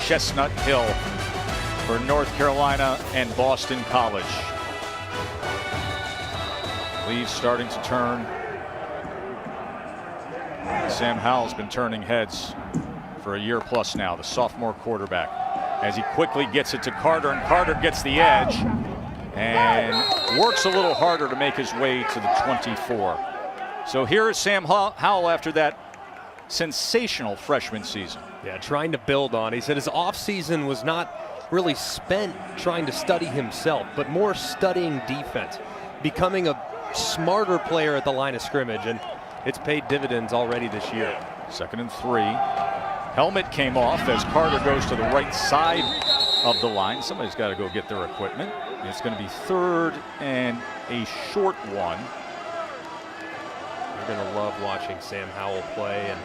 Chestnut Hill for North Carolina and Boston College. Leaves starting to turn. Sam Howell's been turning heads for a year plus now, the sophomore quarterback, as he quickly gets it to Carter, and Carter gets the edge and works a little harder to make his way to the 24. So here is Sam Howell after that sensational freshman season. Yeah, trying to build on. He said his offseason was not really spent trying to study himself, but more studying defense, becoming a smarter player at the line of scrimmage, and it's paid dividends already this year. 2nd and 3. Helmet came off as Carter goes to the right side of the line. Somebody's got to go get their equipment. It's going to be 3rd and a short one. You're going to love watching Sam Howell play, and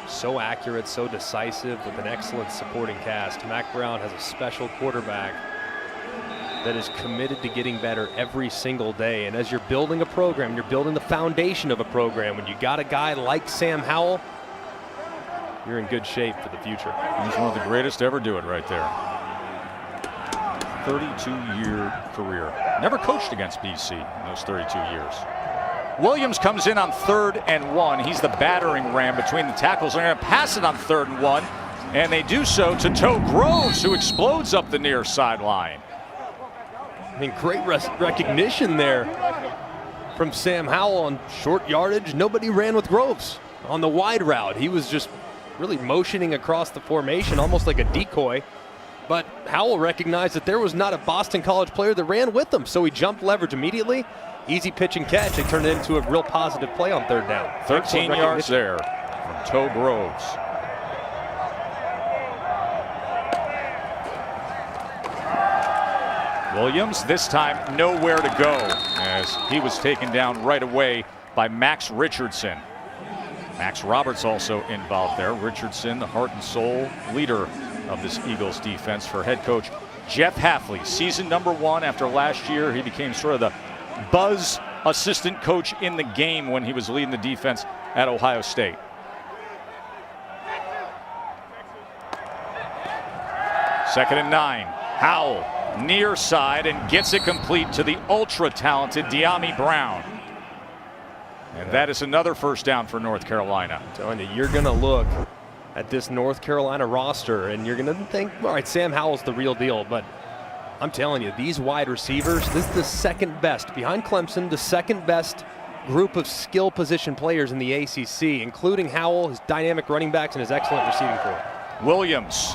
so accurate, so decisive, with an excellent supporting cast. Mack Brown has a special quarterback that is committed to getting better every single day. And as you're building a program, you're building the foundation of a program. When you got a guy like Sam Howell, you're in good shape for the future. He's one of the greatest to ever do it right there. 32-year career. Never coached against BC in those 32 years. Williams comes in on 3rd and 1. He's the battering ram between the tackles. They're going to pass it on 3rd and 1, and they do so to Toe Groves, who explodes up the near sideline. I mean, great recognition there from Sam Howell on short yardage. Nobody ran with Groves on the wide route. He was just really motioning across the formation, almost like a decoy. But Howell recognized that there was not a Boston College player that ran with him, so he jumped leverage immediately. Easy pitch and catch. They turned it into a real positive play on 3rd down. 13 yards there from Toe Groves. Williams this time nowhere to go, as he was taken down right away by Max Richardson. Max Roberts also involved there. Richardson, the heart and soul leader of this Eagles defense for head coach Jeff Hafley. Season number 1 after last year. He became sort of the buzz assistant coach in the game when he was leading the defense at Ohio State. Second and 9. Howell near side and gets it complete to the ultra-talented De'Ami Brown. And that is another first down for North Carolina. I'm telling you, you're going to look at this North Carolina roster and you're going to think, all right, Sam Howell's the real deal. But I'm telling you, these wide receivers, this is the second best, behind Clemson, the second best group of skill position players in the ACC, including Howell, his dynamic running backs, and his excellent receiving corps. Williams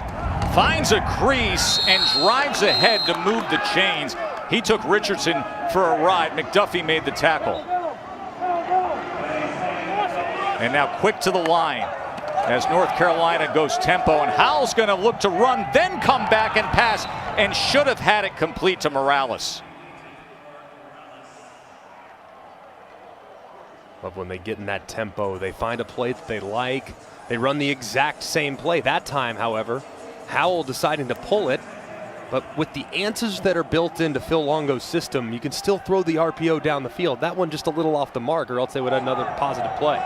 finds a crease and drives ahead to move the chains. He took Richardson for a ride. McDuffie made the tackle. And now quick to the line as North Carolina goes tempo, and Howell's going to look to run, then come back and pass, and should have had it complete to Morales. But when they get in that tempo, they find a play that they like. They run the exact same play. That time, however, Howell deciding to pull it. But with the answers that are built into Phil Longo's system, you can still throw the RPO down the field. That one just a little off the mark, or else they would have another positive play.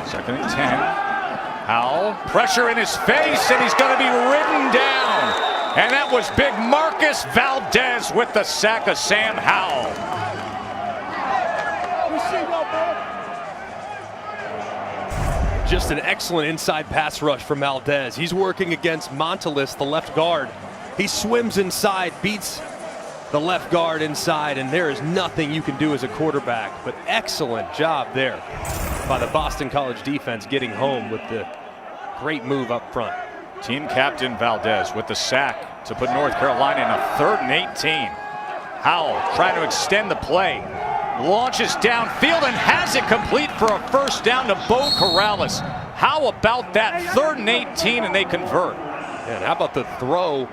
Second and 10. Howell, pressure in his face, and he's going to be ridden down. And that was big Marcus Valdez with the sack of Sam Howell. Just an excellent inside pass rush from Valdez. He's working against Montelis, the left guard. He swims inside, beats the left guard inside, and there is nothing you can do as a quarterback. But excellent job there by the Boston College defense getting home with the great move up front. Team captain Valdez with the sack to put North Carolina in a 3rd and 18. Howell trying to extend the play. Launches downfield and has it complete for a first down to Bo Corrales. How about that 3rd and 18, and they convert? And how about the throw?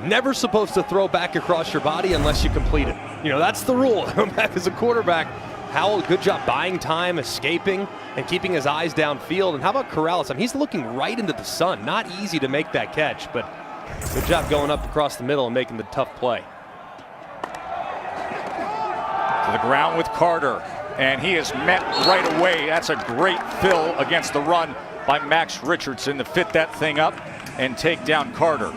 Never supposed to throw back across your body unless you complete it. You know, that's the rule. As a quarterback, Howell, good job buying time, escaping, and keeping his eyes downfield. And how about Corrales? I mean, he's looking right into the sun. Not easy to make that catch, but Good job going up across the middle and making the tough play. To the ground with Carter, and he is met right away. That's a great fill against the run by Max Richardson to fit that thing up and take down Carter.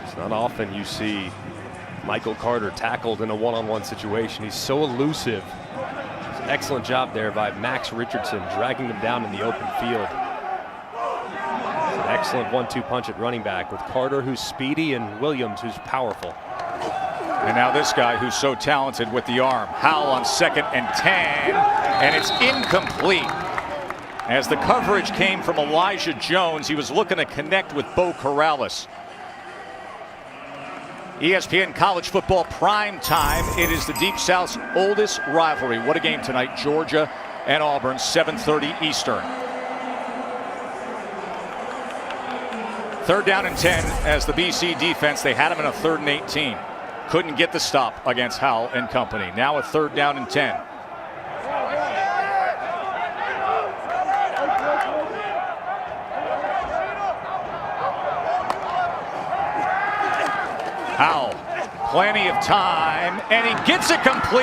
It's not often you see Michael Carter tackled in a one-on-one situation. He's so elusive. It's an excellent job there by Max Richardson, dragging him down in the open field. It's an excellent 1-2 punch at running back with Carter, who's speedy, and Williams, who's powerful. And now this guy who's so talented with the arm. Howell on 2nd and 10, and it's incomplete. As the coverage came from Elijah Jones, he was looking to connect with Bo Corrales. ESPN College Football Prime Time. It is the Deep South's oldest rivalry. What a game tonight. Georgia and Auburn, 7:30 Eastern. 3rd down and 10 as the BC defense, they had him in a 3rd and 18. Couldn't get the stop against Howell and company. Now a 3rd down and 10. Howell, plenty of time, and he gets it complete,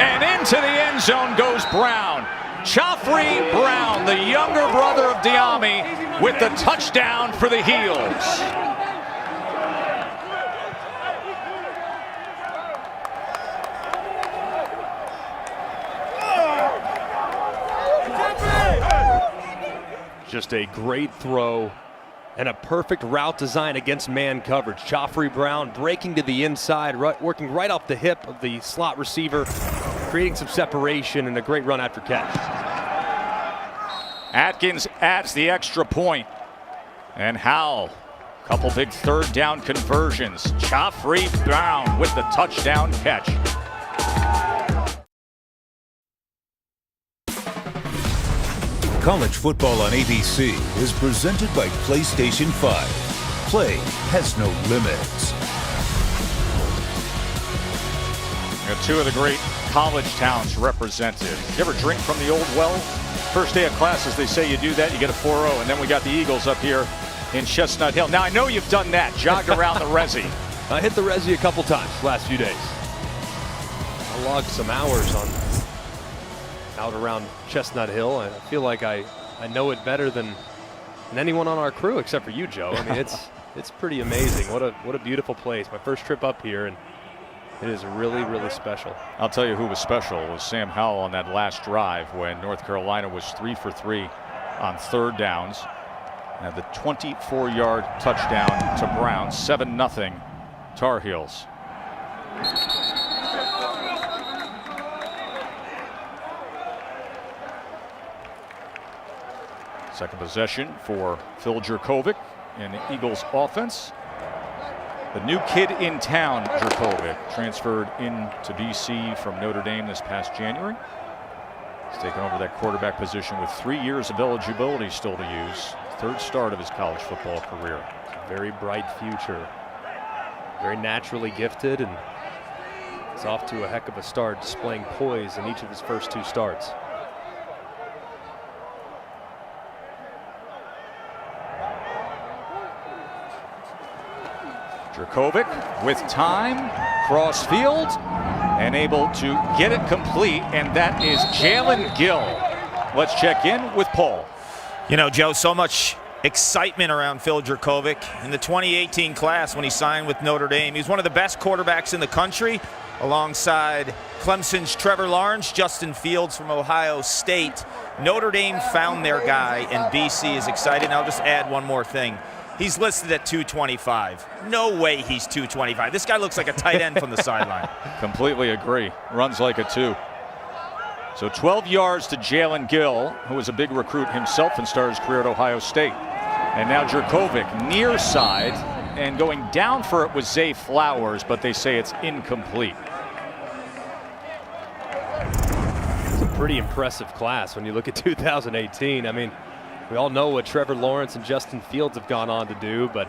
and into the end zone goes Brown. Joffrey Brown, the younger brother of Diami, with the touchdown for the Heels. Just a great throw and a perfect route design against man coverage. Joffrey Brown breaking to the inside, working right off the hip of the slot receiver, creating some separation and a great run after catch. Atkins adds the extra point. And Howell, couple big 3rd down conversions. Joffrey Brown with the touchdown catch. College football on ABC is presented by PlayStation 5. Play has no limits. You know, 2 of the great college towns represented. You ever drink from the old well? First day of classes, they say you do that, you get a 4-0. And then we got the Eagles up here in Chestnut Hill. Now, I know you've done that, jogged around the Resi. I hit the Resi a couple times the last few days. I logged some hours on out around Chestnut Hill. I feel like I know it better than anyone on our crew except for you, Joe. I mean, it's pretty amazing. What a beautiful place. My first trip up here, and it is really, really special. I'll tell you who was special was Sam Howell on that last drive when North Carolina was 3 for 3 on 3rd downs. And the 24-yard touchdown to Brown, 7-0 Tar Heels. Second possession for Phil Jurkovec in the Eagles offense. The new kid in town, Jurkovec, transferred into BC from Notre Dame this past January. He's taken over that quarterback position with 3 years of eligibility still to use. 3rd start of his college football career. Very bright future. Very naturally gifted, and he's off to a heck of a start, displaying poise in each of his first 2 starts. Jurkovec with time, cross field, and able to get it complete, and that is Jalen Gill. Let's check in with Paul. You know, Joe, so much excitement around Phil Jurkovec in the 2018 class when he signed with Notre Dame. He's one of the best quarterbacks in the country, alongside Clemson's Trevor Lawrence, Justin Fields from Ohio State. Notre Dame found their guy, and BC is excited. And I'll just add one more thing. He's listed at 225. No way he's 225. This guy looks like a tight end from the sideline. Completely agree. Runs like a 2. So 12 yards to Jalen Gill, who was a big recruit himself and started his career at Ohio State. And now Jurkovec near side, and going down for it was Zay Flowers, but they say it's incomplete. It's a pretty impressive class when you look at 2018. I mean, we all know what Trevor Lawrence and Justin Fields have gone on to do, but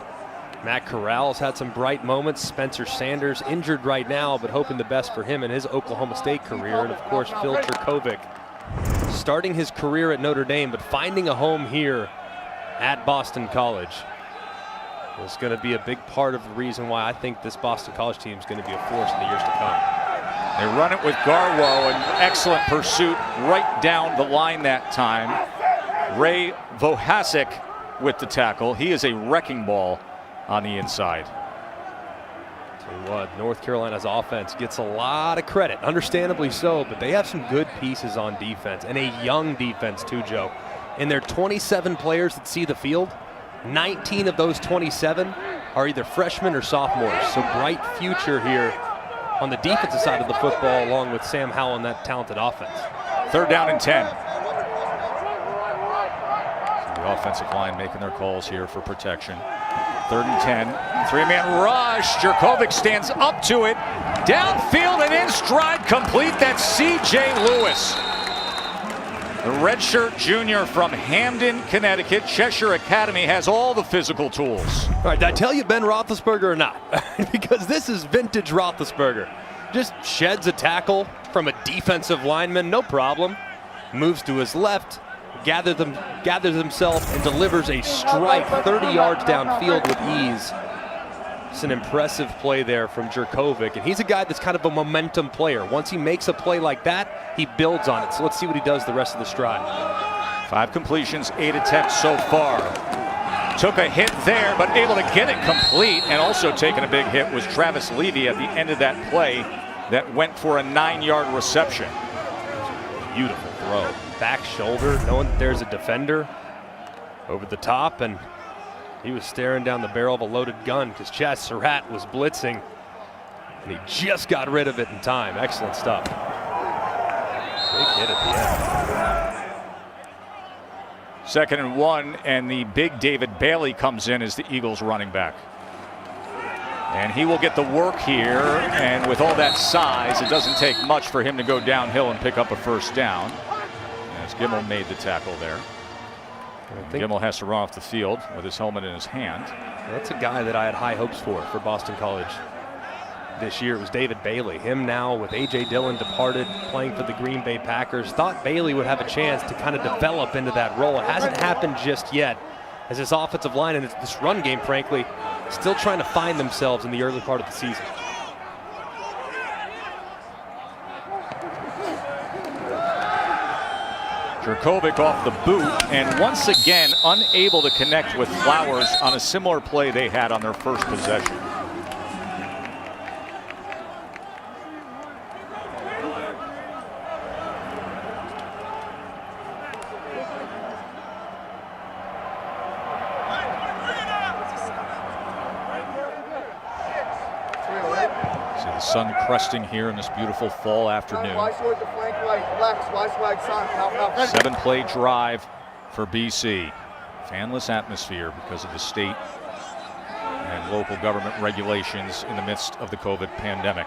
Matt Corral's had some bright moments. Spencer Sanders injured right now, but hoping the best for him in his Oklahoma State career. And of course, Phil Jurkovec starting his career at Notre Dame, but finding a home here at Boston College. is going to be a big part of the reason why I think this Boston College team is going to be a force in the years to come. They run it with Garwo, an excellent pursuit right down the line that time. Ray Vohasek with the tackle. He is a wrecking ball on the inside. Tell you what, North Carolina's offense gets a lot of credit, understandably so, but they have some good pieces on defense, and a young defense too, Joe. In their 27 players that see the field, 19 of those 27 are either freshmen or sophomores, so bright future here on the defensive side of the football, along with Sam Howell and that talented offense. 3rd down and 10. So the offensive line making their calls here for protection. 3rd and 10. 3-man rush. Jurkovec stands up to it. Downfield and in stride complete. That's C.J. Lewis. The redshirt junior from Hamden, Connecticut. Cheshire Academy has all the physical tools. All right, did I tell you Ben Roethlisberger or not? Because this is vintage Roethlisberger. Just sheds a tackle from a defensive lineman, no problem. Moves to his left, gathers himself, and delivers a strike 30 yards downfield with ease. It's an impressive play there from Jurkovec, and he's a guy that's kind of a momentum player. Once he makes a play like that, he builds on it. So let's see what he does the rest of the stride. 5 completions, 8 attempts so far. Took a hit there, but able to get it complete, and also taking a big hit was Travis Levy at the end of that play that went for a 9-yard reception. Beautiful throw. Back shoulder, knowing that there's a defender over the top, and he was staring down the barrel of a loaded gun because Chaz Surratt was blitzing, and he just got rid of it in time. Excellent stuff. Big hit at the end. 2nd and 1, and the big David Bailey comes in as the Eagles running back. And he will get the work here, and with all that size, it doesn't take much for him to go downhill and pick up a 1st down. As Gimmel made the tackle there. Gimmel has to run off the field with his helmet in his hand. That's a guy that I had high hopes for Boston College this year. It was David Bailey. Him now with A.J. Dillon departed, playing for the Green Bay Packers. Thought Bailey would have a chance to kind of develop into that role. It hasn't happened just yet, as this offensive line and this run game, frankly, still trying to find themselves in the early part of the season. Jurkovec off the boot, and once again unable to connect with Flowers on a similar play they had on their first possession. See the sun cresting here in this beautiful fall afternoon. 7-play drive for BC. Fanless atmosphere because of the state and local government regulations in the midst of the COVID pandemic.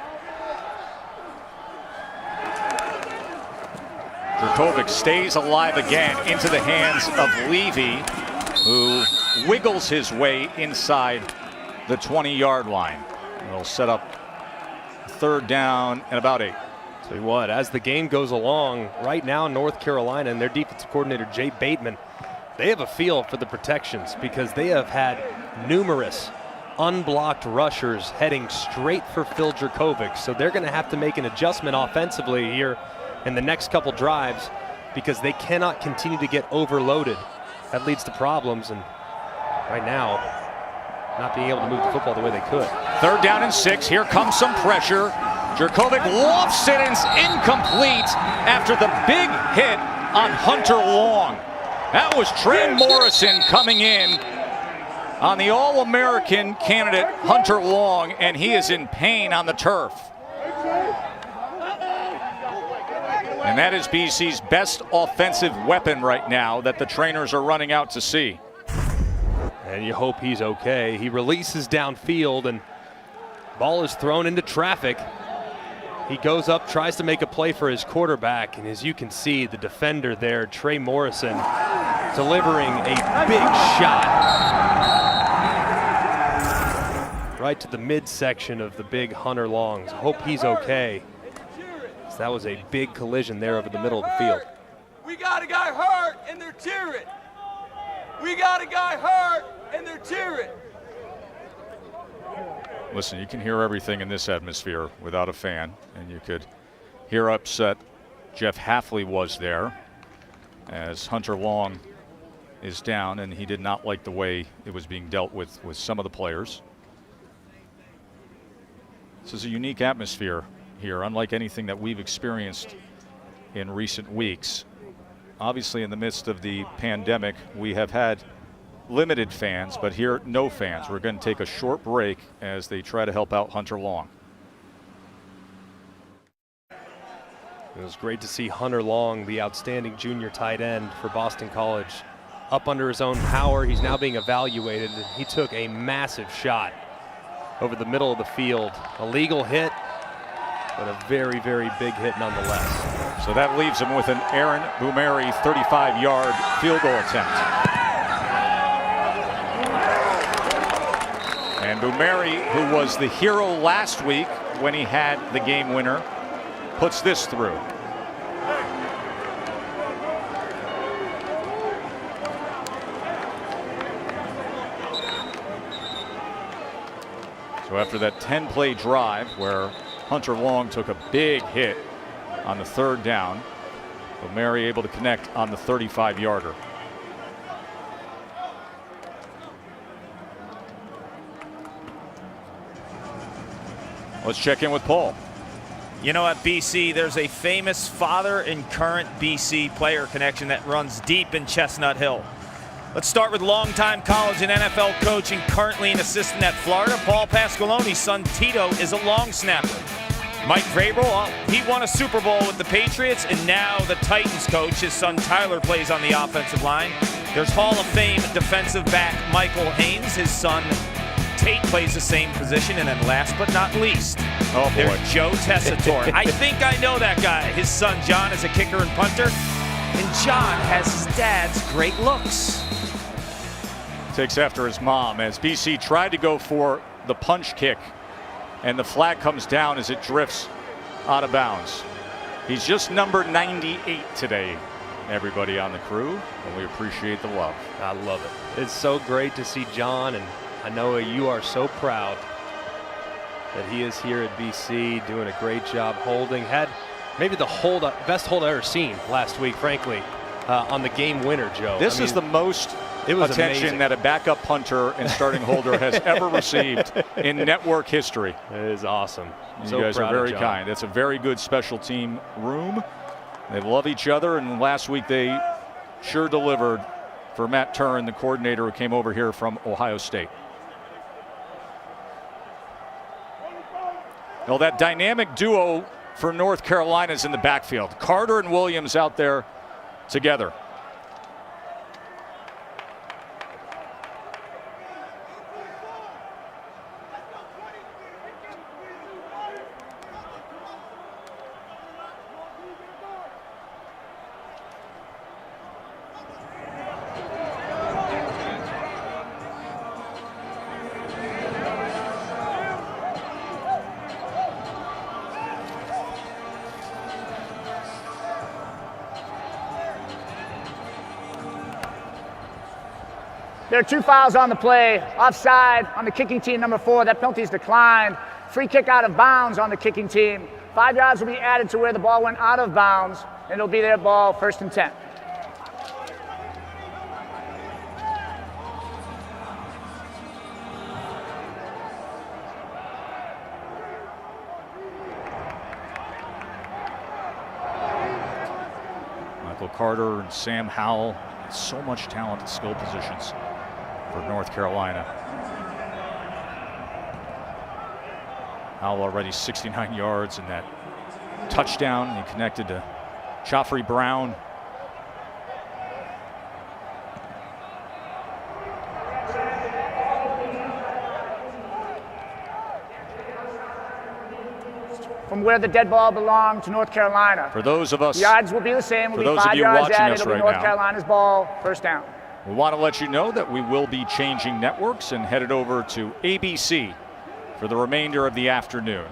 Jurkovec stays alive again into the hands of Levy, who wiggles his way inside the 20-yard line. It'll set up 3rd down and about 8. Tell you what, as the game goes along, right now North Carolina and their defensive coordinator Jay Bateman, they have a feel for the protections because they have had numerous unblocked rushers heading straight for Phil Jurkovec. So they're going to have to make an adjustment offensively here in the next couple drives because they cannot continue to get overloaded. That leads to problems, and right now, not being able to move the football the way they could. 3rd down and 6. Here comes some pressure. Jurkovec lofts it and it's incomplete after the big hit on Hunter Long. That was Trey Morrison coming in on the All-American candidate Hunter Long, and he is in pain on the turf. And that is BC's best offensive weapon right now that the trainers are running out to see. And you hope he's okay. He releases downfield and ball is thrown into traffic. He goes up, tries to make a play for his quarterback, and as you can see, the defender there, Trey Morrison, delivering a big shot right to the midsection of the big Hunter Longs. Hope he's okay. So that was a big collision there over the middle of the field. We got a guy hurt, and they're cheering. We got a guy hurt, and they're cheering. Listen, you can hear everything in this atmosphere without a fan, and you could hear upset Jeff Hafley was there as Hunter Long is down, and he did not like the way it was being dealt with some of the players. This is a unique atmosphere here, unlike anything that we've experienced in recent weeks. Obviously, in the midst of the pandemic, we have had limited fans, but here, no fans. We're going to take a short break as they try to help out Hunter Long. It was great to see Hunter Long, the outstanding junior tight end for Boston College, up under his own power. He's now being evaluated. He took a massive shot over the middle of the field. A legal hit, but a very, very big hit nonetheless. So that leaves him with an Aaron Boumeri 35-yard field goal attempt. And Boumeri, who was the hero last week when he had the game winner, puts this through. So after that 10-play drive where Hunter Long took a big hit on the third down, Boumeri able to connect on the 35-yarder. Let's check in with Paul. You know, at BC, there's a famous father and current BC player connection that runs deep in Chestnut Hill. Let's start with longtime college and NFL coach and currently an assistant at Florida, Paul Pasqualoni's son Tito is a long snapper. Mike Vrabel, he won a Super Bowl with the Patriots, and now the Titans coach, his son Tyler, plays on the offensive line. There's Hall of Fame defensive back Michael Haynes, his son Tate plays the same position, and then last but not least, there's Joe Tessitore. I think I know that guy. His son John is a kicker and punter, and John has his dad's great looks. Takes after his mom as BC tried to go for the punch kick, and the flag comes down as it drifts out of bounds. He's just number 98 today, everybody on the crew, and we appreciate the love. I love it. It's so great to see John, and I know you are so proud that he is here at BC doing a great job holding. Had maybe the best hold I've ever seen last week, frankly, on the game winner, Joe. This is the most attention that a backup punter and starting holder has ever received in network history. It is awesome. You guys are very kind. It's a very good special team room. They love each other, and last week they sure delivered for Matt Turin, the coordinator who came over here from Ohio State. Well, that dynamic duo for North Carolina is in the backfield. Carter and Williams out there together. There are 2 fouls on the play. Offside on the kicking team, number 4. That penalty is declined. Free kick out of bounds on the kicking team. 5 yards will be added to where the ball went out of bounds, and it'll be their ball, 1st and 10. Michael Carter and Sam Howell. So much talent at skill positions for North Carolina. Howell already 69 yards in that touchdown. He connected to Joffrey Brown. From where the dead ball belonged to North Carolina. For those of us, the yards will be the same. Will for be those 5 of you yards watching added. us It'll be right North now, Carolina's ball, 1st down. we want to let you know that we will be changing networks and headed over to ABC for the remainder of the afternoon.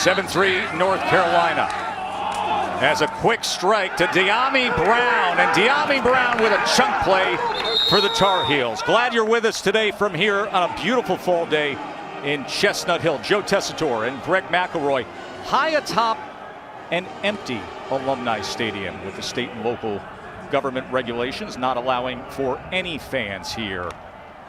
7-3 North Carolina. Has a quick strike to De'Ami Brown, and De'Ami Brown with a chunk play for the Tar Heels. Glad you're with us today from here on a beautiful fall day in Chestnut Hill. Joe Tessitore and Greg McElroy high atop an empty Alumni Stadium with the state and local government regulations not allowing for any fans here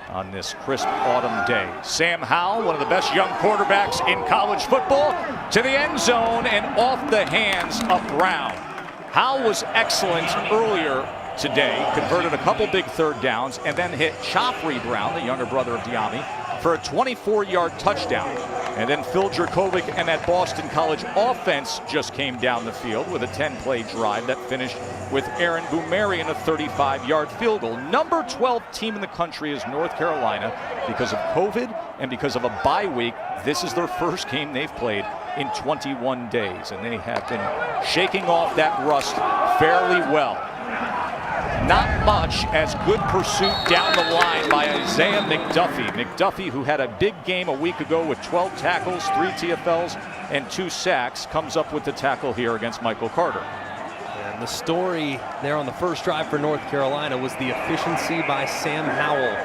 on this crisp autumn day. Sam Howell, one of the best young quarterbacks in college football, to the end zone and off the hands of Brown. Howell was excellent earlier today, converted a couple big third downs, and then hit Chopry Brown, the younger brother of De'Ami, for a 24-yard touchdown. And then Phil Jurkovec and that Boston College offense just came down the field with a 10-play drive that finished with Aaron Boumerian a 35-yard field goal. Number 12 team in the country is North Carolina. Because of COVID and because of a bye week, this is their first game they've played in 21 days. And they have been shaking off that rust fairly well. Not much as good pursuit down the line by Isaiah McDuffie. McDuffie, who had a big game a week ago with 12 tackles, 3 TFLs, and 2 sacks, comes up with the tackle here against Michael Carter. And the story there on the first drive for North Carolina was the efficiency by Sam Howell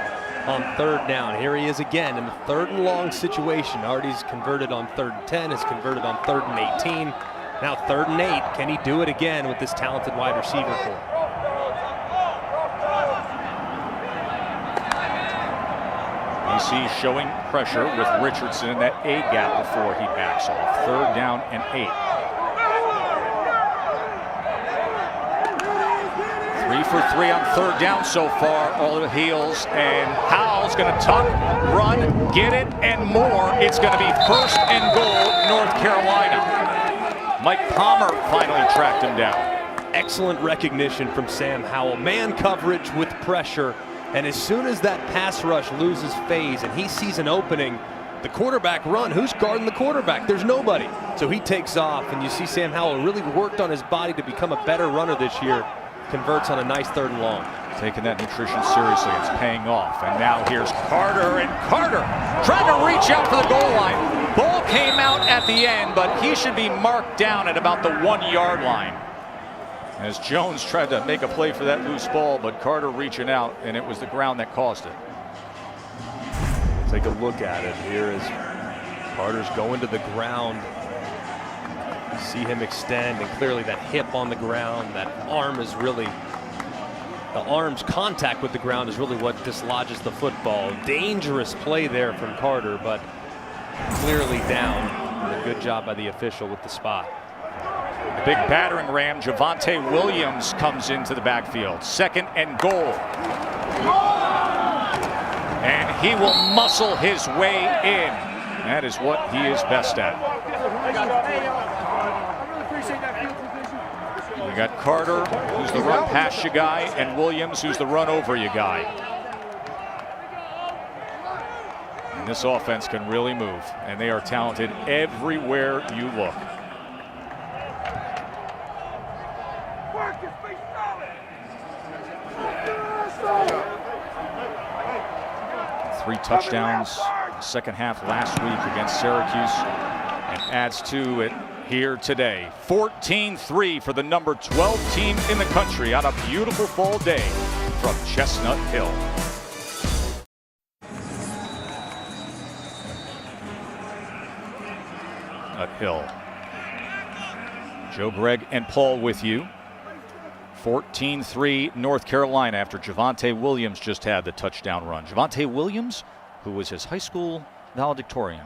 on third down. Here he is again in the third and long situation. Already's converted on 3rd and 10, has converted on 3rd and 18. Now 3rd and 8. Can he do it again with this talented wide receiver corps? BC showing pressure with Richardson in that A gap before he backs off. 3rd down and 8. 3 for 3 on 3rd down so far. All the Heels, and Howell's going to tuck, run, get it, and more. It's going to be 1st and goal, North Carolina. Mike Palmer finally tracked him down. Excellent recognition from Sam Howell. Man coverage with pressure. And as soon as that pass rush loses phase and he sees an opening, the quarterback run. Who's guarding the quarterback? There's nobody. So he takes off, and you see Sam Howell really worked on his body to become a better runner this year. Converts on a nice 3rd and long. Taking that nutrition seriously, it's paying off. And now here's Carter, and Carter trying to reach out for the goal line. Ball came out at the end, but he should be marked down at about the 1-yard line. As Jones tried to make a play for that loose ball, but Carter reaching out, and it was the ground that caused it. Take a look at it here as Carter's going to the ground. You see him extend, and clearly that hip on the ground, that arm is really, the arm's contact with the ground is really what dislodges the football. Dangerous play there from Carter, but clearly down. And a good job by the official with the spot. A big battering ram, Javonte Williams, comes into the backfield. 2nd and goal. And he will muscle his way in. That is what he is best at. We got Carter, who's the run past you guy, and Williams, who's the run over you guy. And this offense can really move, and they are talented everywhere you look. Three touchdowns second half last week against Syracuse, and adds to it here today. 14-3 for the number 12 team in the country on a beautiful fall day from Chestnut Hill. Chestnut Hill. Joe, Greg, and Paul with you. 14-3 North Carolina after Javonte Williams just had the touchdown run. Javonte Williams, who was his high school valedictorian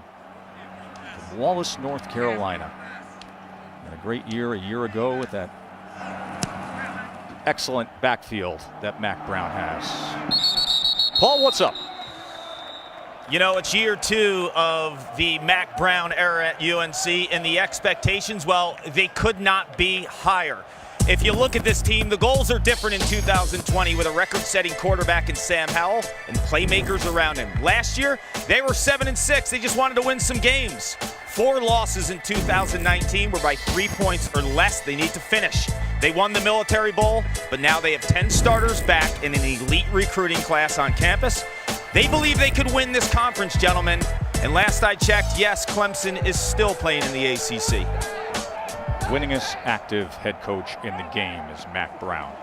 from Wallace, North Carolina. Had a great year a year ago with that excellent backfield that Mac Brown has. Paul, what's up? You know, it's year 2 of the Mac Brown era at UNC, and the expectations, well, they could not be higher. If you look at this team, the goals are different in 2020 with a record-setting quarterback in Sam Howell and playmakers around him. Last year, they were 7-6. They just wanted to win some games. 4 losses in 2019 were by 3 points or less. They need to finish. They won the Military Bowl, but now they have 10 starters back in an elite recruiting class on campus. They believe they could win this conference, gentlemen. And last I checked, yes, Clemson is still playing in the ACC. Winningest active head coach in the game is Mack Brown.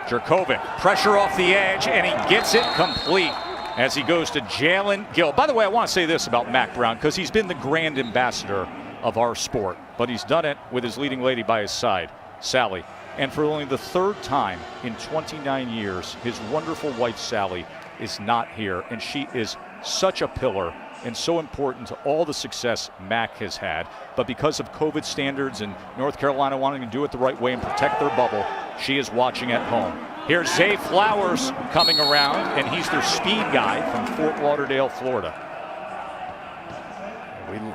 Jurkovec, pressure off the edge, and he gets it complete as he goes to Jalen Gill. By the way, I want to say this about Mack Brown, because he's been the grand ambassador of our sport, but he's done it with his leading lady by his side, Sally. And for only the third time in 29 years, his wonderful wife, Sally, is not here, and she is such a pillar and so important to all the success Mack has had. But because of COVID standards and North Carolina wanting to do it the right way and protect their bubble, she is watching at home. Here's Zay Flowers coming around, and he's their speed guy from Fort Lauderdale, Florida.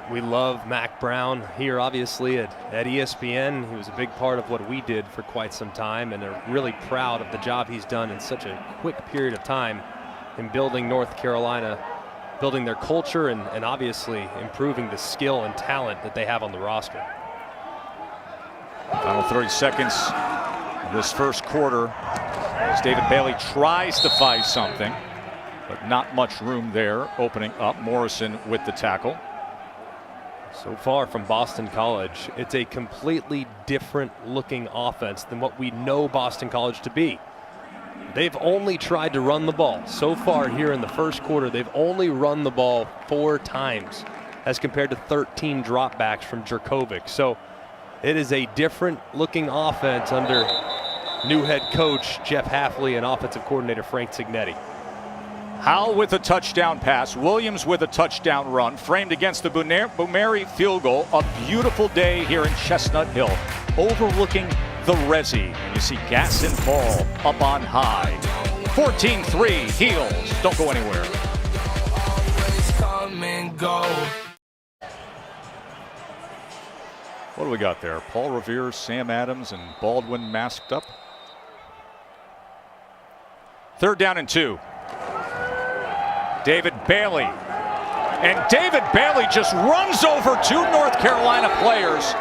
We love Mack Brown here, obviously, at ESPN. He was a big part of what we did for quite some time, and are really proud of the job he's done in such a quick period of time in building North Carolina, building their culture, and obviously improving the skill and talent that they have on the roster. Final 30 seconds of this first quarter as David Bailey tries to find something, but not much room there. Opening up, Morrison with the tackle. So far from Boston College, it's a completely different looking offense than what we know Boston College to be. They've only tried to run the ball. So far here in the first quarter, they've only run the ball 4 times as compared to 13 dropbacks from Jurkovec. So it is a different looking offense under new head coach Jeff Hafley and offensive coordinator Frank Cignetti. Howell with a touchdown pass. Williams with a touchdown run. Framed against the Bumeri field goal. A beautiful day here in Chestnut Hill, overlooking the Resi. And you see Gaston Ball up on high. 14-3 Heels. Don't go anywhere. What do we got there? Paul Revere, Sam Adams, and Baldwin masked up. 3rd down and 2. David Bailey. And David Bailey just runs over 2 North Carolina players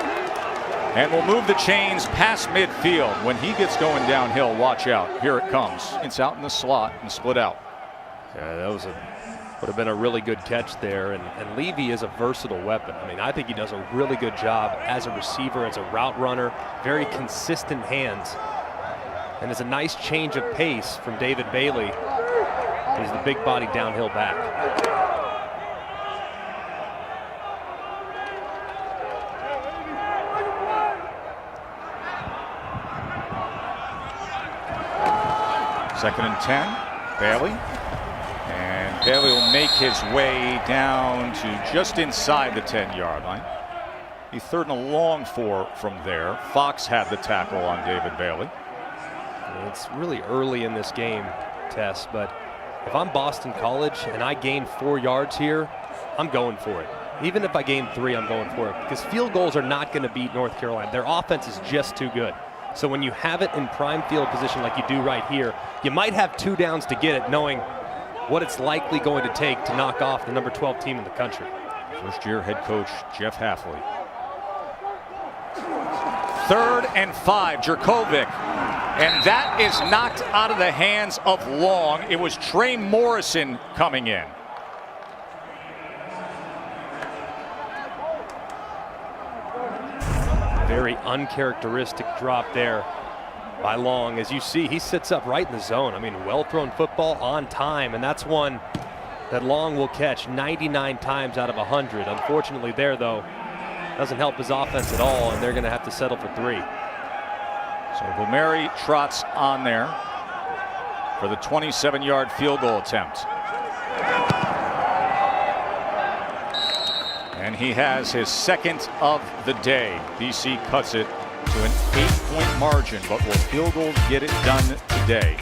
and will move the chains past midfield. When he gets going downhill, watch out. Here it comes. It's out in the slot and split out. Yeah, that would have been a really good catch there. And Levy is a versatile weapon. I mean, I think he does a really good job as a receiver, as a route runner, very consistent hands. And it's a nice change of pace from David Bailey. He's the big body downhill back. Second and 10, Bailey. And Bailey will make his way down to just inside the 10-yard line. He 3rd and a long 4 from there. Fox had the tackle on David Bailey. It's really early in this game, Tess, but if I'm Boston College and I gain 4 yards here, I'm going for it. Even if I gain 3, I'm going for it, because field goals are not going to beat North Carolina. Their offense is just too good. So when you have it in prime field position like you do right here, you might have 2 downs to get it, knowing what it's likely going to take to knock off the number 12 team in the country. First-year head coach Jeff Hafley. 3rd and 5, Jurkovec. And that is knocked out of the hands of Long. It was Trey Morrison coming in. Very uncharacteristic drop there by Long. As you see, he sits up right in the zone. I mean, well-thrown football on time, and that's one that Long will catch 99 times out of 100. Unfortunately there, though, doesn't help his offense at all, and they're going to have to settle for 3. So Bumeri trots on there for the 27-yard field goal attempt. And he has his 2nd of the day. BC cuts it to an 8-point margin, but will field goals get it done today?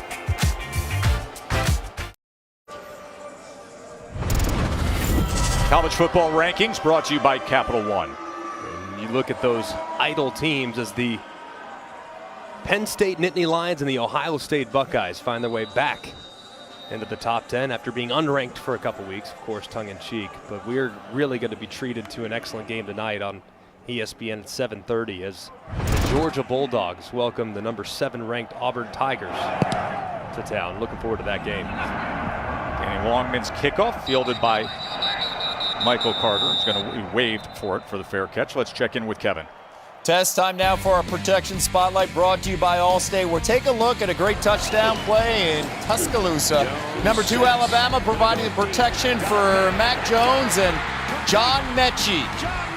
College football rankings brought to you by Capital One. And you look at those idle teams as the Penn State Nittany Lions and the Ohio State Buckeyes find their way back into the top 10 after being unranked for a couple weeks, of course, tongue-in-cheek. But we're really going to be treated to an excellent game tonight on ESPN at 7:30 as the Georgia Bulldogs welcome the number 7 ranked Auburn Tigers to town. Looking forward to that game. Danny Longman's kickoff fielded by Michael Carter is going to be waived for it for the fair catch. Let's check in with Kevin. Test time now for our protection spotlight, brought to you by Allstate. We're taking a look at a great touchdown play in Tuscaloosa. Number 2 Alabama providing the protection for Mac Jones and John Mechie.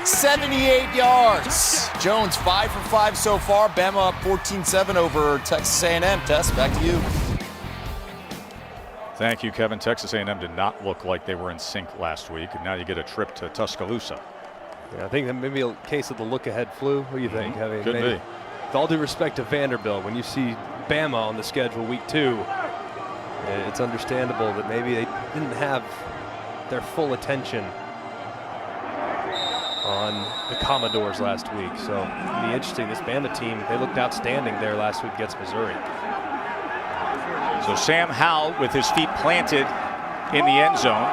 78 yards. Jones 5 for 5 so far. Bama up 14-7 over Texas A&M. Tess, back to you. Thank you, Kevin. Texas A&M did not look like they were in sync last week, and now you get a trip to Tuscaloosa. Yeah, I think that may be a case of the look-ahead flu. What do you think? I mean, Could be. With all due respect to Vanderbilt, when you see Bama on the schedule week 2, it's understandable that maybe they didn't have their full attention on the Commodores last week. So it'll be interesting. This Bama team, they looked outstanding there last week against Missouri. So Sam Howell with his feet planted in the end zone.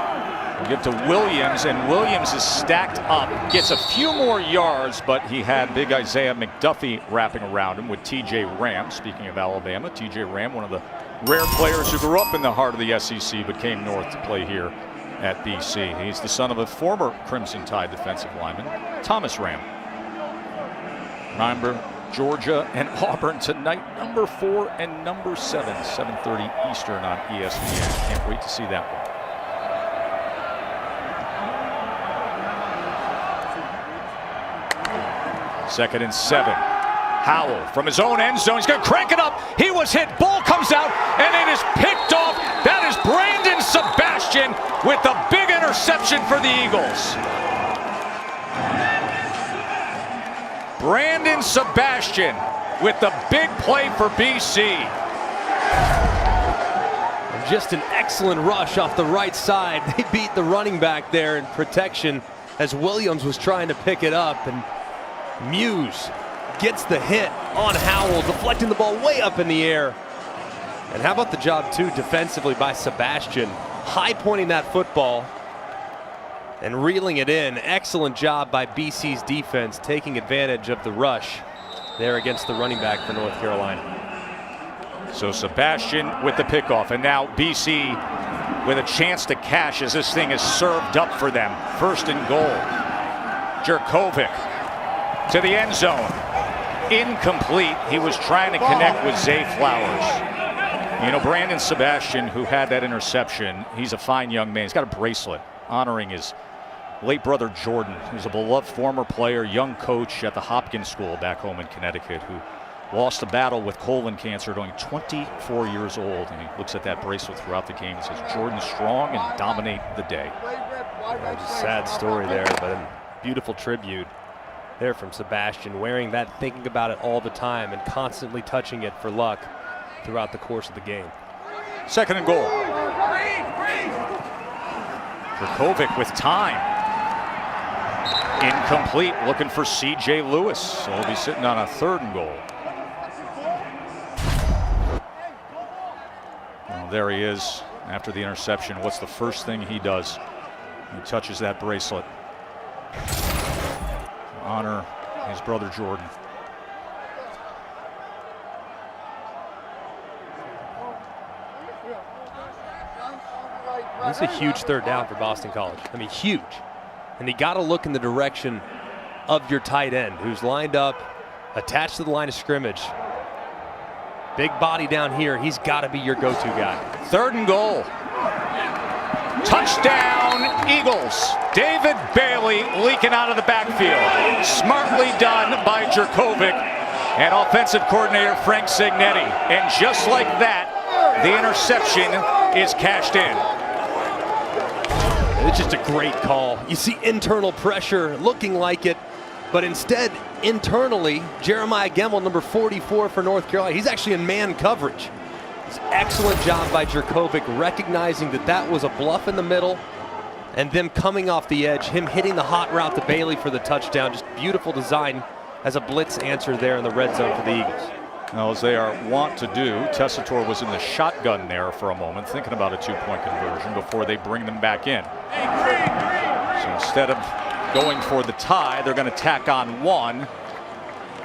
We'll give to Williams, and Williams is stacked up, gets a few more yards, but he had big Isaiah McDuffie wrapping around him with T.J. Ram. Speaking of Alabama, T.J. Ram, one of the rare players who grew up in the heart of the SEC but came north to play here at BC. He's the son of a former Crimson Tide defensive lineman, Thomas Ram. Remember, Georgia and Auburn tonight, number 4 and number 7, 7:30 Eastern on ESPN. Can't wait to see that one. Second and 7. Howell from his own end zone. He's going to crank it up. He was hit. Ball comes out, and it is picked off. That is Brandon Sebastian with the big interception for the Eagles. Brandon Sebastian with the big play for BC. And just an excellent rush off the right side. They beat the running back there in protection as Williams was trying to pick it up, and Muse gets the hit on Howell, deflecting the ball way up in the air. And how about the job, too, defensively by Sebastian, high-pointing that football and reeling it in. Excellent job by BC's defense, taking advantage of the rush there against the running back for North Carolina. So Sebastian with the pickoff, and now BC with a chance to cash as this thing is served up for them. First and goal. Jurkovec to the end zone. Incomplete. He was trying to connect with Zay Flowers. You know, Brandon Sebastian, who had that interception, he's a fine young man. He's got a bracelet honoring his late brother Jordan, who's a beloved former player, young coach at the Hopkins School back home in Connecticut, who lost a battle with colon cancer at only 24 years old. And he looks at that bracelet throughout the game and says, Jordan strong and dominate the day. Just a sad story there, but a beautiful tribute there from Sebastian, wearing that, thinking about it all the time and constantly touching it for luck throughout the course of the game. Second and goal. Jurkovec with time. Incomplete, looking for C.J. Lewis. So he'll be sitting on a third and goal. Well, there he is after the interception. What's the first thing he does? He touches that bracelet. Honor his brother Jordan. This is a huge third down for Boston College. I mean, huge. And you got to look in the direction of your tight end, who's lined up, attached to the line of scrimmage. Big body down here. He's got to be your go-to guy. Third and goal. Touchdown, Eagles. David Bailey leaking out of the backfield. Smartly done by Jurkovec and offensive coordinator Frank Signetti. And just like that, the interception is cashed in. It's just a great call. You see internal pressure looking like it, but instead, internally, Jeremiah Gemmel, number 44 for North Carolina, he's actually in man coverage. It's an excellent job by Jurkovec, recognizing that that was a bluff in the middle, and them coming off the edge, him hitting the hot route to Bailey for the touchdown. Just beautiful design as a blitz answer there in the red zone for the Eagles. Now, as they are wont to do, Tessitore was in the shotgun there for a moment, thinking about a two-point conversion before they bring them back in. So instead of going for the tie, they're going to tack on one.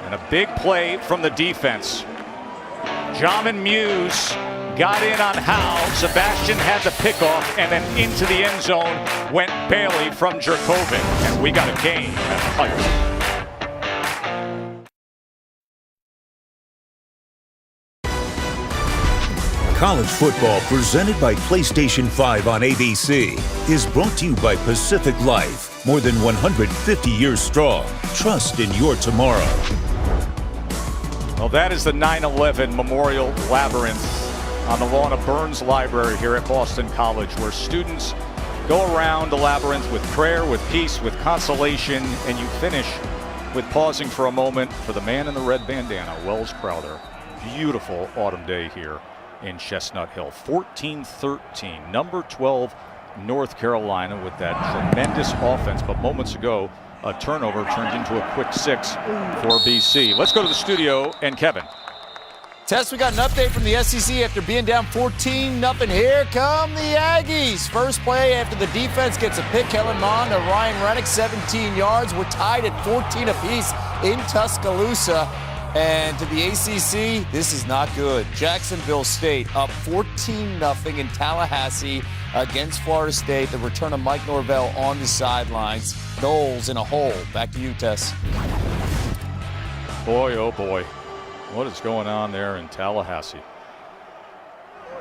And a big play from the defense. Jamin Muse got in on Howe. Sebastian had the pickoff, and then into the end zone went Bailey from Jerkovic. And we got a gain at the Pirates. College football presented by PlayStation 5 on ABC is brought to you by Pacific Life. More than 150 years strong. Trust in your tomorrow. Well, that is the 9/11 Memorial Labyrinth on the lawn of Burns Library here at Boston College, where students go around the labyrinth with prayer, with peace, with consolation, and you finish with pausing for a moment for the man in the red bandana, Wells Crowther. Beautiful autumn day here in Chestnut Hill. 14-13, number 12 North Carolina with that tremendous offense, but moments ago a turnover turned into a quick 6 for BC. Let's go to the studio and Kevin. Tess, we got an update from the SEC after being down 14-0. Here come the Aggies. First play after the defense gets a pick. Kellen Mond to Ryan Rennick, 17 yards. We're tied at 14 apiece in Tuscaloosa. And to the ACC, this is not good. Jacksonville State up 14-0 in Tallahassee against Florida State. The return of Mike Norvell on the sidelines. Knowles in a hole. Back to you, Tess. Boy, oh boy, what is going on there in Tallahassee?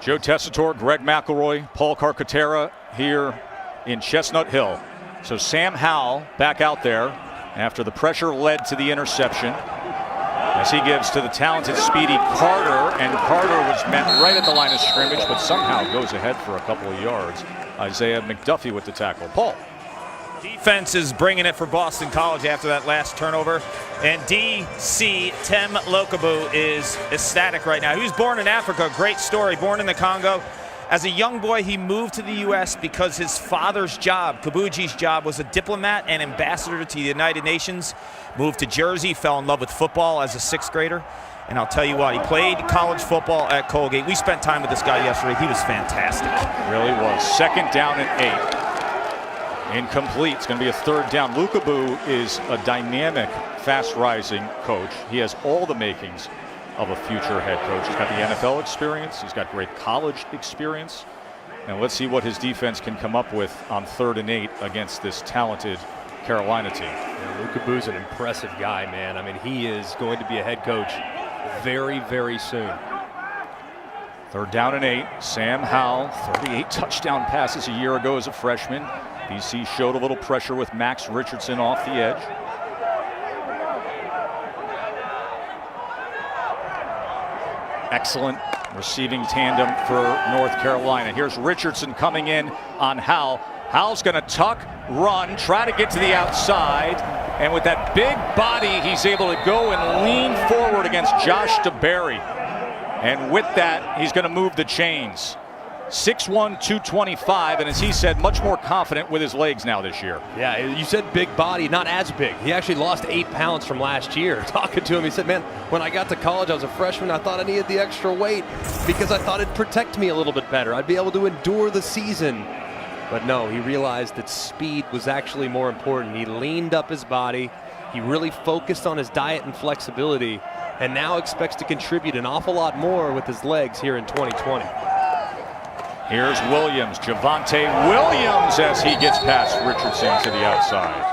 Joe Tessitore, Greg McElroy, Paul Carcaterra here in Chestnut Hill. So Sam Howell back out there after the pressure led to the interception, as he gives to the talented, speedy Carter, and Carter was met right at the line of scrimmage, but somehow goes ahead for a couple of yards. Isaiah McDuffie with the tackle. Paul. Defense is bringing it for Boston College after that last turnover. And DC Tem Lokabu is ecstatic right now. He was born in Africa, great story, born in the Congo. As a young boy, he moved to the U.S. because his father's job, Kabuji's job, was a diplomat and ambassador to the United Nations. Moved to Jersey, fell in love with football as a 6th grader. And I'll tell you what, he played college football at Colgate. We spent time with this guy yesterday. He was fantastic. Really was. 2nd down and 8. Incomplete. It's going to be a 3rd down. Lukabu is a dynamic, fast-rising coach. He has all the makings of a future head coach. He's got the NFL experience. He's got great college experience. And let's see what his defense can come up with on 3rd and 8 against this talented Carolina team. Yeah, Lukabu's an impressive guy, man. I mean, he is going to be a head coach very, very soon. 3rd down and 8. Sam Howell, 38 touchdown passes a year ago as a freshman. BC showed a little pressure with Max Richardson off the edge. Excellent receiving tandem for North Carolina. Here's Richardson coming in on Howell. Howell's going to tuck, run, try to get to the outside. And with that big body, he's able to go and lean forward against Josh DeBerry. And with that, he's going to move the chains. 6'1", 225, and as he said, much more confident with his legs now this year. Yeah, you said big body, not as big. He actually lost 8 pounds from last year. Talking to him, he said, man, when I got to college, I was a freshman, I thought I needed the extra weight because I thought it'd protect me a little bit better. I'd be able to endure the season. But no, he realized that speed was actually more important. He leaned up his body. He really focused on his diet and flexibility, and now expects to contribute an awful lot more with his legs here in 2020. Here's Williams, Javonte Williams, as he gets past Richardson to the outside.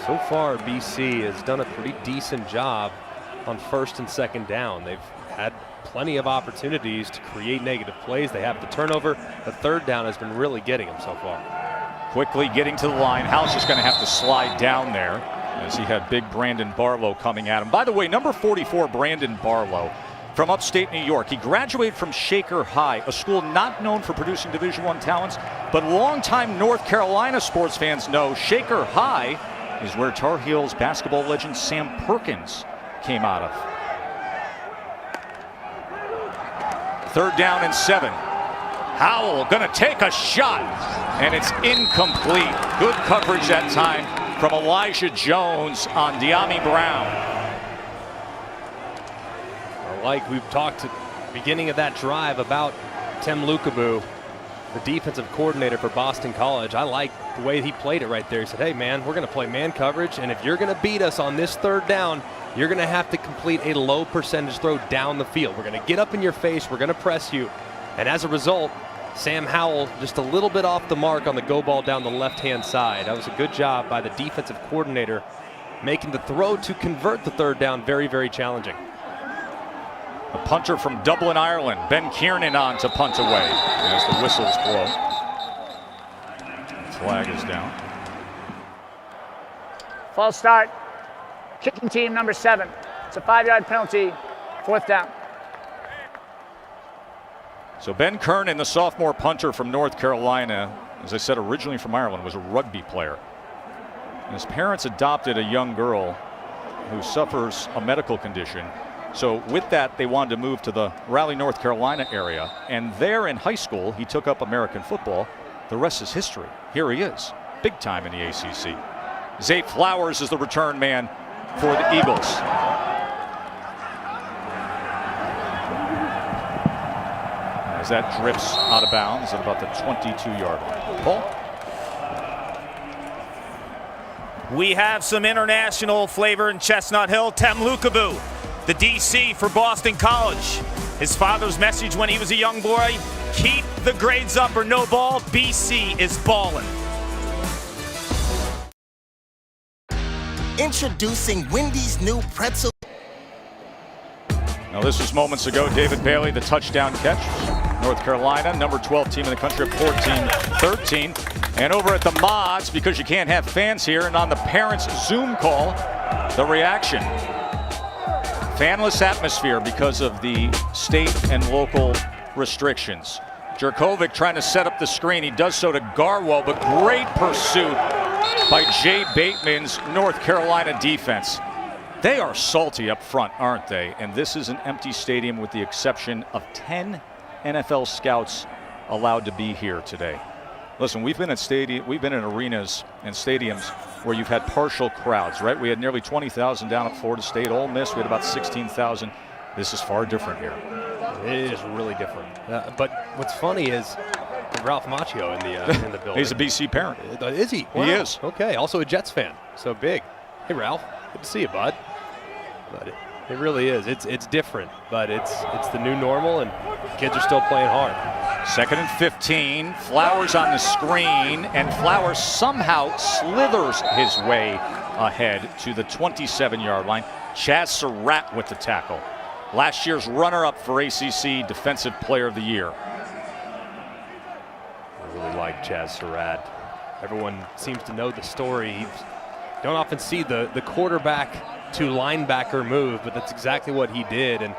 So far, BC has done a pretty decent job on 1st and 2nd down. They've had plenty of opportunities to create negative plays. They have the turnover. The 3rd down has been really getting them so far. Quickly getting to the line. House is going to have to slide down there as he had big Brandon Barlow coming at him. By the way, number 44, Brandon Barlow, from upstate New York. He graduated from Shaker High, a school not known for producing Division I talents, but longtime North Carolina sports fans know Shaker High is where Tar Heels basketball legend Sam Perkins came out of. 3rd down and 7. Howell going to take a shot, and it's incomplete. Good coverage that time from Elijah Jones on De'Ami Brown. Like we've talked at the beginning of that drive about Tem Lukabu, the defensive coordinator for Boston College. I like the way he played it right there. He said, hey man, we're going to play man coverage, and if you're going to beat us on this 3rd down, you're going to have to complete a low percentage throw down the field. We're going to get up in your face. We're going to press you. And as a result, Sam Howell just a little bit off the mark on the go ball down the left-hand side. That was a good job by the defensive coordinator, making the throw to convert the third down very, very challenging. The punter from Dublin, Ireland, Ben Kiernan, on to punt away as the whistles blow. Flag is down. False start. Kicking team number 7. It's a 5-yard penalty, 4th down. So Ben Kiernan, the sophomore punter from North Carolina, as I said, originally from Ireland, was a rugby player. And his parents adopted a young girl who suffers a medical condition. So with that, they wanted to move to the Raleigh, North Carolina area. And there in high school, he took up American football. The rest is history. Here he is, big time in the ACC. Zay Flowers is the return man for the Eagles. As that drifts out of bounds at about the 22-yard line. Paul? We have some international flavor in Chestnut Hill. Tem Lukabu, the DC for Boston College. His father's message when he was a young boy, keep the grades up or no ball. BC is ballin'. Introducing Wendy's new pretzel. Now this was moments ago. David Bailey, the touchdown catch. North Carolina, number 12 team in the country at 14-13. And over at the Mods, because you can't have fans here, and on the parents' Zoom call, the reaction. Fanless atmosphere because of the state and local restrictions. Jurkovic trying to set up the screen. He does so to Garwo, but great pursuit by Jay Bateman's North Carolina defense. They are salty up front, aren't they? And this is an empty stadium with the exception of 10 NFL scouts allowed to be here today. Listen, we've been in arenas and stadiums where you've had partial crowds, right? We had nearly 20,000 down at Florida State. Ole Miss, we had about 16,000. This is far different here. It is really different. But what's funny is Ralph Macchio in the building. He's a BC parent. Is he? Wow. He is. Okay, also a Jets fan. So big. Hey, Ralph. Good to see you, bud. But it really is. It's different, but it's the new normal, and kids are still playing hard. 2nd and 15. Flowers on the screen, and Flowers somehow slithers his way ahead to the 27-yard line. Chaz Surratt with the tackle. Last year's runner-up for ACC Defensive Player of the Year. I really like Chaz Surratt. Everyone seems to know the story. You don't often see the quarterback to linebacker move, but that's exactly what he did. And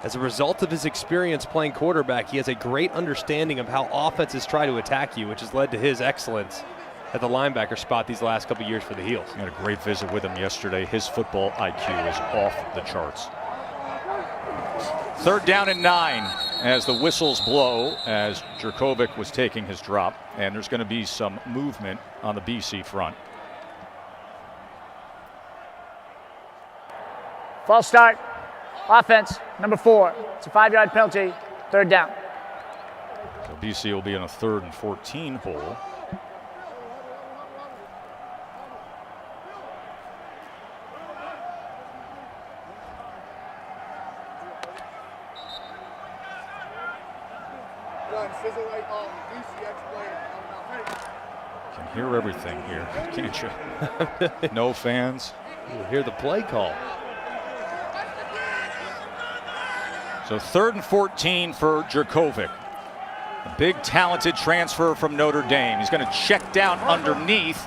as a result of his experience playing quarterback, he has a great understanding of how offenses try to attack you, which has led to his excellence at the linebacker spot these last couple years for the Heels. I had a great visit with him yesterday. His football IQ is off the charts. 3rd down and 9 as the whistles blow as Jurkovic was taking his drop, and there's going to be some movement on the BC front. False start. Offense, number 4. It's a 5-yard penalty, 3rd down. So BC will be in a 3rd and 14 hole. Can hear everything here, can't you? No fans. You hear the play call. So 3rd and 14 for Jurkovic. A big talented transfer from Notre Dame. He's going to check down underneath,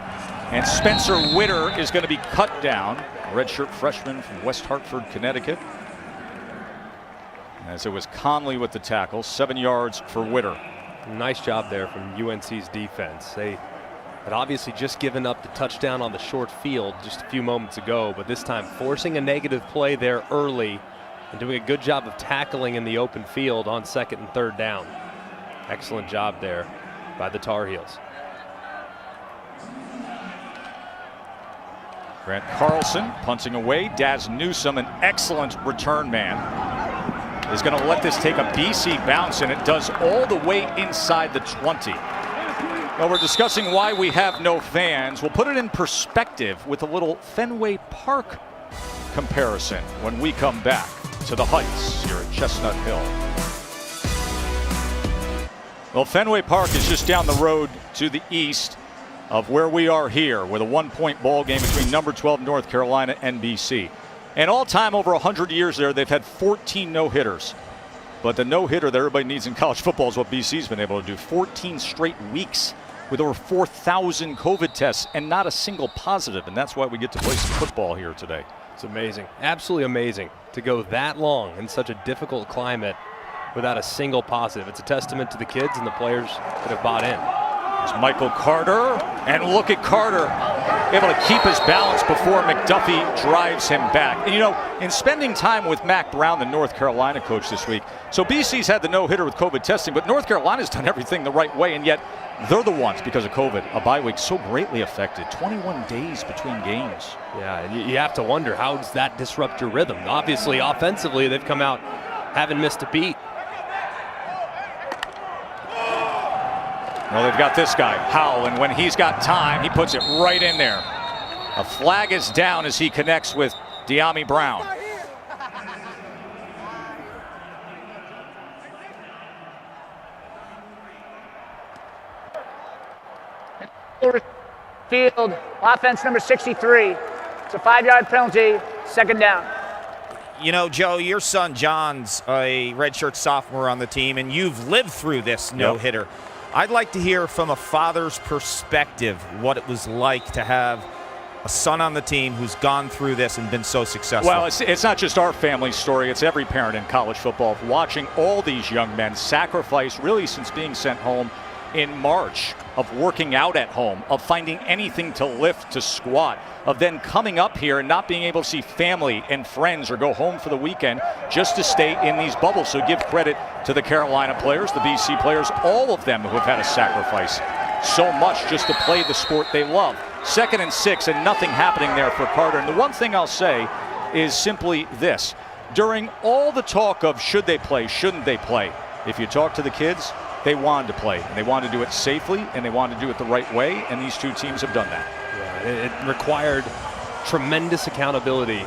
and Spencer Witter is going to be cut down. A redshirt freshman from West Hartford, Connecticut. As it was Conley with the tackle, 7 yards for Witter. Nice job there from UNC's defense. They had obviously just given up the touchdown on the short field just a few moments ago, but this time forcing a negative play there early and doing a good job of tackling in the open field on 2nd and 3rd down. Excellent job there by the Tar Heels. Grant Carlson punting away. Daz Newsome, an excellent return man, is going to let this take a BC bounce, and it does all the way inside the 20. Well, we're discussing why we have no fans. We'll put it in perspective with a little Fenway Park comparison when we come back to the Heights here at Chestnut Hill. Well, Fenway Park is just down the road to the east of where we are here, with a 1-point ball game between number 12 North Carolina and BC. And all time over 100 years there, they've had 14 no-hitters. But the no-hitter that everybody needs in college football is what BC's been able to do. 14 straight weeks with over 4,000 COVID tests and not a single positive. And that's why we get to play some football here today. It's amazing. Absolutely amazing to go that long in such a difficult climate without a single positive. It's a testament to the kids and the players that have bought in. It's Michael Carter, and look at Carter, able to keep his balance before McDuffie drives him back. And you know, in spending time with Mack Brown, the North Carolina coach this week, so BC's had the no-hitter with COVID testing, but North Carolina's done everything the right way, and yet they're the ones, because of COVID, a bye week so greatly affected. 21 days between games. Yeah, and you have to wonder, how does that disrupt your rhythm? Obviously, offensively, they've come out, haven't missed a beat. Well, they've got this guy, Howell, and when he's got time, he puts it right in there. A flag is down as he connects with De'Ami Brown. Field, offense number 63. It's a 5-yard penalty, second down. You know, Joe, your son John's a redshirt sophomore on the team, and you've lived through this no-hitter. Yep. I'd like to hear from a father's perspective what it was like to have a son on the team who's gone through this and been so successful. Well, it's not just our family story. It's every parent in college football, watching all these young men sacrifice really since being sent home in March, of working out at home, of finding anything to lift, to squat, of then coming up here and not being able to see family and friends or go home for the weekend just to stay in these bubbles. So give credit to the Carolina players, the BC players, all of them who have had to sacrifice so much just to play the sport they love. 2nd and 6 and nothing happening there for Carter. And the one thing I'll say is simply this. During all the talk of should they play, shouldn't they play, if you talk to the kids, they wanted to play, and they wanted to do it safely, and they wanted to do it the right way, and these two teams have done that. Yeah, it required tremendous accountability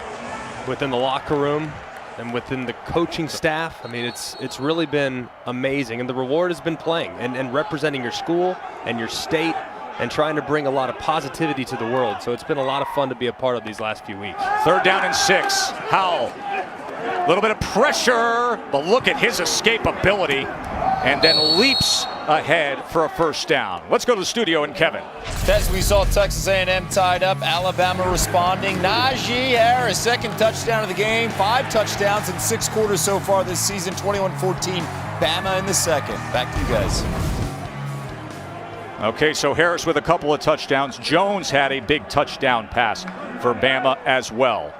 within the locker room and within the coaching staff. I mean, it's really been amazing, and the reward has been playing and representing your school and your state and trying to bring a lot of positivity to the world. So it's been a lot of fun to be a part of these last few weeks. 3rd down and 6. Howell. A little bit of pressure, but look at his escapability, and then leaps ahead for a first down. Let's go to the studio and Kevin. As we saw Texas A&M tied up, Alabama responding. Najee Harris, 2nd touchdown of the game, 5 touchdowns in 6 quarters so far this season, 21-14. Bama in the 2nd. Back to you guys. Okay, so Harris with a couple of touchdowns. Jones had a big touchdown pass for Bama as well.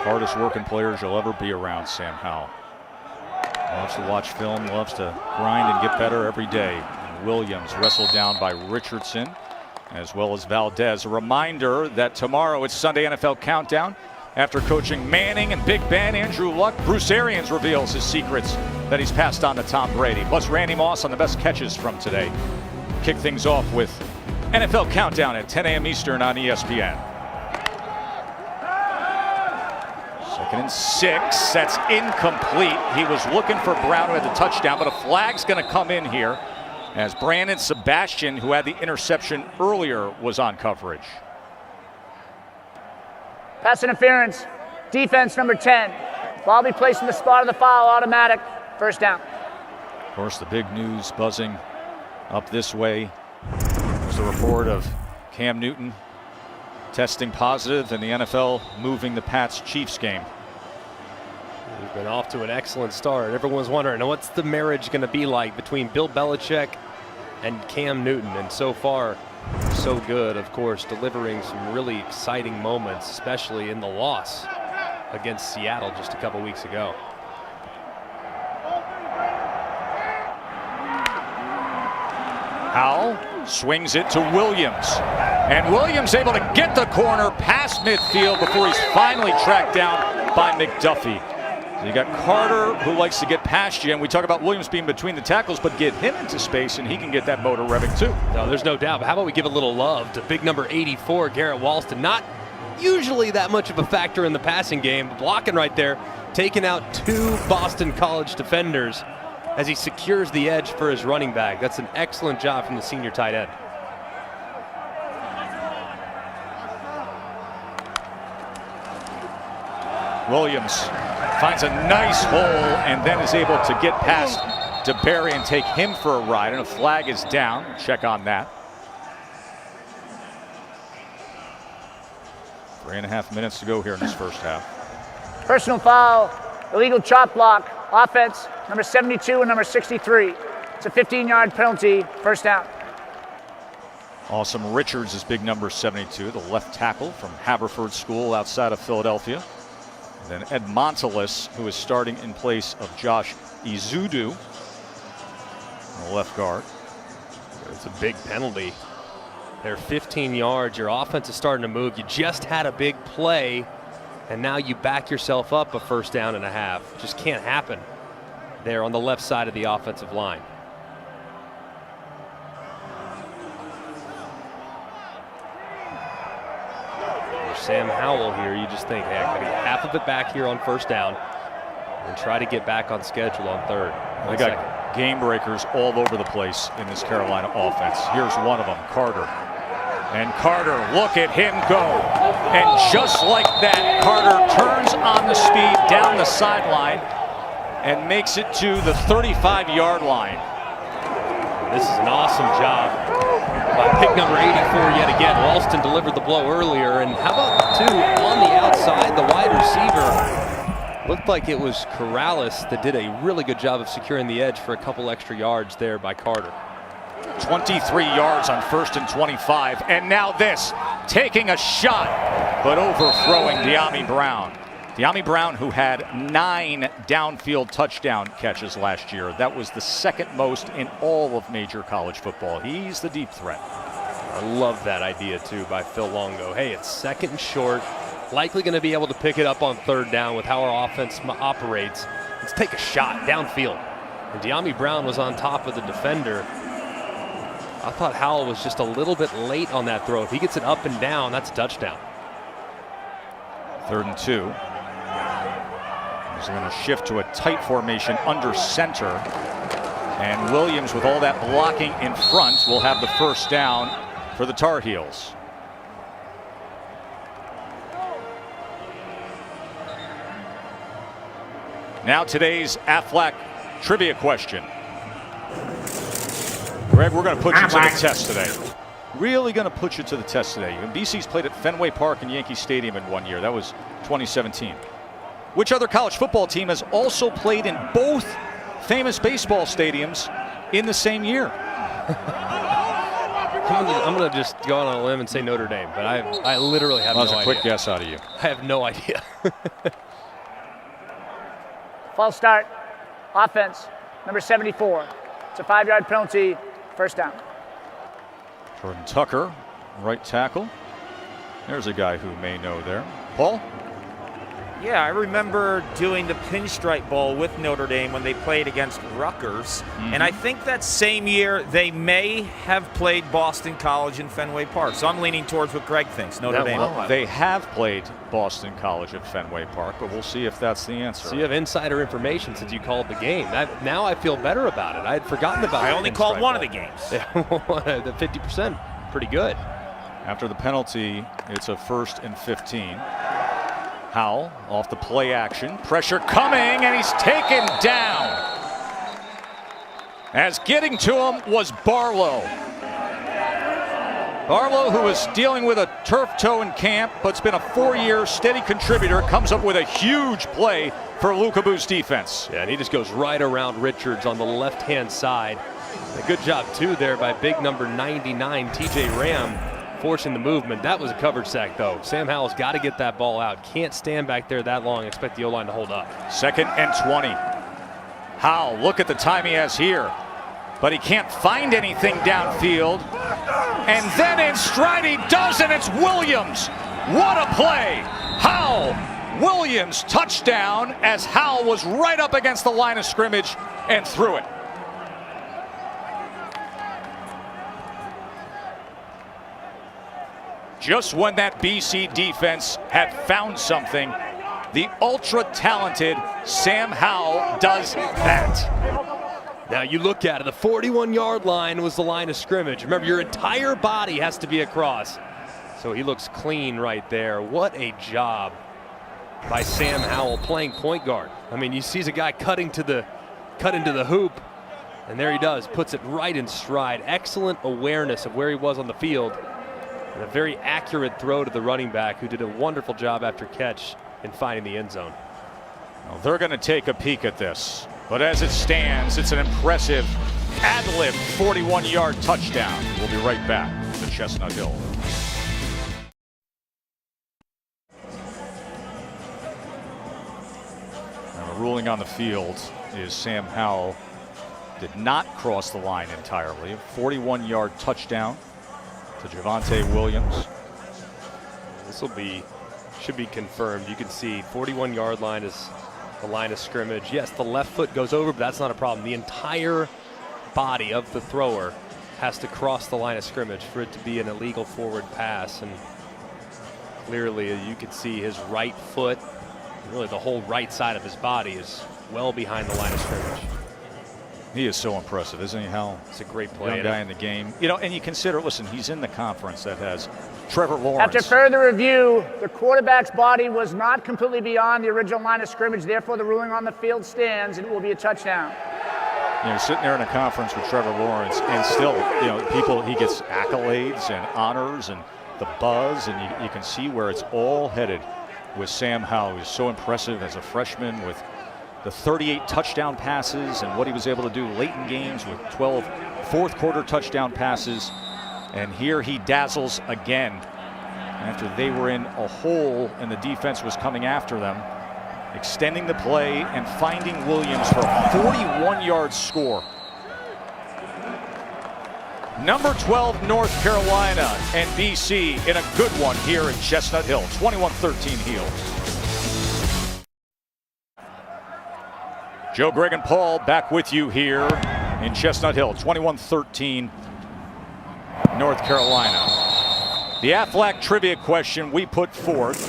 Hardest working players you'll ever be around, Sam Howell. Loves to watch film, loves to grind and get better every day. And Williams wrestled down by Richardson, as well as Valdez. A reminder that tomorrow it's Sunday NFL Countdown. After coaching Manning and Big Ben, Andrew Luck, Bruce Arians reveals his secrets that he's passed on to Tom Brady. Plus Randy Moss on the best catches from today. Kick things off with NFL Countdown at 10 a.m. Eastern on ESPN. 2nd and 6, that's incomplete. He was looking for Brown, who had the touchdown, but a flag's going to come in here as Brandon Sebastian, who had the interception earlier, was on coverage. Pass interference, defense number 10. Ball be placed in the spot of the foul, automatic, first down. Of course, the big news buzzing up this way was the report of Cam Newton testing positive and the NFL moving the Pats-Chiefs game. We've been off to an excellent start. Everyone's wondering, what's the marriage going to be like between Bill Belichick and Cam Newton? And so far, so good, of course, delivering some really exciting moments, especially in the loss against Seattle just a couple weeks ago. Howell swings it to Williams. And Williams able to get the corner past midfield before he's finally tracked down by McDuffie. So you got Carter, who likes to get past you, and we talk about Williams being between the tackles, but get him into space and he can get that motor revving too. No, there's no doubt. But how about we give a little love to big number 84, Garrett Walston. Not usually that much of a factor in the passing game, but blocking right there, taking out 2 Boston College defenders as he secures the edge for his running back. That's an excellent job from the senior tight end. Williams finds a nice hole and then is able to get past DeBerry and take him for a ride, and a flag is down. Check on that. 3.5 minutes to go here in this first half. Personal foul, illegal chop block, offense, number 72 and number 63. It's a 15-yard penalty, first down. Awesome Richards is big number 72, the left tackle from Haverford School outside of Philadelphia. And then Ed Montelis, who is starting in place of Josh Izudu, the left guard. It's a big penalty. They're 15 yards. Your offense is starting to move. You just had a big play, and now you back yourself up a 1st down and a half. Just can't happen there on the left side of the offensive line. Sam Howell here, you just think, hey, I gotta get half of it back here on 1st down and try to get back on schedule on 3rd. They got game breakers all over the place in this Carolina offense. Here's one of them, Carter. And Carter, look at him go. And just like that, Carter turns on the speed down the sideline and makes it to the 35-yard line. This is an awesome job by pick number 84 yet again. Walston delivered the blow earlier, and how about 2 on the outside, the wide receiver. Looked like it was Corrales that did a really good job of securing the edge for a couple extra yards there by Carter. 23 yards on 1st and 25, and now this, taking a shot, but overthrowing De'Ami Brown. De'Ami Brown, who had 9 downfield touchdown catches last year. That was the 2nd most in all of major college football. He's the deep threat. I love that idea, too, by Phil Longo. Hey, it's 2nd and short. Likely going to be able to pick it up on 3rd down with how our offense operates. Let's take a shot downfield. And De'Ami Brown was on top of the defender. I thought Howell was just a little bit late on that throw. If he gets it up and down, that's a touchdown. 3rd and 2. They're going to shift to a tight formation under center. And Williams, with all that blocking in front, will have the 1st down for the Tar Heels. Now today's Aflac trivia question. Greg, we're going to put you to the test today. Really going to put you to the test today. BC's played at Fenway Park and Yankee Stadium in one year. That was 2017. Which other college football team has also played in both famous baseball stadiums in the same year? I'm going to just go out on a limb and say Notre Dame, but I literally have no idea. That was a quick guess out of you. I have no idea. False start, offense, number 74. It's a 5-yard penalty, 1st down. Jordan Tucker, right tackle. There's a guy who may know there. Paul? Yeah, I remember doing the Pinstripe Bowl with Notre Dame when they played against Rutgers. And I think that same year they may have played Boston College in Fenway Park. So I'm leaning towards what Greg thinks, Notre Dame. Well, they have played Boston College at Fenway Park, but we'll see if that's the answer. So you have insider information since you called the game. Now I feel better about it. I had forgotten about it. I only called one of the games. The 50%, pretty good. After the penalty, it's a 1st and 15. Howell off the play action. Pressure coming, and he's taken down. As getting to him was Barlow. Barlow, who was dealing with a turf toe in camp, but's been a 4-year steady contributor, comes up with a huge play for Lukabu's defense. Yeah, and he just goes right around Richards on the left-hand side. A good job, too, there by big number 99, TJ Ram, forcing the movement. That was a coverage sack, though. Sam Howell's got to get that ball out. Can't stand back there that long and expect the O-line to hold up. 2nd and 20. Howell, look at the time he has here. But he can't find anything downfield. And then in stride he does, and it's Williams. What a play. Howell Williams, touchdown, as Howell was right up against the line of scrimmage and threw it. Just when that BC defense had found something, the ultra-talented Sam Howell does that. Now you look at it, the 41-yard line was the line of scrimmage. Remember, your entire body has to be across. So he looks clean right there. What a job by Sam Howell playing point guard. I mean, you see a guy cut into the hoop, and there he does, puts it right in stride. Excellent awareness of where he was on the field, and a very accurate throw to the running back, who did a wonderful job after catch in finding the end zone. Well, they're going to take a peek at this, but as it stands, it's an impressive ad-lib 41-yard touchdown. We'll be right back to Chestnut Hill. Now, the ruling on the field is Sam Howell did not cross the line entirely. A 41-yard touchdown to Javonte Williams. This should be confirmed. You can see 41-yard line is the line of scrimmage. Yes, the left foot goes over, but that's not a problem. The entire body of the thrower has to cross the line of scrimmage for it to be an illegal forward pass. And clearly you can see his right foot, really the whole right side of his body, is well behind the line of scrimmage. He is so impressive, isn't he, Hal? It's a great play. Young guy in the game. You know, and you consider, listen, he's in the conference that has Trevor Lawrence. After further review, the quarterback's body was not completely beyond the original line of scrimmage. Therefore, the ruling on the field stands, and it will be a touchdown. You know, sitting there in a conference with Trevor Lawrence, and still, you know, he gets accolades and honors and the buzz, and you can see where it's all headed with Sam Howell. He's so impressive as a freshman with the 38 touchdown passes and what he was able to do late in games with 12 fourth quarter touchdown passes. And here he dazzles again after they were in a hole and the defense was coming after them, extending the play and finding Williams for a 41-yard score. Number 12, North Carolina and BC in a good one here in Chestnut Hill. 21-13 Heels. Joe, Greg, and Paul back with you here in Chestnut Hill. 21-13 North Carolina. The Aflac trivia question we put forth.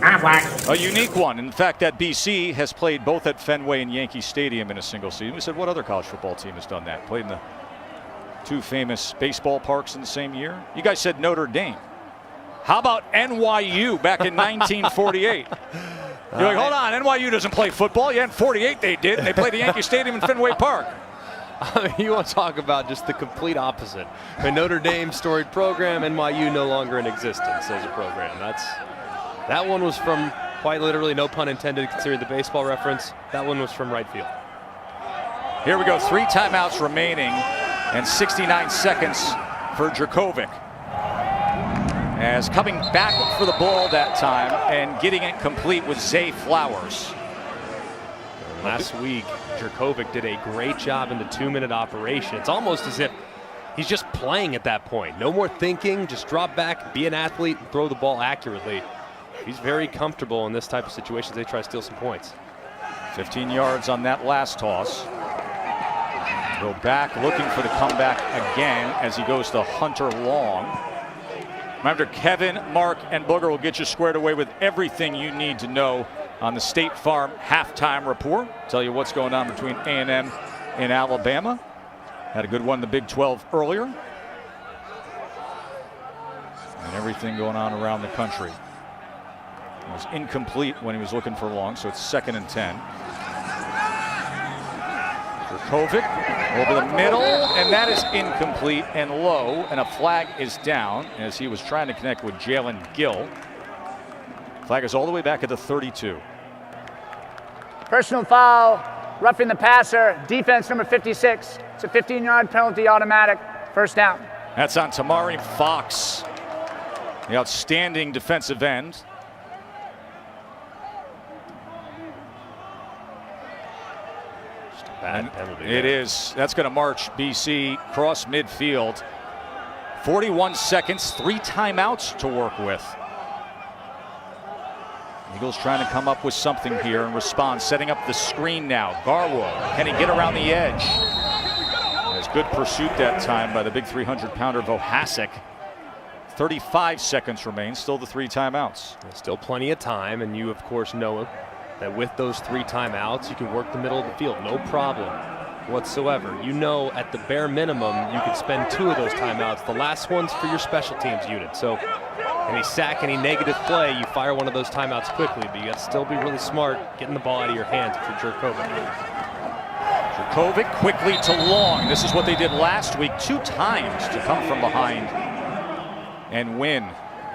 Aflac. A unique one. In fact, that BC has played both at Fenway and Yankee Stadium in a single season. We said, what other college football team has done that? Played in the two famous baseball parks in the same year? You guys said Notre Dame. How about NYU back in 1948? You're like, hold on, NYU doesn't play football. Yeah, in 48 they did, and they played the Yankee Stadium in Fenway Park. I mean, you want to talk about just the complete opposite. I mean, Notre Dame, storied program, NYU no longer in existence as a program. That one was from, quite literally, no pun intended, considering the baseball reference. That one was from right field. Here we go, 3 timeouts remaining and 69 seconds for Dracovic. As coming back for the ball that time and getting it complete with Zay Flowers. Last week, Dracovic did a great job in the 2-minute operation. It's almost as if he's just playing at that point. No more thinking, just drop back, be an athlete, and throw the ball accurately. He's very comfortable in this type of situations. They try to steal some points. 15 yards on that last toss. Go back looking for the comeback again as he goes to Hunter Long. Remember, Kevin, Mark, and Booger will get you squared away with everything you need to know on the State Farm halftime report. Tell you what's going on between A&M and Alabama. Had a good one in the Big 12 earlier. And everything going on around the country. It was incomplete when he was looking for Long, so it's 2nd and 10. Dracovic over the middle, and that is incomplete and low, and a flag is down as he was trying to connect with Jalen Gill. Flag is all the way back at the 32. Personal foul, roughing the passer, defense number 56. It's a 15-yard penalty, automatic, first down. That's on Tamari Fox, the outstanding defensive end. Bad penalty. It is. That's going to march BC cross midfield. 41 seconds, 3 timeouts to work with. Eagles trying to come up with something here in response, setting up the screen now. Garwo, can he get around the edge? Has good pursuit that time by the big 300-pounder Vohasek. 35 seconds remain, still the 3 timeouts. Still plenty of time, and you, of course, know that with those 3 timeouts, you can work the middle of the field, no problem whatsoever. You know, at the bare minimum, you can spend 2 of those timeouts. The last one's for your special teams unit. So any sack, any negative play, you fire one of those timeouts quickly, but you got to still be really smart getting the ball out of your hands if you're Jurkovec. Jurkovec quickly to Long. This is what they did last week, 2 times to come from behind and win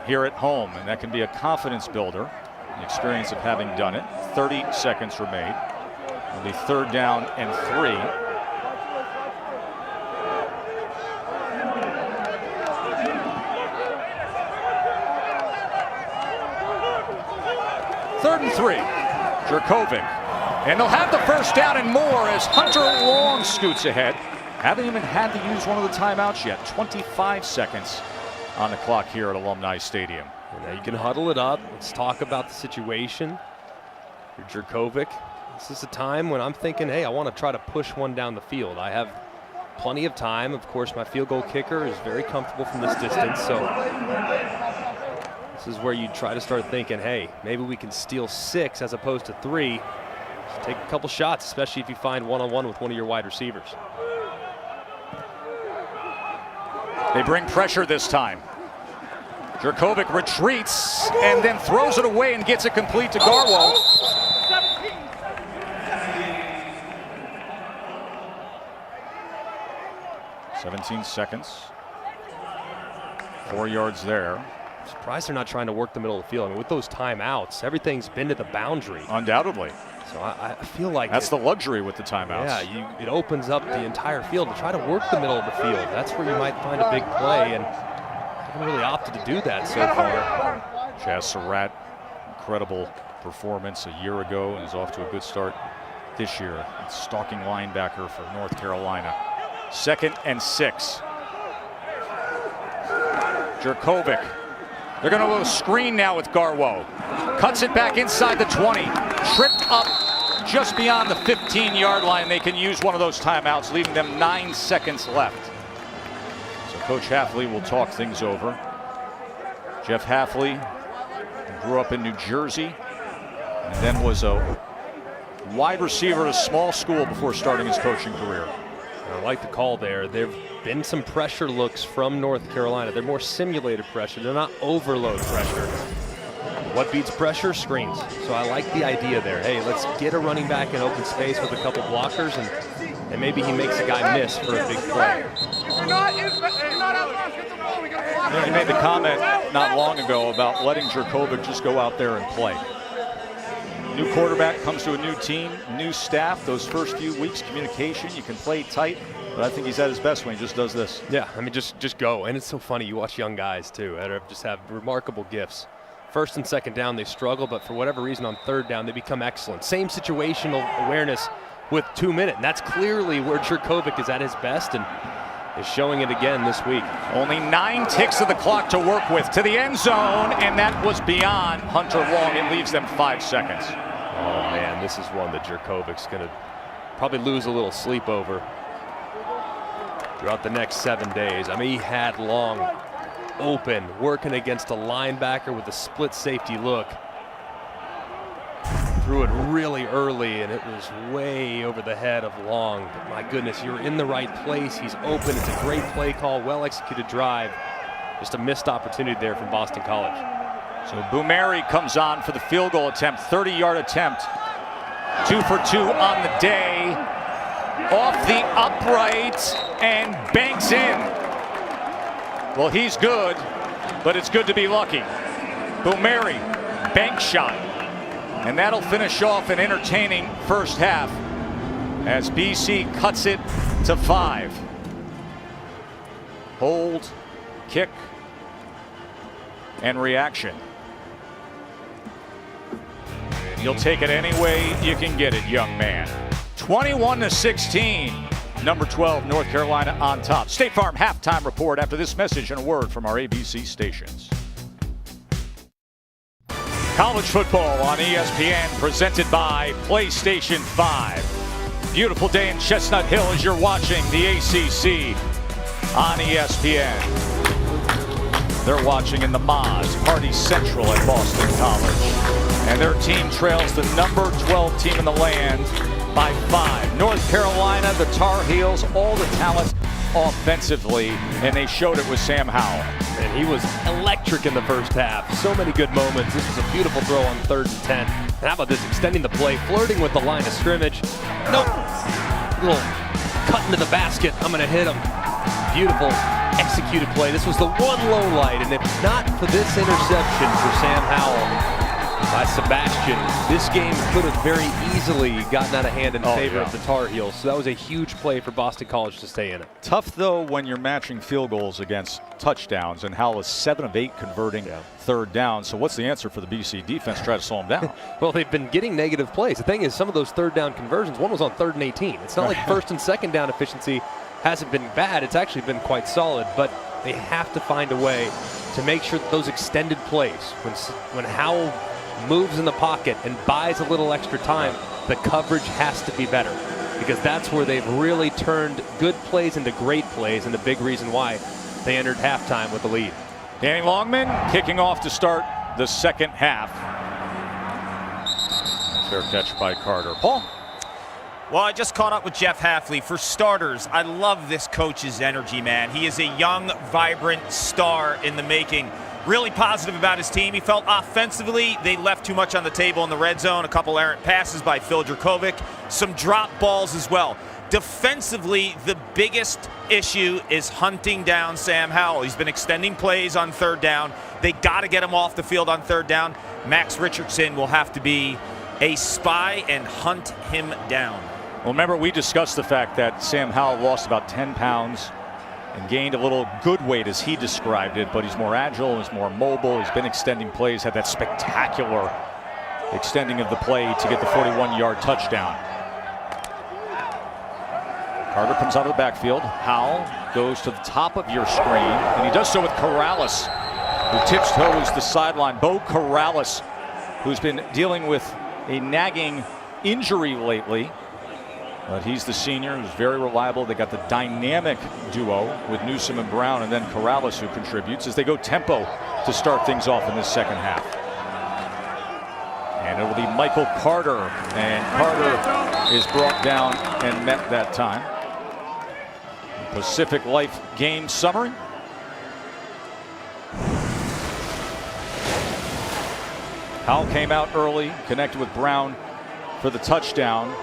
here at home, and that can be a confidence builder, the experience of having done it. 30 seconds remain. It'll be 3rd down and 3. Third and 3. Jurkovec. And they'll have the 1st down and more as Hunter Long scoots ahead. Haven't even had to use one of the timeouts yet. 25 seconds on the clock here at Alumni Stadium. And now you can huddle it up. Let's talk about the situation. You're Jurkovec. This is a time when I'm thinking, hey, I want to try to push one down the field. I have plenty of time. Of course, my field goal kicker is very comfortable from this distance. So this is where you try to start thinking, hey, maybe we can steal 6 as opposed to 3. Just take a couple shots, especially if you find one-on-one with one of your wide receivers. They bring pressure this time. Jurkovec retreats and then throws it away and gets it complete to Garwo. 17 seconds. 4 yards there. Surprised they're not trying to work the middle of the field. I mean, with those timeouts, everything's been to the boundary. Undoubtedly. So I feel like that's the luxury with the timeouts. Yeah, it opens up the entire field to try to work the middle of the field. That's where you might find a big play, and haven't really opted to do that so far. Chaz Surratt, incredible performance a year ago and is off to a good start this year. Stalking linebacker for North Carolina. 2nd and 6. Jurkovec. They're going to go screen now with Garwo. Cuts it back inside the 20. Tripped up just beyond the 15-yard line. They can use one of those timeouts, leaving them 9 seconds left. So Coach Hafley will talk things over. Jeff Hafley grew up in New Jersey and then was a wide receiver at a small school before starting his coaching career. I like the call there. There have been some pressure looks from North Carolina. They're more simulated pressure. They're not overload pressure. What beats pressure? Screens. So I like the idea there. Hey, let's get a running back in open space with a couple blockers, and maybe he makes a guy miss for a big play. He made the comment not long ago about letting Jurkovec just go out there and play. New quarterback comes to a new team, new staff. Those first few weeks, communication, you can play tight, but I think he's at his best when he just does this. Yeah, I mean, just go. And it's so funny, you watch young guys too that just have remarkable gifts. 1st and 2nd down, they struggle, but for whatever reason on 3rd down, they become excellent. Same situational awareness with 2 minutes, and that's clearly where Jurkovec is at his best and is showing it again this week. Only 9 ticks of the clock to work with to the end zone, and that was beyond Hunter Long. It leaves them 5 seconds. Oh man, this is one that Jurkovec's going to probably lose a little sleep over throughout the next 7 days. I mean, he had Long open, working against a linebacker with a split safety look. Threw it really early, and it was way over the head of Long. But my goodness, you're in the right place. He's open. It's a great play call, well-executed drive. Just a missed opportunity there from Boston College. So Boumeri comes on for the field goal attempt, 30-yard attempt. 2 for 2 on the day. Off the upright and banks in. Well, he's good, but it's good to be lucky. Boumeri, bank shot. And that'll finish off an entertaining first half as BC cuts it to 5. Hold, kick, and reaction. You'll take it any way you can get it, young man. 21-16. Number 12, North Carolina on top. State Farm halftime report after this message and a word from our ABC stations. College football on ESPN, presented by PlayStation 5. Beautiful day in Chestnut Hill as you're watching the ACC on ESPN. They're watching in the Moz, Party Central at Boston College. And their team trails the number 12 team in the land by 5. North Carolina, the Tar Heels, all the talent offensively, and they showed it with Sam Howell. And he was electric in the first half. So many good moments. This was a beautiful throw on 3rd and 10. And how about this, extending the play, flirting with the line of scrimmage. Nope. Little cut into the basket. I'm going to hit him. Beautiful executed play. This was the one low light, and if not for this interception for Sam Howell by Sebastian, this game could have very easily gotten out of hand in favor of the Tar Heels. So that was a huge play for Boston College to stay in it. Tough, though, when you're matching field goals against touchdowns, and Howell is 7 of 8 converting 3rd down. So what's the answer for the BC defense? Try to slow him down. Well, they've been getting negative plays. The thing is, some of those 3rd down conversions, one was on 3rd and 18. It's not like 1st and 2nd down efficiency hasn't been bad. It's actually been quite solid, but they have to find a way to make sure that those extended plays, when Howell moves in the pocket and buys a little extra time, the coverage has to be better, because that's where they've really turned good plays into great plays, and the big reason why they entered halftime with the lead. Danny Longman kicking off to start the second half. Fair catch by Carter. Paul? Well, I just caught up with Jeff Hafley. For starters, I love this coach's energy, man. He is a young, vibrant star in the making. Really positive about his team. He felt offensively they left too much on the table in the red zone. A couple errant passes by Phil Dracovic. Some drop balls as well. Defensively, the biggest issue is hunting down Sam Howell. He's been extending plays on 3rd down. They got to get him off the field on 3rd down. Max Richardson will have to be a spy and hunt him down. Well, remember, we discussed the fact that Sam Howell lost about 10 pounds and gained a little good weight, as he described it, but he's more agile, he's more mobile, he's been extending plays, had that spectacular extending of the play to get the 41-yard touchdown. Carter comes out of the backfield. Howell goes to the top of your screen, and he does so with Corrales, who tips-toes the sideline. Bo Corrales, who's been dealing with a nagging injury lately. But he's the senior who's very reliable. They got the dynamic duo with Newsom and Brown, and then Corrales, who contributes as they go tempo to start things off in this second half. And it will be Michael Carter, and Carter is brought down and met that time. Pacific Life game summary. Howell came out early, connected with Brown for the touchdown.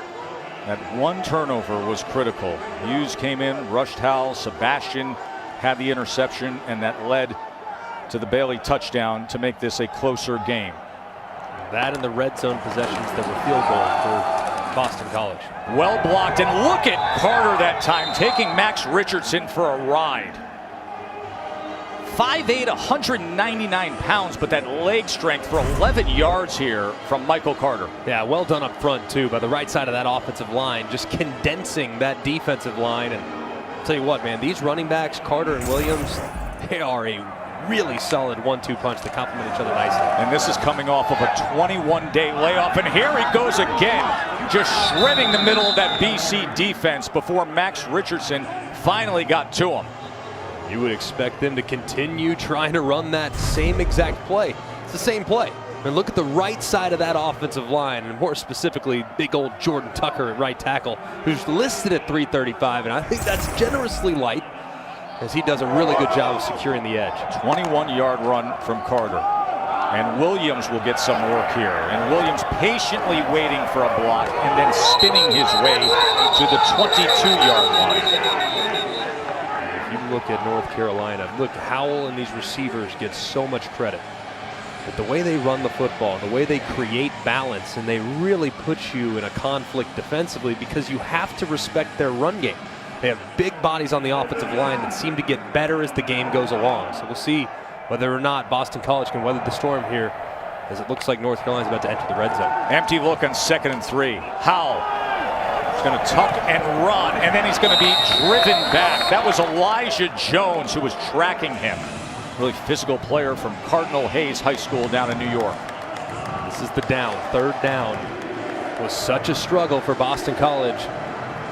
That one turnover was critical. Hughes came in, rushed Howell. Sebastian had the interception, and that led to the Bailey touchdown to make this a closer game. That and the red zone possessions that were field goals for Boston College. Well blocked, and look at Carter that time, taking Max Richardson for a ride. 5'8", 199 pounds, but that leg strength for 11 yards here from Michael Carter. Yeah, well done up front, too, by the right side of that offensive line, just condensing that defensive line. And I'll tell you what, man, these running backs, Carter and Williams, they are a really solid 1-2 punch that complement each other nicely. And this is coming off of a 21-day layoff, and here he goes again, just shredding the middle of that BC defense before Max Richardson finally got to him. You would expect them to continue trying to run that same exact play. It's the same play. And look at the right side of that offensive line, and more specifically, big old Jordan Tucker at right tackle, who's listed at 335, and I think that's generously light, as he does a really good job of securing the edge. 21-yard run from Carter. And Williams will get some work here. And Williams patiently waiting for a block and then spinning his way to the 22-yard line. Look at North Carolina. Look, Howell and these receivers get so much credit. But the way they run the football, the way they create balance, and they really put you in a conflict defensively because you have to respect their run game. They have big bodies on the offensive line that seem to get better as the game goes along. So we'll see whether or not Boston College can weather the storm here, as it looks like North Carolina's about to enter the red zone. Empty look on 2nd and 3. Howell is going to tuck and run, and then he's going to be driven back. That was Elijah Jones who was tracking him. Really physical player from Cardinal Hayes High School down in New York. This is the down, third down. It was such a struggle for Boston College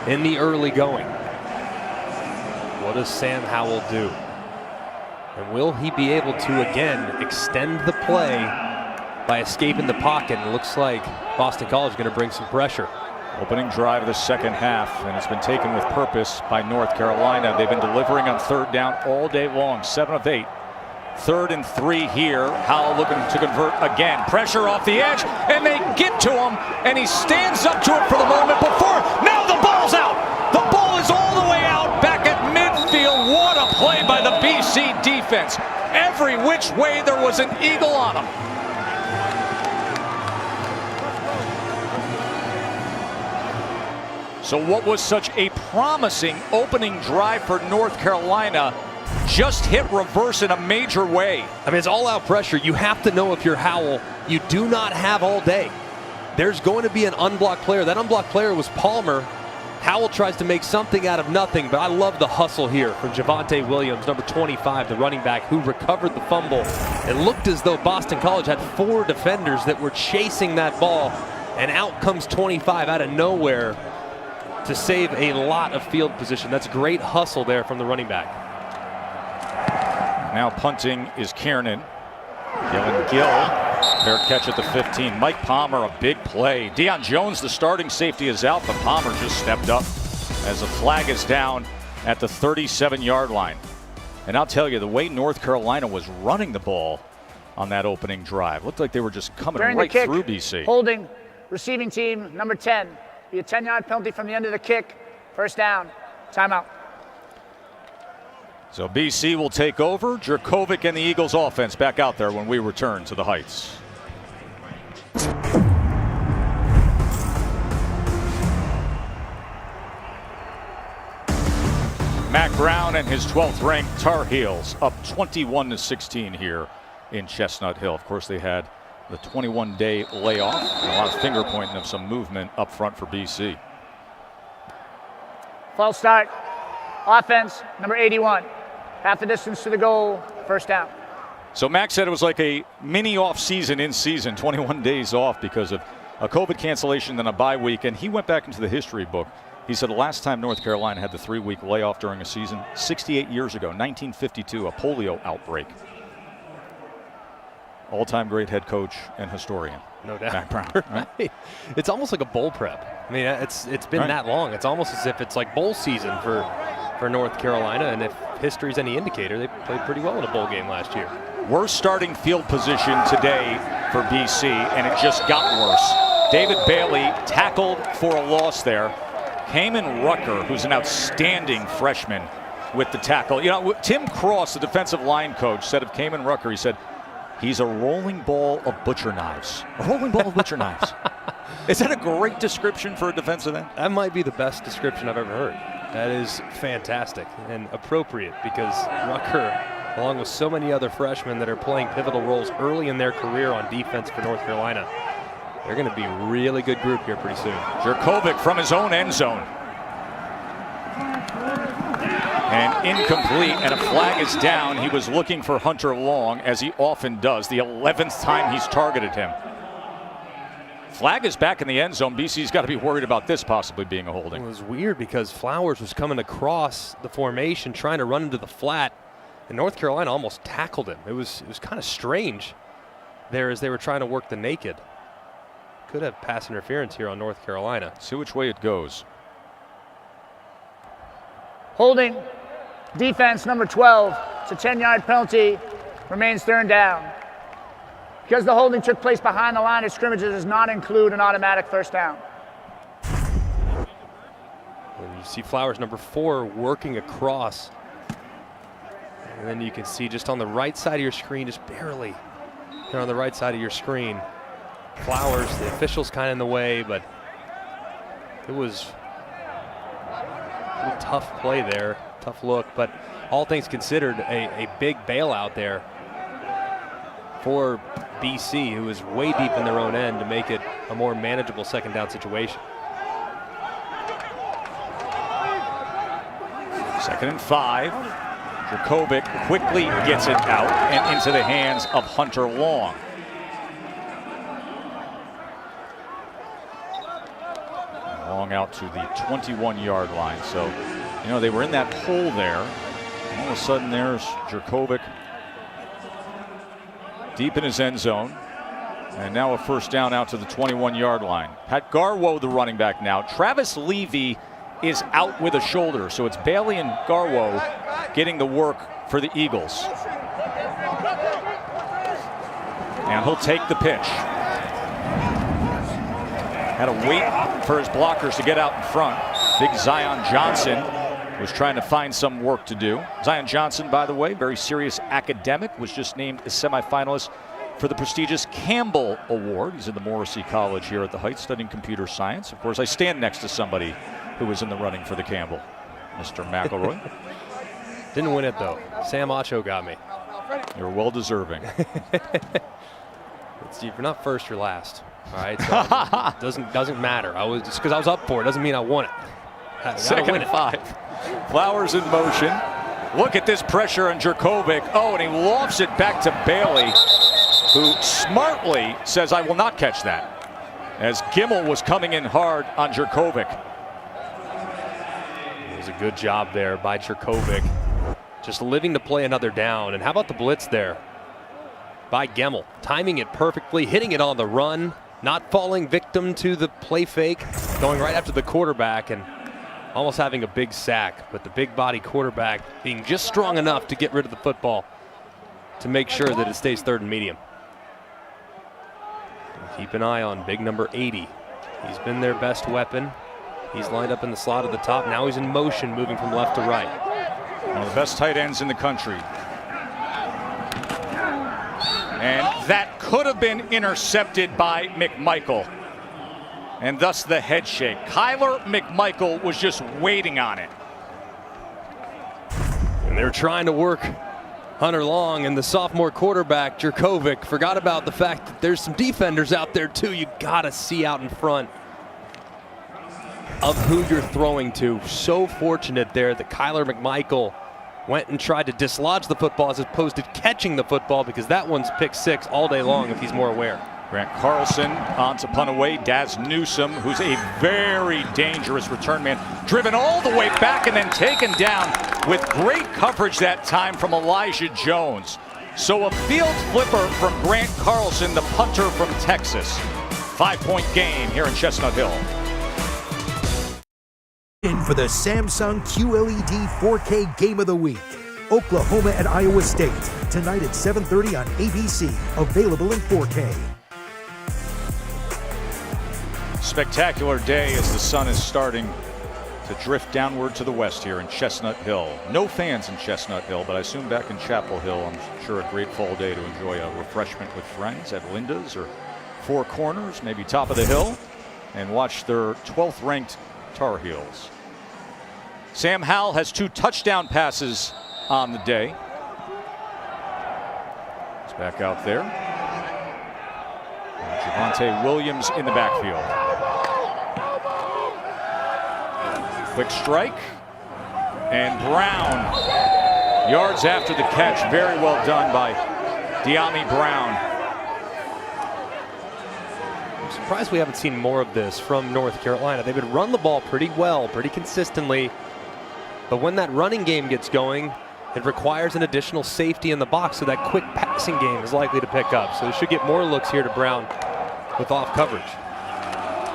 in the early going. What does Sam Howell do? And will he be able to again extend the play by escaping the pocket? And it looks like Boston College is going to bring some pressure. Opening drive of the second half, and it's been taken with purpose by North Carolina. They've been delivering on third down all day long, 7 of 8. 3rd and 3 here. Howell looking to convert again. Pressure off the edge, and they get to him, and he stands up to it for the moment before. Now the ball's out. The ball is all the way out, back at midfield. What a play by the BC defense. Every which way there was an eagle on him. So what was such a promising opening drive for North Carolina just hit reverse in a major way. I mean, it's all-out pressure. You have to know if you're Howell, you do not have all day. There's going to be an unblocked player. That unblocked player was Palmer. Howell tries to make something out of nothing, but I love the hustle here from Javonte Williams, number 25, the running back, who recovered the fumble. It looked as though Boston College had 4 defenders that were chasing that ball, and out comes 25 out of nowhere to save a lot of field position. That's great hustle there from the running back. Now punting is Kiernan. Gillen Gill, fair catch at the 15. Mike Palmer, a big play. Deion Jones, the starting safety, is out, but Palmer just stepped up as the flag is down at the 37-yard line. And I'll tell you, the way North Carolina was running the ball on that opening drive, looked like they were just coming right through BC. Holding, receiving team, number 10. Be a 10-yard penalty from the end of the kick. First down. Timeout. So BC will take over. Jurkovic and the Eagles offense back out there when we return to the Heights. Mack Brown and his 12th ranked Tar Heels up 21-16 here in Chestnut Hill. Of course, they had the 21-day layoff, and a lot of finger pointing of some movement up front for BC. False start. Offense, number 81. Half the distance to the goal. First down. So Max said it was like a mini off season in season, 21 days off because of a COVID cancellation and a bye week. And he went back into the history book. He said the last time North Carolina had the 3-week layoff during a season, 68 years ago, 1952, a polio outbreak. All-time great head coach and historian. No doubt. Mack Brown, right? It's almost like a bowl prep. I mean, it's been that long. It's almost as if it's like bowl season for North Carolina, and if history's any indicator, they played pretty well in a bowl game last year. Worst starting field position today for BC, and it just got worse. David Bailey tackled for a loss there. Kamen Rucker, who's an outstanding freshman, with the tackle. You know, Tim Cross, the defensive line coach, said of Kamen Rucker, he said, he's a rolling ball of butcher knives. A rolling ball of butcher knives. Is that a great description for a defensive end? That might be the best description I've ever heard. That is fantastic and appropriate because Rucker, along with so many other freshmen that are playing pivotal roles early in their career on defense for North Carolina, they're going to be a really good group here pretty soon. Jurkovic from his own end zone. And incomplete, and a flag is down. He was looking for Hunter Long, as he often does, the 11th time he's targeted him. Flag is back in the end zone. BC's got to be worried about this possibly being a holding. It was weird because Flowers was coming across the formation, trying to run into the flat, and North Carolina almost tackled him. It was kind of strange there as they were trying to work the naked. Could have pass interference here on North Carolina. See which way it goes. Holding. Defense, number 12. It's a 10-yard penalty. Remains third down. Because the holding took place behind the line of scrimmage, it does not include an automatic first down. And you see Flowers, number 4, working across. And then you can see just on the right side of your screen, just barely here on the right side of your screen, Flowers, the official's kind of in the way, but it was a tough play there, tough look. But all things considered, a big bailout there for BC, who is way deep in their own end to make it a more manageable second down situation. 2nd and 5. Jurkovic quickly gets it out and into the hands of Hunter Long. long out to the 21-yard line. So, you know, they were in that hole there. All of a sudden, there's Jurkovec deep in his end zone. And now a first down out to the 21-yard line. Pat Garwo, the running back now. Travis Levy is out with a shoulder. So it's Bailey and Garwo getting the work for the Eagles. And he'll take the pitch. Had to wait for his blockers to get out in front. Big Zion Johnson was trying to find some work to do. Zion Johnson, by the way, very serious academic, was just named a semifinalist for the prestigious Campbell Award. He's in the Morrissey College here at the Heights studying computer science. Of course, I stand next to somebody who was in the running for the Campbell, Mr. McElroy. Didn't win it, though. Sam Acho got me. You're well deserving. You're not first, you're last. All right, so doesn't matter. Just because I was up for it doesn't mean I won it. Second and 5. Flowers in motion. Look at this pressure on Jurkovec. Oh, and he lofts it back to Bailey, who smartly says, I will not catch that, as Gimmel was coming in hard on Jurkovec. It was a good job there by Jurkovec, just living to play another down. And how about the blitz there by Gimmel, timing it perfectly, hitting it on the run, not falling victim to the play fake, going right after the quarterback and almost having a big sack, but the big body quarterback being just strong enough to get rid of the football to make sure that it stays third and medium. Keep an eye on big number 80. He's been their best weapon. He's lined up in the slot at the top. Now he's in motion, moving from left to right. One of the best tight ends in the country. And that could have been intercepted by McMichael. And thus the head shake. Kyler McMichael was just waiting on it. And they're trying to work Hunter Long, and the sophomore quarterback, Jurkovec, forgot about the fact that there's some defenders out there too. You gotta see out in front of who you're throwing to. So fortunate there that Kyler McMichael went and tried to dislodge the football as opposed to catching the football, because that one's pick six all day long if he's more aware. Grant Carlson on to punt away. Daz Newsome, who's a very dangerous return man, driven all the way back and then taken down with great coverage that time from Elijah Jones. So a field flipper from Grant Carlson, the punter from Texas. 5-point game here in Chestnut Hill. In for the Samsung QLED 4K Game of the Week. Oklahoma at Iowa State, tonight at 7:30 on ABC, available in 4K. Spectacular day as the sun is starting to drift downward to the west here in Chestnut Hill. No fans in Chestnut Hill, but I assume back in Chapel Hill, I'm sure a great fall day to enjoy a refreshment with friends at Linda's or Four Corners, maybe top of the hill, and watch their 12th ranked Tar Heels. Sam Howell has 2 touchdown passes on the day. He's back out there. Javonte Williams in the backfield. Quick strike. And Brown, yards after the catch. Very well done by De'Ami Brown. I'm surprised we haven't seen more of this from North Carolina. They would run the ball pretty well, pretty consistently. But when that running game gets going, it requires an additional safety in the box, so that quick passing game is likely to pick up. So they should get more looks here to Brown with off coverage.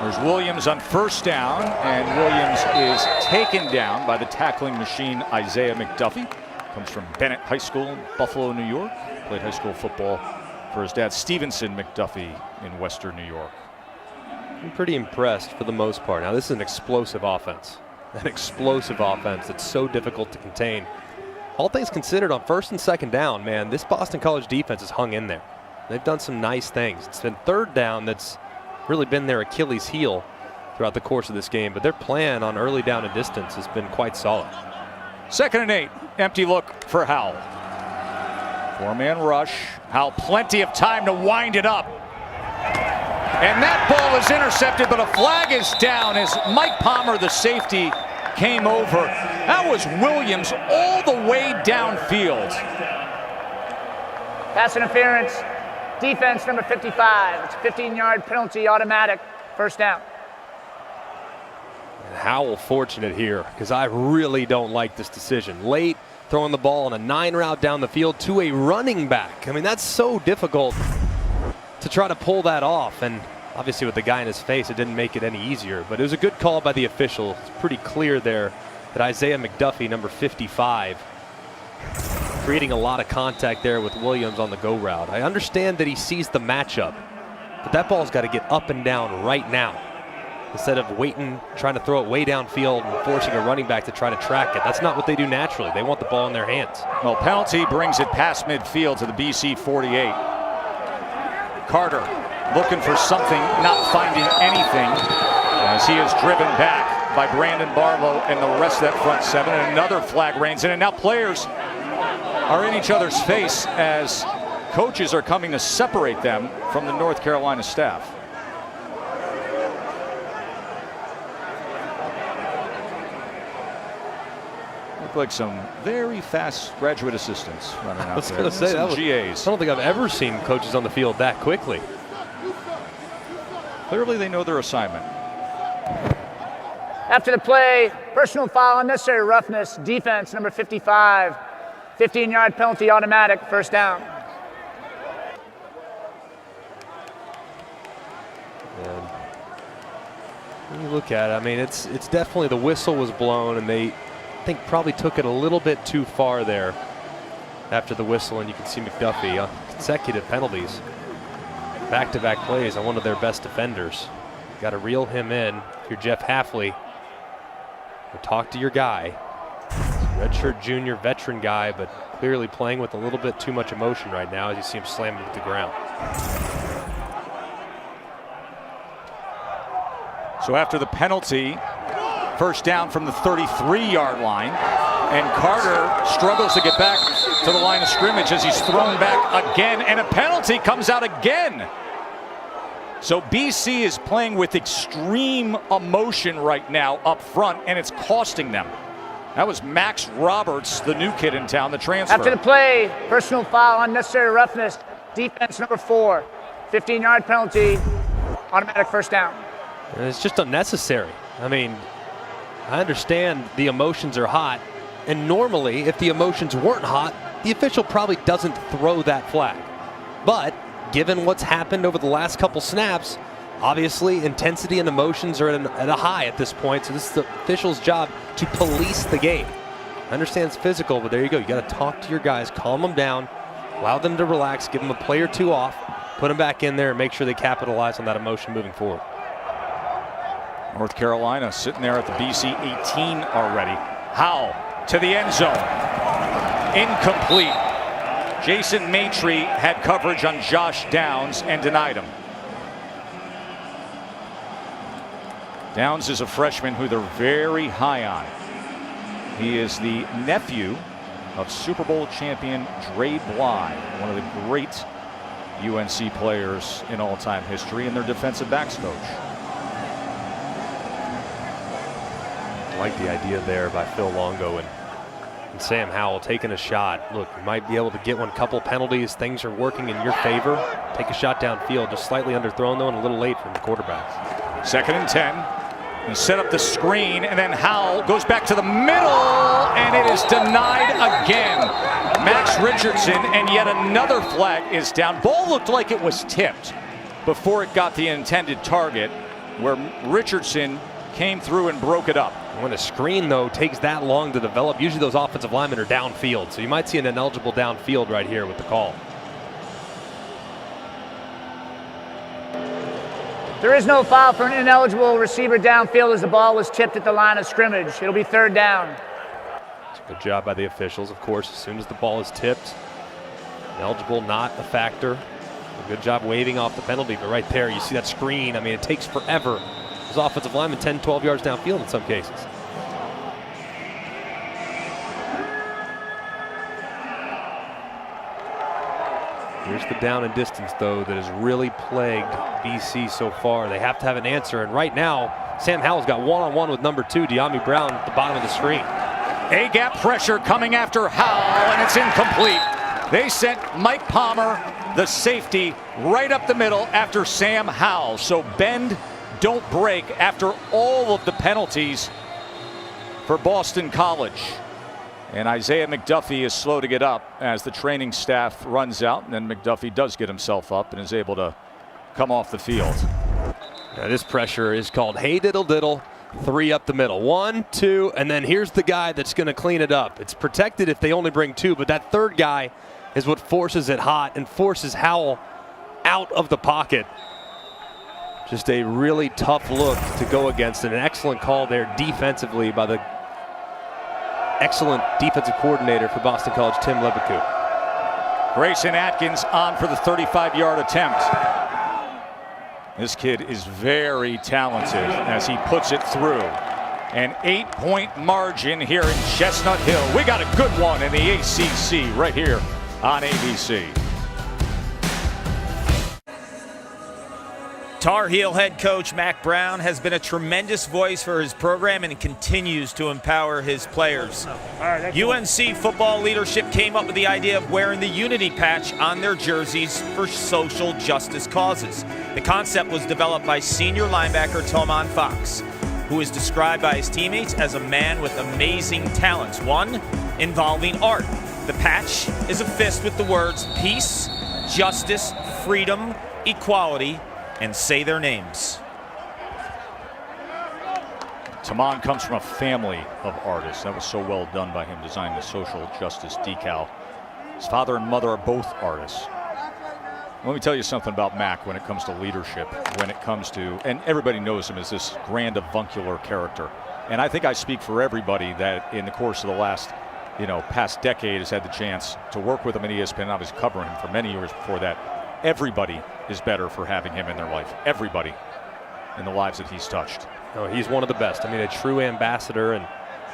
There's Williams on first down, and Williams is taken down by the tackling machine Isaiah McDuffie. Comes from Bennett High School in Buffalo, New York. Played high school football for his dad, Stevenson McDuffie, in Western New York. I'm pretty impressed for the most part. Now, this is an explosive offense. An explosive offense that's so difficult to contain. All things considered, on first and second down, man, this Boston College defense has hung in there. They've done some nice things. It's been third down that's really been their Achilles heel throughout the course of this game, but their plan on early down and distance has been quite solid. 2nd and 8, empty look for Howell. 4-man rush. Howell plenty of time to wind it up. And that ball is intercepted, but a flag is down as Mike Palmer, the safety, came over. That was Williams all the way downfield. Pass interference. Defense number 55. It's a 15-yard penalty, automatic. First down. Howell fortunate here, because I really don't like this decision. Late, throwing the ball on a 9 route down the field to a running back. I mean, that's so difficult to try to pull that off. And obviously with the guy in his face, it didn't make it any easier. But it was a good call by the official. It's pretty clear there that Isaiah McDuffie, number 55, creating a lot of contact there with Williams on the go route. I understand that he sees the matchup, but that ball's got to get up and down right now, instead of waiting, trying to throw it way downfield and forcing a running back to try to track it. That's not what they do naturally. They want the ball in their hands. Well, penalty brings it past midfield to the BC 48. Carter looking for something, not finding anything, as he is driven back by Brandon Barlow and the rest of that front seven. And another flag reigns in, and now players are in each other's face as coaches are coming to separate them from the North Carolina staff. Look like some very fast graduate assistants running out there. I was going to say, some GAs. I don't think I've ever seen coaches on the field that quickly. Clearly they know their assignment. After the play, personal foul, unnecessary roughness, defense, number 55. 15-yard penalty, automatic, first down. And when you look at it, I mean, it's definitely, the whistle was blown, and they, I think, probably took it a little bit too far there after the whistle. And you can see McDuffie on consecutive penalties, back-to-back plays on one of their best defenders. Got to reel him in. If you're Jeff Hafley, talk to your guy. Redshirt junior veteran guy, but clearly playing with a little bit too much emotion right now as you see him slam him to the ground. So after the penalty, first down from the 33-yard line, and Carter struggles to get back to the line of scrimmage as he's thrown back again, and a penalty comes out again. So BC is playing with extreme emotion right now up front, and it's costing them. That was Max Roberts, the new kid in town, the transfer. After the play, personal foul, unnecessary roughness, defense, number 4. 15-yard penalty, automatic first down. And it's just unnecessary. I mean, I understand the emotions are hot, and normally if the emotions weren't hot, the official probably doesn't throw that flag. But given what's happened over the last couple snaps, obviously intensity and emotions are at a high at this point, so this is the official's job to police the game. I understand it's physical, but there you go. You got to talk to your guys, calm them down, allow them to relax, give them a play or two off, put them back in there, and make sure they capitalize on that emotion moving forward. North Carolina sitting there at the BC 18 already. Howell to the end zone. Incomplete. Jason Maitre had coverage on Josh Downs and denied him. Downs is a freshman who they're very high on. He is the nephew of Super Bowl champion Dre Bly, one of the great UNC players in all-time history, and their defensive backs coach. I like the idea there by Phil Longo and Sam Howell taking a shot. Look, you might be able to get one, couple penalties. Things are working in your favor. Take a shot downfield, just slightly underthrown though, and a little late from the quarterback. 2nd and 10. And set up the screen, and then Howell goes back to the middle, and it is denied again. Max Richardson, and yet another flag is down. Ball looked like it was tipped before it got the intended target, where Richardson came through and broke it up. When a screen, though, takes that long to develop, usually those offensive linemen are downfield, so you might see an ineligible downfield right here with the call. There is no foul for an ineligible receiver downfield as the ball was tipped at the line of scrimmage. It'll be 3rd down. Good job by the officials, of course. As soon as the ball is tipped, ineligible, not a factor. A good job waving off the penalty, but right there you see that screen. I mean, it takes forever. Those offensive linemen 10, 12 yards downfield in some cases. Here's the down and distance, though, that has really plagued BC so far. They have to have an answer, and right now, Sam Howell's got one-on-one with number 2, De'Ami Brown, at the bottom of the screen. A-gap pressure coming after Howell, and it's incomplete. They sent Mike Palmer, the safety, right up the middle after Sam Howell. So bend, don't break after all of the penalties for Boston College. And Isaiah McDuffie is slow to get up as the training staff runs out, and then McDuffie does get himself up and is able to come off the field. Now this pressure is called hey diddle diddle. 3 up the middle. 1, 2, and then here's the guy that's going to clean it up. It's protected if they only bring 2, but that third guy is what forces it hot and forces Howell out of the pocket. Just a really tough look to go against, and an excellent call there defensively by the excellent defensive coordinator for Boston College, Tim Lebecoux. Grayson Atkins on for the 35-yard attempt. This kid is very talented as he puts it through. An 8-point margin here in Chestnut Hill. We got a good one in the ACC right here on ABC. Tar Heel head coach Mack Brown has been a tremendous voice for his program and continues to empower his players. UNC football leadership came up with the idea of wearing the unity patch on their jerseys for social justice causes. The concept was developed by senior linebacker Tomon Fox, who is described by his teammates as a man with amazing talents, one involving art. The patch is a fist with the words peace, justice, freedom, equality, and say their names. Tamon comes from a family of artists. That was so well done by him, designing the social justice decal. His father and mother are both artists. Let me tell you something about Mack when it comes to leadership, when it comes to, and everybody knows him as this grand avuncular character. And I think I speak for everybody that in the course of the last, past decade has had the chance to work with him at ESPN. I was covering him for many years before that. Everybody is better for having him in their life. Everybody in the lives that he's touched. No, he's one of the best. I mean, a true ambassador, and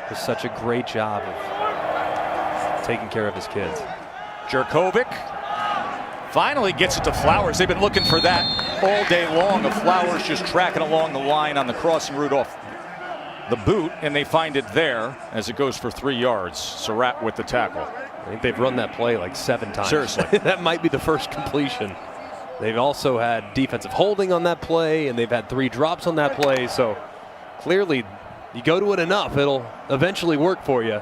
does such a great job of taking care of his kids. Jurkovic finally gets it to Flowers. They've been looking for that all day long, of Flowers just tracking along the line on the crossing route off the boot, and they find it there as it goes for 3 yards. Surratt with the tackle. I think they've run that play like 7 times. Seriously. That might be the first completion. They've also had defensive holding on that play, and they've had 3 drops on that play. So clearly, you go to it enough, it'll eventually work for you.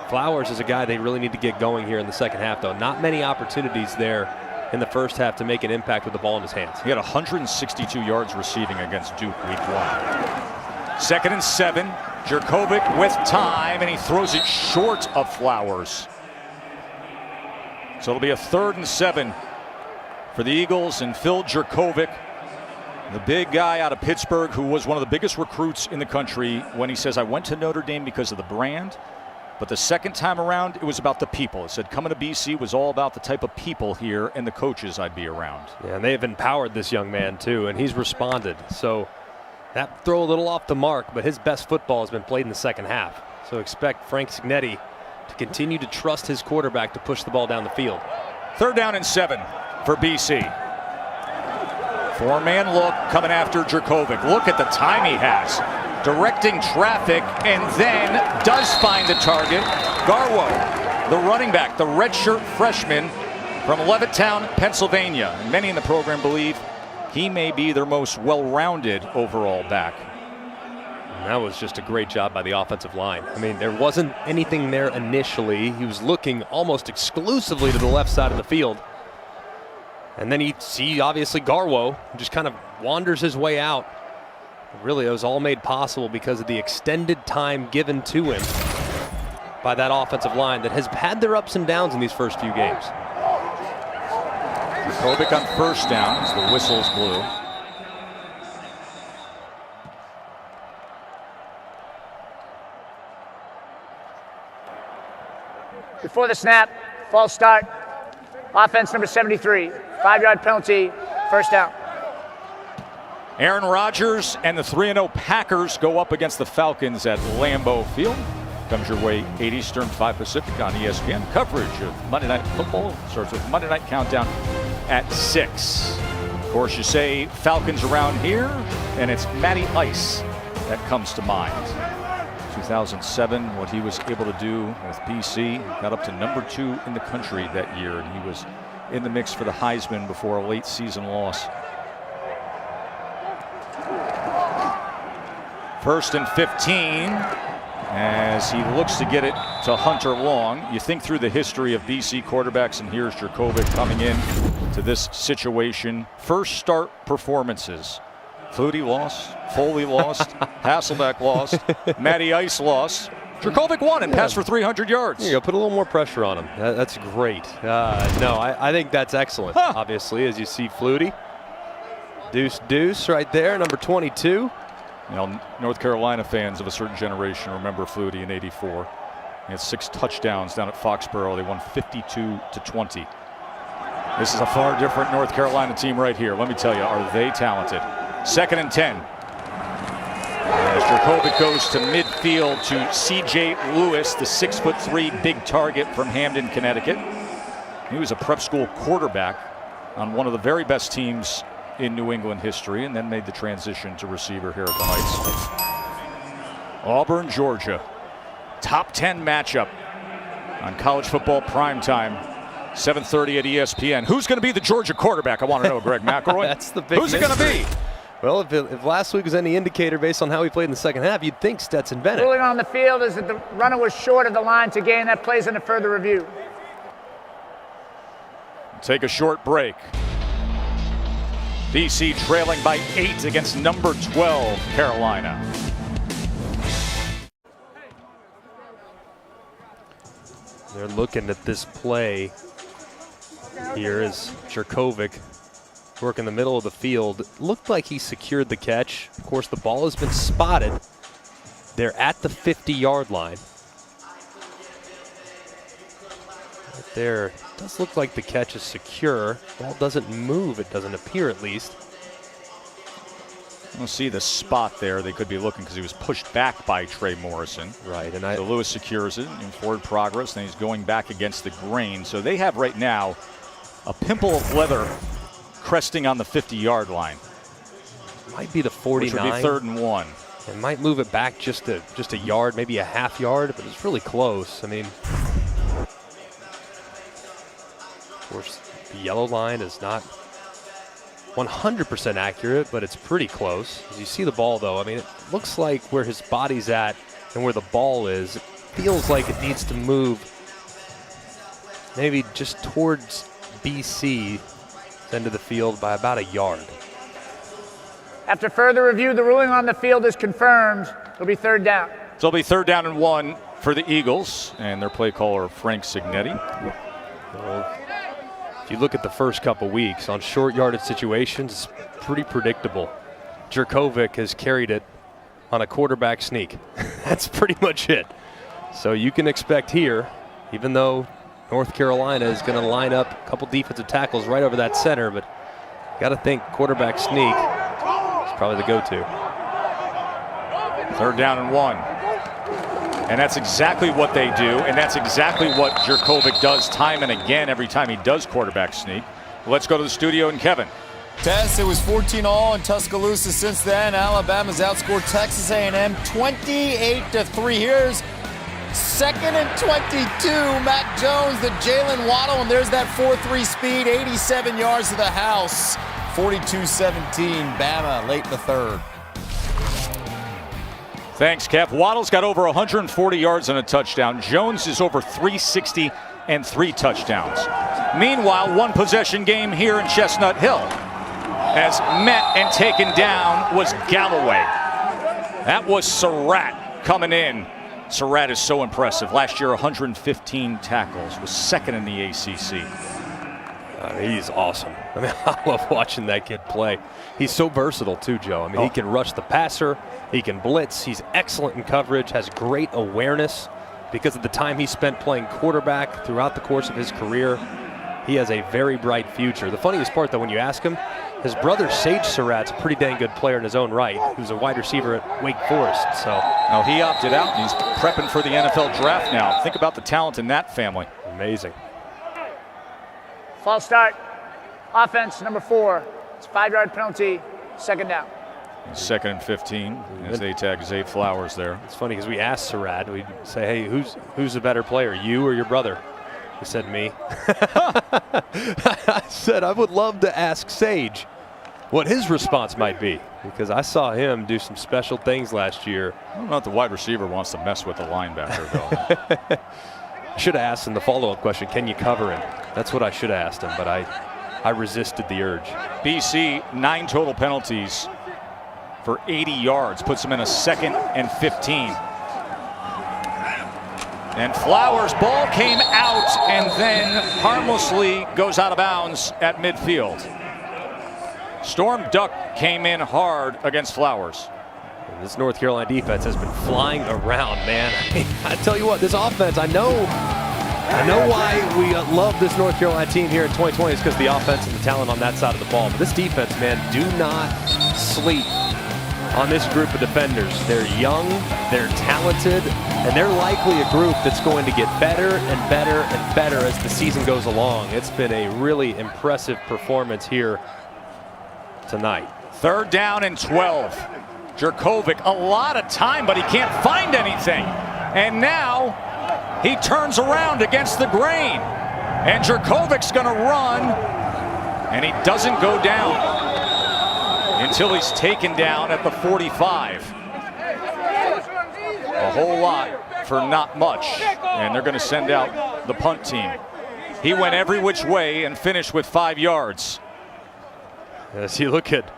Flowers is a guy they really need to get going here in the second half, though. Not many opportunities there in the first half to make an impact with the ball in his hands. He had 162 yards receiving against Duke week 1. 2nd and 7. Jurkovic with time, and he throws it short of Flowers. So it'll be a 3rd and 7 for the Eagles, and Phil Jurkovic, the big guy out of Pittsburgh who was one of the biggest recruits in the country, when he says, I went to Notre Dame because of the brand, but the second time around it was about the people. He said coming to BC was all about the type of people here and the coaches I'd be around. Yeah, and they've empowered this young man too, and he's responded. So that throw a little off the mark, but his best football has been played in the second half. So expect Frank Cignetti to continue to trust his quarterback to push the ball down the field. 3rd down and 7 for BC. 4-man look coming after Jurkovic. Look at the time he has. Directing traffic, and then does find the target. Garwo, the running back, the redshirt freshman from Levittown, Pennsylvania. Many in the program believe he may be their most well-rounded overall back. And that was just a great job by the offensive line. I mean, there wasn't anything there initially. He was looking almost exclusively to the left side of the field. And then you see, obviously, Garwo just kind of wanders his way out. Really, it was all made possible because of the extended time given to him by that offensive line that has had their ups and downs in these first few games. Jurkovic on 1st down as the whistle's blew. Before the snap, false start. Offense number 73. 5-yard penalty, 1st down. Aaron Rodgers and the 3-0 Packers go up against the Falcons at Lambeau Field. Comes your way 8 Eastern, 5 Pacific on ESPN. Coverage of Monday Night Football starts with Monday Night Countdown at 6. Of course, you say Falcons around here, and it's Matty Ice that comes to mind. 2007, what he was able to do with BC, got up to number 2 in the country that year, and he was in the mix for the Heisman before a late season loss. First and 15 as he looks to get it to Hunter Long. You think through the history of BC quarterbacks, and here's Jurkovec coming in to this situation. First start performances. Flutie lost, Foley lost, Hasselbeck lost, Matty Ice lost. Jurkovec won and passed for 300 yards. There you go, put a little more pressure on him. That's great. No, I think that's excellent, obviously, as you see Flutie. Deuce right there, number 22. You know, North Carolina fans of a certain generation remember Flutie in '84. He had 6 touchdowns down at Foxborough. They won 52-20. This is a far different North Carolina team right here. Let me tell you, are they talented? Second and 10. As Jurkovec goes to midfield to C.J. Lewis, the 6'3" big target from Hamden, Connecticut. He was a prep school quarterback on one of the very best teams in New England history, and then made the transition to receiver here at the Heights. Auburn, Georgia. Top 10 matchup on college football primetime. 7:30 at ESPN. Who's going to be the Georgia quarterback? I want to know, Greg McElroy. That's the big Who's it going to be? Well, if last week was any indicator based on how he played in the second half, you'd think Stetson Bennett. Ruling on the field is that the runner was short of the line to gain. That plays into further review. Take a short break. BC trailing by 8 against number 12, Carolina. They're looking at this play here as Jurkovec work in the middle of the field. It looked like he secured the catch. Of course, the ball has been spotted. They're at the 50-yard line. Right there. It does look like the catch is secure. Ball doesn't move, it doesn't appear at least. We'll see the spot there. They could be looking because he was pushed back by Trey Morrison. Right, and so Lewis secures it in forward progress, and he's going back against the grain. So they have right now a pimple of leather cresting on the 50-yard line. Might be the 49. Which would be 3rd and 1. It might move it back just a yard, maybe a half yard, but it's really close. I mean, of course, the yellow line is not 100% accurate, but it's pretty close. As you see the ball, though, I mean, it looks like where his body's at and where the ball is, it feels like it needs to move maybe just towards BC end of the field by about a yard. After further review, the ruling on the field is confirmed. It'll be 3rd down. So it'll be 3rd down and 1 for the Eagles and their play caller, Frank Signetti. Well, if you look at the first couple weeks on short yardage situations, it's pretty predictable. Jurkovec has carried it on a quarterback sneak. That's pretty much it. So you can expect here, even though North Carolina is going to line up a couple defensive tackles right over that center, but got to think quarterback sneak is probably the go-to. 3rd down and 1. And that's exactly what they do, and that's exactly what Jurkovec does time and again every time he does quarterback sneak. Let's go to the studio and Kevin. Tess, it was 14-all in Tuscaloosa since then. Alabama's outscored Texas A&M 28-3. Here's 2nd and 22. Mac Jones, the Jalen Waddle, and there's that 4.3 speed, 87 yards to the house. 42-17, Bama late in the 3rd. Thanks, Kev. Waddle's got over 140 yards and a touchdown. Jones is over 360 and 3 touchdowns. Meanwhile, 1 possession game here in Chestnut Hill. As met and taken down was Galloway. That was Surratt coming in. Surratt is so impressive. Last year, 115 tackles, was 2nd in the ACC. He's awesome. I mean, I love watching that kid play. He's so versatile too, Joe. I mean, he can rush the passer, he can blitz, he's excellent in coverage, has great awareness because of the time he spent playing quarterback throughout the course of his career. He has a very bright future. The funniest part, though, when you ask him, his brother Sage Surratt's a pretty dang good player in his own right, who's a wide receiver at Wake Forest. So now he opted out and he's prepping for the NFL draft now. Think about the talent in that family. Amazing. False start. Offense, number 4. It's a 5-yard penalty, 2nd down. 2nd and 15 as they tag Zay Flowers there. It's funny because we asked Surratt, we say, hey, who's the better player, you or your brother? He said, me. I said, I would love to ask Sage. what his response might be, because I saw him do some special things last year. I don't know if the wide receiver wants to mess with the linebacker, though. Should have asked him the follow-up question, can you cover him? That's what I should have asked him, but I resisted the urge. BC, 9 total penalties for 80 yards, puts them in a 2nd and 15. And Flowers' ball came out and then harmlessly goes out of bounds at midfield. Storm Duck came in hard against Flowers. This North Carolina defense has been flying around, man. I tell you what, this offense, I know why we love this North Carolina team here in 2020 is because the offense and the talent on that side of the ball. But this defense, man, do not sleep on this group of defenders. They're young, they're talented, and they're likely a group that's going to get better and better and better as the season goes along. It's been a really impressive performance here tonight. 3rd down and 12. Jurkovic, a lot of time, but he can't find anything. And now he turns around against the grain. And Jurkovic's going to run, and he doesn't go down until he's taken down at the 45. A whole lot for not much, and they're going to send out the punt team. He went every which way and finished with 5 yards. As you look at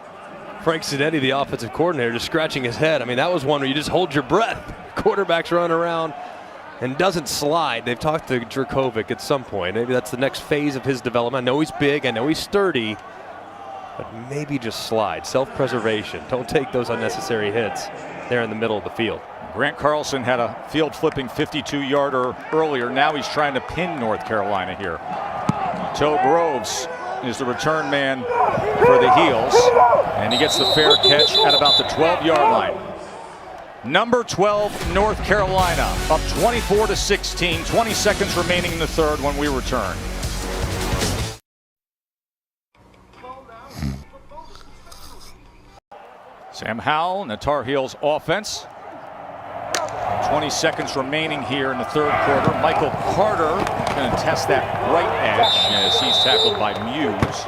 Frank Sidetti, the offensive coordinator, just scratching his head. I mean, that was one where you just hold your breath. Quarterback's running around and doesn't slide. They've talked to Jurkovic at some point. Maybe that's the next phase of his development. I know he's big, I know he's sturdy, but maybe just slide. Self-preservation. Don't take those unnecessary hits there in the middle of the field. Grant Carlson had a field-flipping 52-yarder earlier. Now he's trying to pin North Carolina here. Toe Groves is the return man for the Heels, and he gets the fair catch at about the 12-yard line. Number 12, North Carolina, up 24-16, 20 seconds remaining in the 3rd when we return. Sam Howell and the Tar Heels offense. 20 seconds remaining here in the 3rd quarter. Michael Carter going to test that right edge as he's tackled by Muse.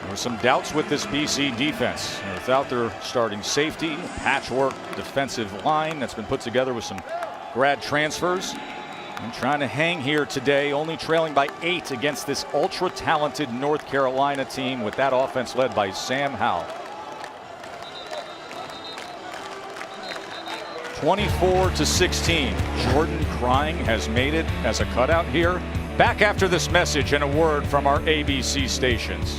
There were some doubts with this BC defense. Without their starting safety, patchwork defensive line that's been put together with some grad transfers. And trying to hang here today, only trailing by 8 against this ultra-talented North Carolina team with that offense led by Sam Howell. 24-16. Jordan Crying has made it as a cutout here. Back after this message and a word from our ABC stations.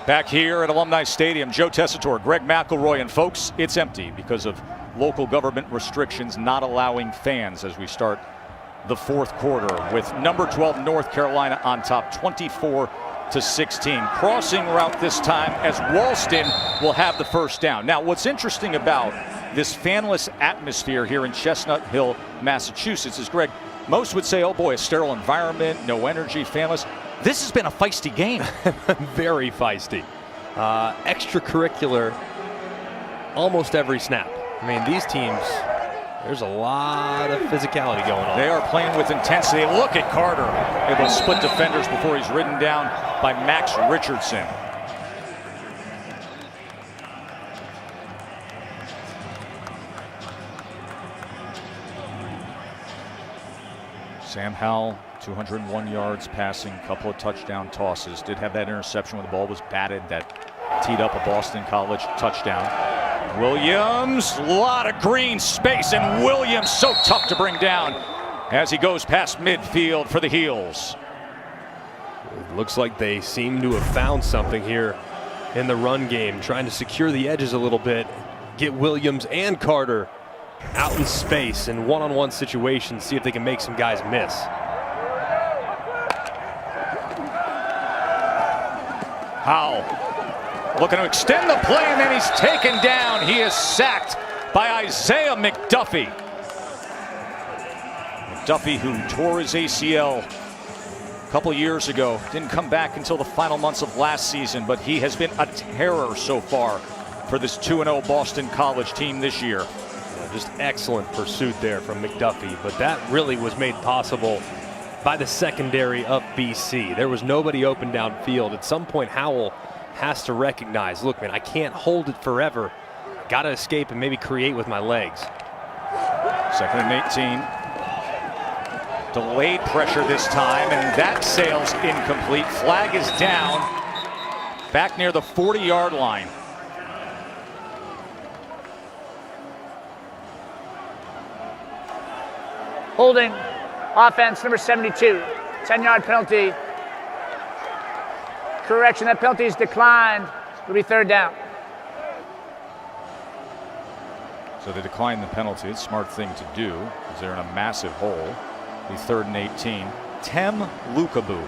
Back here at Alumni Stadium, Joe Tessitore, Greg McElroy, and folks, it's empty because of local government restrictions not allowing fans as we start the 4th quarter with number 12 North Carolina on top, 24-16. Crossing route this time as Walston will have the 1st down. Now, what's interesting about this fanless atmosphere here in Chestnut Hill, Massachusetts is, Greg, most would say, oh boy, a sterile environment, no energy, fanless. This has been a feisty game. Very feisty. Extracurricular almost every snap. I mean, these teams, there's a lot of physicality going on. They are playing with intensity. Look at Carter, able to split defenders before he's ridden down by Max Richardson. Sam Howell, 201 yards passing, couple of touchdown tosses. Did have that interception when the ball was batted that teed up a Boston College touchdown. Williams, a lot of green space, and Williams so tough to bring down as he goes past midfield for the Heels. It looks like they seem to have found something here in the run game, trying to secure the edges a little bit, get Williams and Carter out in space in one-on-one situations, see if they can make some guys miss. Howell looking to extend the play, and then he's taken down. He is sacked by Isaiah McDuffie. McDuffie, who tore his ACL a couple years ago, didn't come back until the final months of last season, but he has been a terror so far for this 2-0 Boston College team this year. Just excellent pursuit there from McDuffie, but that really was made possible by the secondary of BC. There was nobody open downfield. At some point, Howell has to recognize, look, man, I can't hold it forever. Got to escape and maybe create with my legs. 2nd and 18. Delayed pressure this time, and that sails incomplete. Flag is down back near the 40-yard line. Holding offense number 72, 10-yard penalty. Correction, that penalty is declined. It'll be 3rd down. So they decline the penalty. It's a smart thing to do because they're in a massive hole. Be 3rd and 18. Tem Lukabu,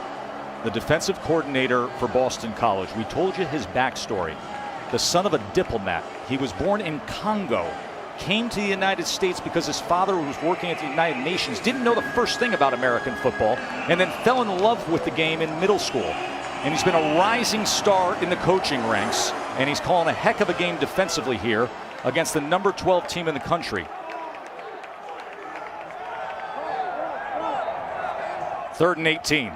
the defensive coordinator for Boston College. We told you his backstory. The son of a diplomat. He was born in Congo. Came to the United States because his father was working at the United Nations, didn't know the first thing about American football, and then fell in love with the game in middle school. And he's been a rising star in the coaching ranks, and he's calling a heck of a game defensively here against the number 12 team in the country. 3rd and 18.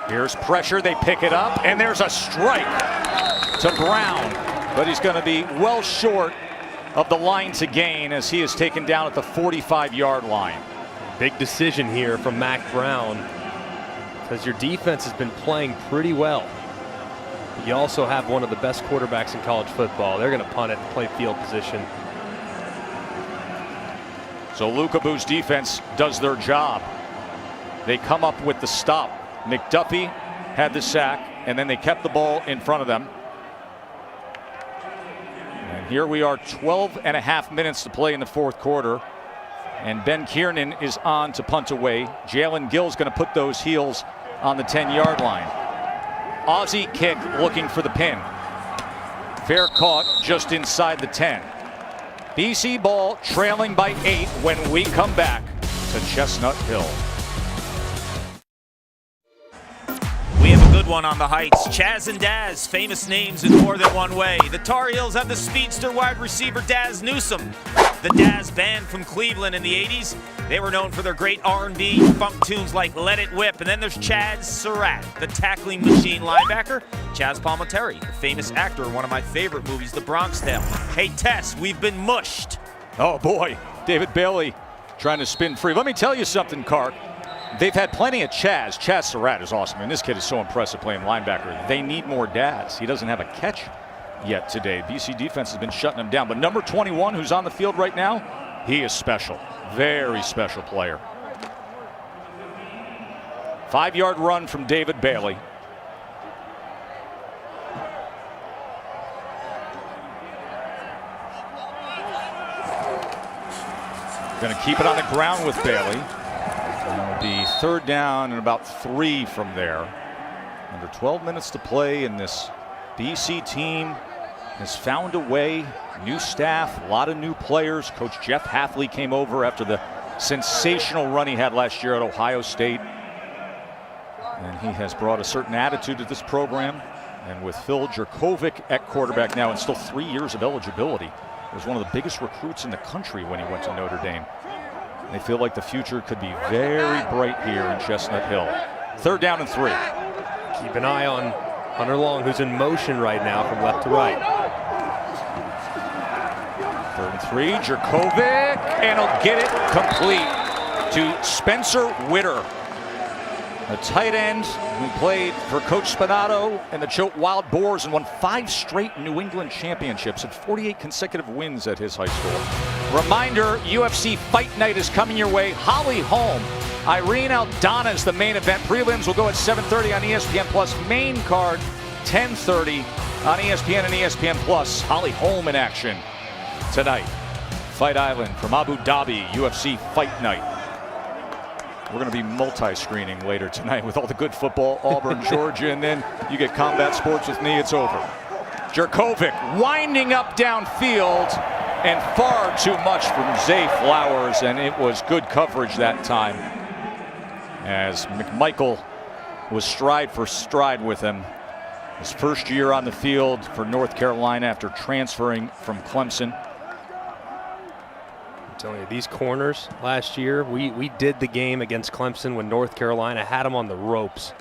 Here's pressure, they pick it up, and there's a strike to Brown. But he's going to be well short of the line to gain as he is taken down at the 45-yard line. Big decision here from Mac Brown because your defense has been playing pretty well. You also have one of the best quarterbacks in college football. They're going to punt it and play field position. So Lukabu's defense does their job. They come up with the stop. McDuffie had the sack, and then they kept the ball in front of them. And here we are, 12.5 minutes to play in the 4th quarter. And Ben Kiernan is on to punt away. Jalen Gill's going to put those heels on the 10-yard line. Aussie kick looking for the pin. Fair caught just inside the 10. BC ball trailing by 8 when we come back to Chestnut Hill. We have a good one on the Heights. Chaz and Daz, famous names in more than one way. The Tar Heels have the speedster wide receiver Daz Newsome. The Daz Band from Cleveland in the 80s. They were known for their great R&B funk tunes like Let It Whip. And then there's Chad Surratt, the tackling machine linebacker. Chaz Palminteri, the famous actor in one of my favorite movies, The Bronx Tale. Hey, Tess, we've been mushed. Oh, boy. David Bailey trying to spin free. Let me tell you something, Clark. They've had plenty of Chaz. Chaz Surratt is awesome, and this kid is so impressive playing linebacker. They need more Daz. He doesn't have a catch yet today. BC defense has been shutting him down. But number 21, who's on the field right now, he is special. Very special player. 5-yard run from David Bailey. Going to keep it on the ground with Bailey. It'll be 3rd down and about 3 from there. Under 12 minutes to play, and this BC team has found a way. New staff, a lot of new players. Coach Jeff Hafley came over after the sensational run he had last year at Ohio State. And he has brought a certain attitude to this program. And with Phil Jurkovec at quarterback now and still 3 years of eligibility, he was one of the biggest recruits in the country when he went to Notre Dame. They feel like the future could be very bright here in Chestnut Hill. 3rd down and 3. Keep an eye on Hunter Long, who's in motion right now from left to right. 3rd and 3, Jurkovec, and he'll get it complete to Spencer Witter, a tight end who played for Coach Spinato and the Choate Wild Boars and won 5 straight New England championships and 48 consecutive wins at his high school. Reminder, UFC Fight Night is coming your way. Holly Holm, Irene Aldana is the main event. Prelims will go at 7:30 on ESPN Plus. Main card, 10:30 on ESPN and ESPN Plus. Holly Holm in action tonight. Fight Island from Abu Dhabi, UFC Fight Night. We're going to be multi-screening later tonight with all the good football, Auburn, Georgia, and then you get combat sports with me, it's over. Jurkovec winding up downfield, and far too much from Zay Flowers, and it was good coverage that time as McMichael was stride for stride with him. His first year on the field for North Carolina after transferring from Clemson. I'm telling you, these corners last year, we did the game against Clemson when North Carolina had them on the ropes.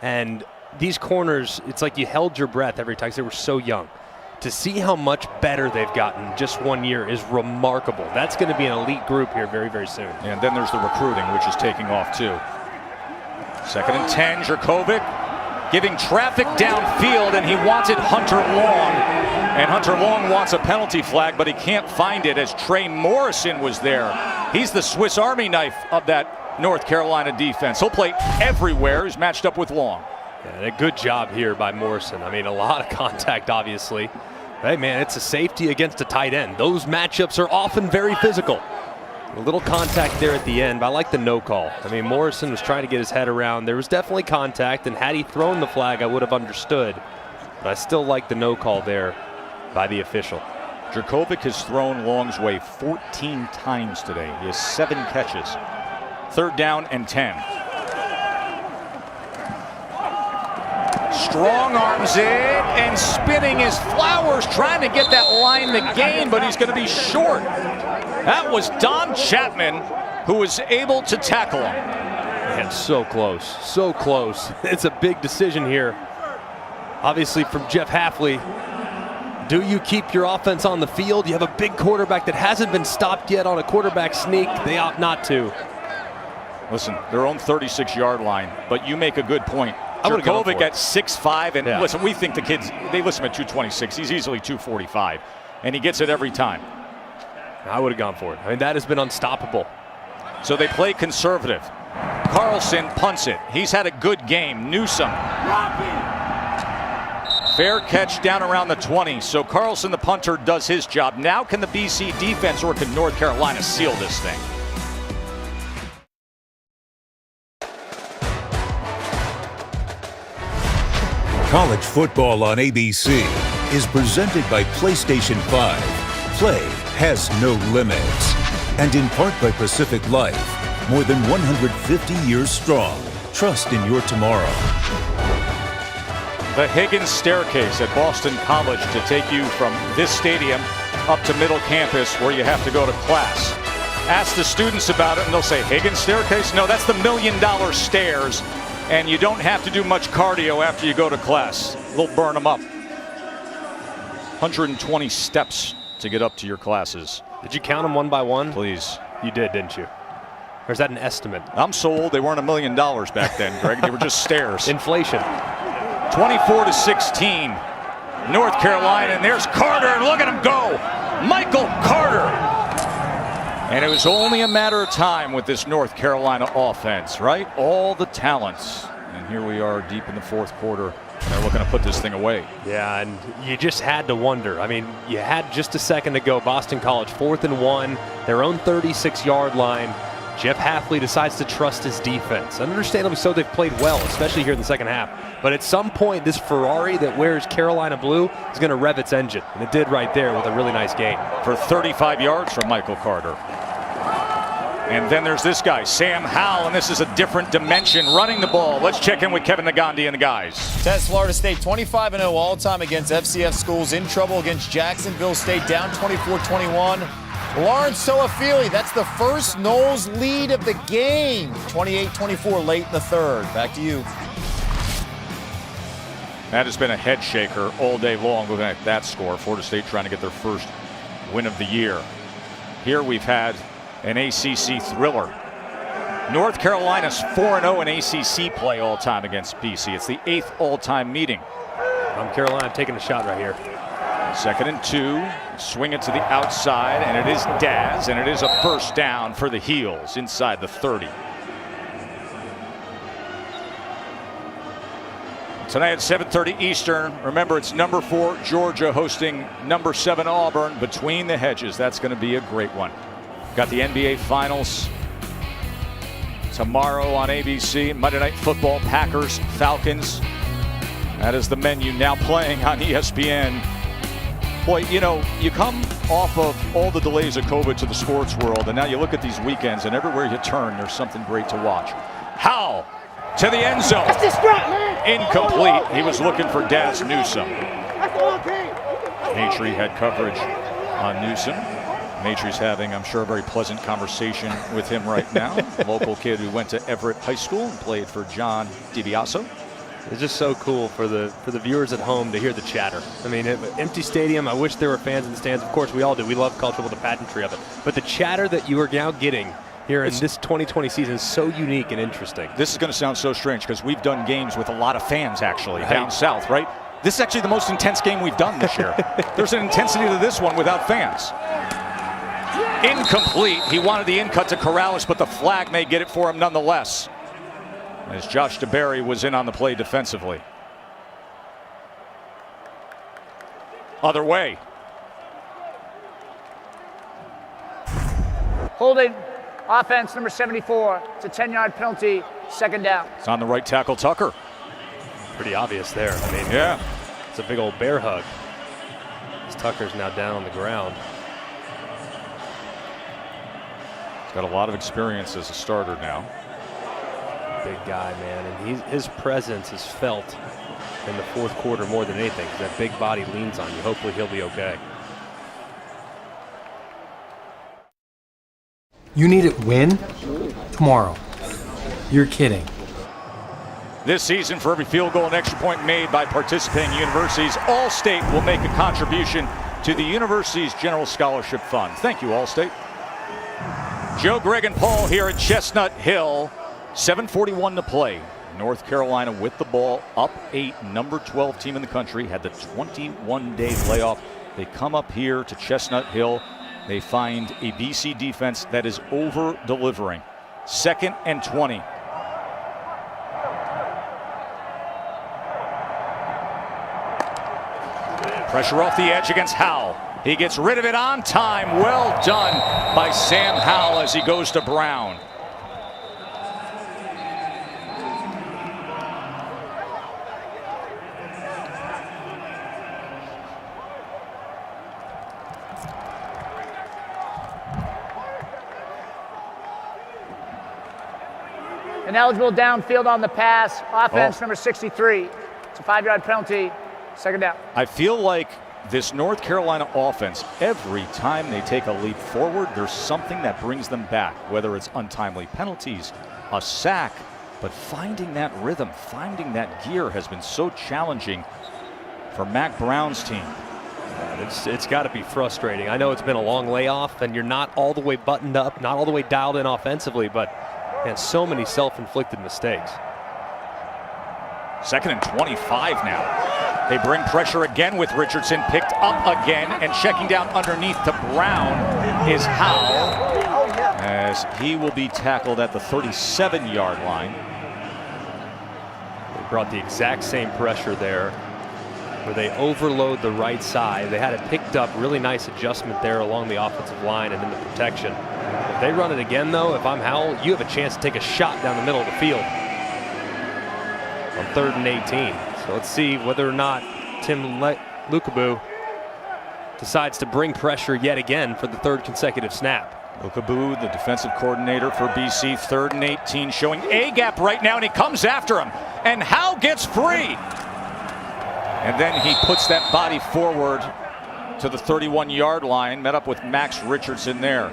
And these corners, it's like you held your breath every time because they were so young. To see how much better they've gotten just 1 year is remarkable. That's going to be an elite group here very, very soon. And then there's the recruiting, which is taking off too. 2nd and 10, Jurkovec giving traffic downfield, and he wanted Hunter Long. And Hunter Long wants a penalty flag, but he can't find it as Trey Morrison was there. He's the Swiss Army knife of that North Carolina defense. He'll play everywhere. He's matched up with Long. Yeah, a good job here by Morrison. I mean, a lot of contact, obviously. Hey, man, it's a safety against a tight end. Those matchups are often very physical. A little contact there at the end, but I like the no call. I mean, Morrison was trying to get his head around. There was definitely contact, and had he thrown the flag, I would have understood. But I still like the no call there by the official. Jurkovec has thrown Long's way 14 times today. He has 7 catches. 3rd down and 10. Strong arms it and spinning his flowers, trying to get that line to gain, but he's going to be short. That was Don Chapman who was able to tackle him. Man, so close, so close. It's a big decision here. Obviously from Jeff Hafley. Do you keep your offense on the field? You have a big quarterback that hasn't been stopped yet on a quarterback sneak. They opt not to. Listen, their own 36-yard line, but you make a good point. Jurkovec at 6'5", and listen, we think the kids, they list him at 226. He's easily 245, and he gets it every time. I would have gone for it. I mean, that has been unstoppable. So they play conservative. Carlson punts it. He's had a good game. Newsome. Fair catch down around the 20. So Carlson, the punter, does his job. Now can the BC defense or can North Carolina seal this thing? College football on ABC is presented by PlayStation 5. Play has no limits. And in part by Pacific Life, more than 150 years strong. Trust in your tomorrow. The Higgins staircase at Boston College to take you from this stadium up to Middle Campus where you have to go to class. Ask the students about it and they'll say, Higgins staircase? No, that's the $1 million stairs. And you don't have to do much cardio after you go to class. They'll burn them up. 120 steps to get up to your classes. Did you count them one by one? Please. You did, didn't you? Or is that an estimate? I'm so old they weren't $1 million back then, Greg. They were just stairs. Inflation. 24-16. North Carolina, and there's Carter. Look at him go. Michael Carter. And it was only a matter of time with this North Carolina offense, right? All the talents. And here we are deep in the 4th quarter. And they're looking to put this thing away. Yeah, and you just had to wonder. I mean, you had just a second to go. Boston College, 4th and 1, their own 36-yard line. Jeff Hafley decides to trust his defense. Understandably so, they've played well, especially here in the second half. But at some point, this Ferrari that wears Carolina blue is going to rev its engine. And it did right there with a really nice gain. For 35 yards from Michael Carter. And then there's this guy, Sam Howell, and this is a different dimension running the ball. Let's check in with Kevin Nagandi and the guys. Test Florida State 25-0 all-time against FCS schools, in trouble against Jacksonville State, down 24-21. Lawrence Soafili, that's the first Noles lead of the game. 28-24 late in the 3rd. Back to you. That has been a head shaker all day long looking at that score. Florida State trying to get their first win of the year. Here we've had an ACC thriller. North Carolina's 4-0 in ACC play all time against BC. It's the 8th all-time meeting. Carolina taking a shot right here. 2nd and 2, swing it to the outside, and it is Daz, and it is a first down for the Heels inside the 30. Tonight at 7:30 Eastern. Remember, it's number 4 Georgia hosting number 7 Auburn. Between the Hedges. That's going to be a great one. Got the NBA Finals tomorrow on ABC. Monday Night Football, Packers, Falcons. That is the menu now playing on ESPN. Boy, you know, you come off of all the delays of COVID to the sports world, and now you look at these weekends, and everywhere you turn, there's something great to watch. Howell to the end zone. incomplete. He was looking for Daz Newsome. Maitre had coverage on Newsome. Maitre's having, I'm sure, a very pleasant conversation with him right now. A local kid who went to Everett High School and played for John DiBiaso. It's just so cool for the viewers at home to hear the chatter. I mean, empty stadium. I wish there were fans in the stands. Of course, we all do. We love college football, the pageantry of it. But the chatter that you are now getting here in this 2020 season is so unique and interesting. This is going to sound so strange because we've done games with a lot of fans actually down south, right? This is actually the most intense game we've done this year. There's an intensity to this one without fans. Incomplete. He wanted the in cut to Corrales, but the flag may get it for him nonetheless, as Josh DeBerry was in on the play defensively. Other way. Holding offense number 74. It's a 10-yard penalty, second down. It's on the right tackle, Tucker. Pretty obvious there. I mean, yeah, it's a big old bear hug. As Tucker's now down on the ground. He's got a lot of experience as a starter now. Big guy, man, and his presence is felt in the fourth quarter more than anything. That big body leans on you. Hopefully he'll be okay. You need it win tomorrow. You're kidding. This season, for every field goal and extra point made by participating universities, Allstate will make a contribution to the university's General Scholarship Fund. Thank you, Allstate. Joe, Greg, and Paul here at Chestnut Hill. 7:41 to play. North Carolina with the ball, up 8, number 12 team in the country, had the 21-day layoff. They come up here to Chestnut Hill. They find a BC defense that is over-delivering. 2nd and 20. Pressure off the edge against Howell. He gets rid of it on time. Well done by Sam Howell as he goes to Brown. Ineligible downfield on the pass. Offense number 63. It's a 5-yard penalty, second down. I feel like this North Carolina offense, every time they take a leap forward, there's something that brings them back, whether it's untimely penalties, a sack, but finding that rhythm, finding that gear has been so challenging for Mac Brown's team. It's got to be frustrating. I know it's been a long layoff and you're not all the way buttoned up, not all the way dialed in offensively, but man, so many self-inflicted mistakes. 2nd and 25 now. They bring pressure again with Richardson picked up again, and checking down underneath to Brown is Howell, as he will be tackled at the 37-yard line. They brought the exact same pressure there, where they overload the right side. They had it picked up, really nice adjustment there along the offensive line and in the protection. If they run it again, though, if I'm Howell, you have a chance to take a shot down the middle of the field on 3rd and 18. So let's see whether or not Tim Lukabu decides to bring pressure yet again for the 3rd consecutive snap. Lukabu, the defensive coordinator for BC, 3rd and 18, showing a gap right now, and he comes after him. And Howell gets free. And then he puts that body forward to the 31-yard line, met up with Max Richardson there.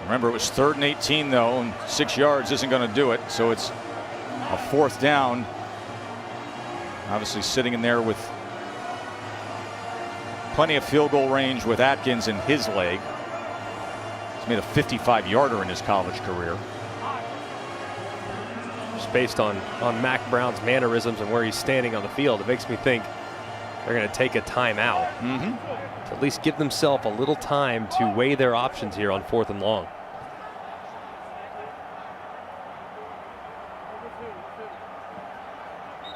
Remember, it was 3rd and 18, though, and 6 yards isn't going to do it, so it's a 4th down. Obviously sitting in there with plenty of field goal range with Atkins in his leg. He's made a 55-yarder in his college career. Just based on Mac Brown's mannerisms and where he's standing on the field, it makes me think they're going to take a timeout. To at least give themselves a little time to weigh their options here on 4th and long.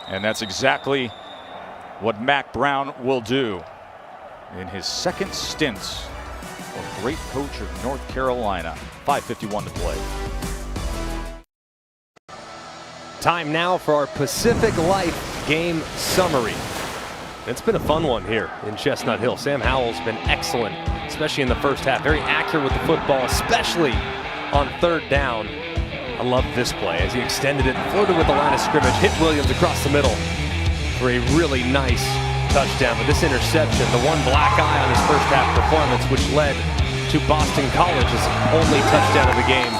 And that's exactly what Mac Brown will do in his 2nd stint of great coach of North Carolina. 5:51 to play. Time now for our Pacific Life game summary. It's been a fun one here in Chestnut Hill. Sam Howell's been excellent, especially in the first half. Very accurate with the football, especially on 3rd down. I love this play as he extended it, floated with the line of scrimmage, hit Williams across the middle for a really nice touchdown. But this interception, the one black eye on his first half performance, which led to Boston College's only touchdown of the game,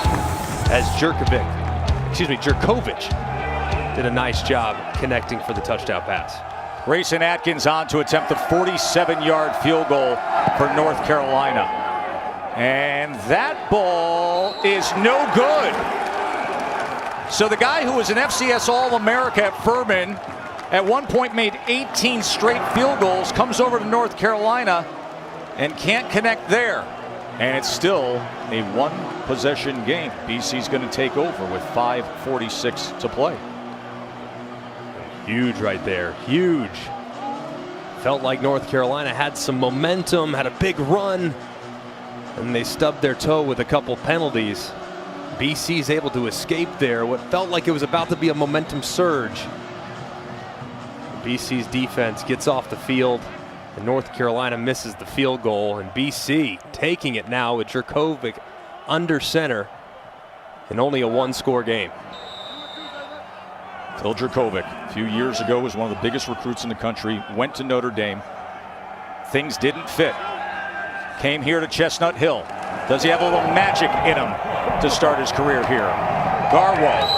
as Jurkovic did a nice job connecting for the touchdown pass. Grayson Atkins on to attempt the 47-yard field goal for North Carolina. And that ball is no good. So the guy who was an FCS All-America at Furman, at one point made 18 straight field goals, comes over to North Carolina and can't connect there. And it's still a one-possession game. BC's going to take over with 5:46 to play. Huge right there, huge. Felt like North Carolina had some momentum, had a big run, and they stubbed their toe with a couple penalties. BC's able to escape there, what felt like it was about to be a momentum surge. BC's defense gets off the field, and North Carolina misses the field goal, and BC taking it now with Jurkovic under center in only a one-score game. Phil Jurkovic, a few years ago, was one of the biggest recruits in the country, went to Notre Dame. Things didn't fit. Came here to Chestnut Hill. Does he have a little magic in him to start his career here? Garwo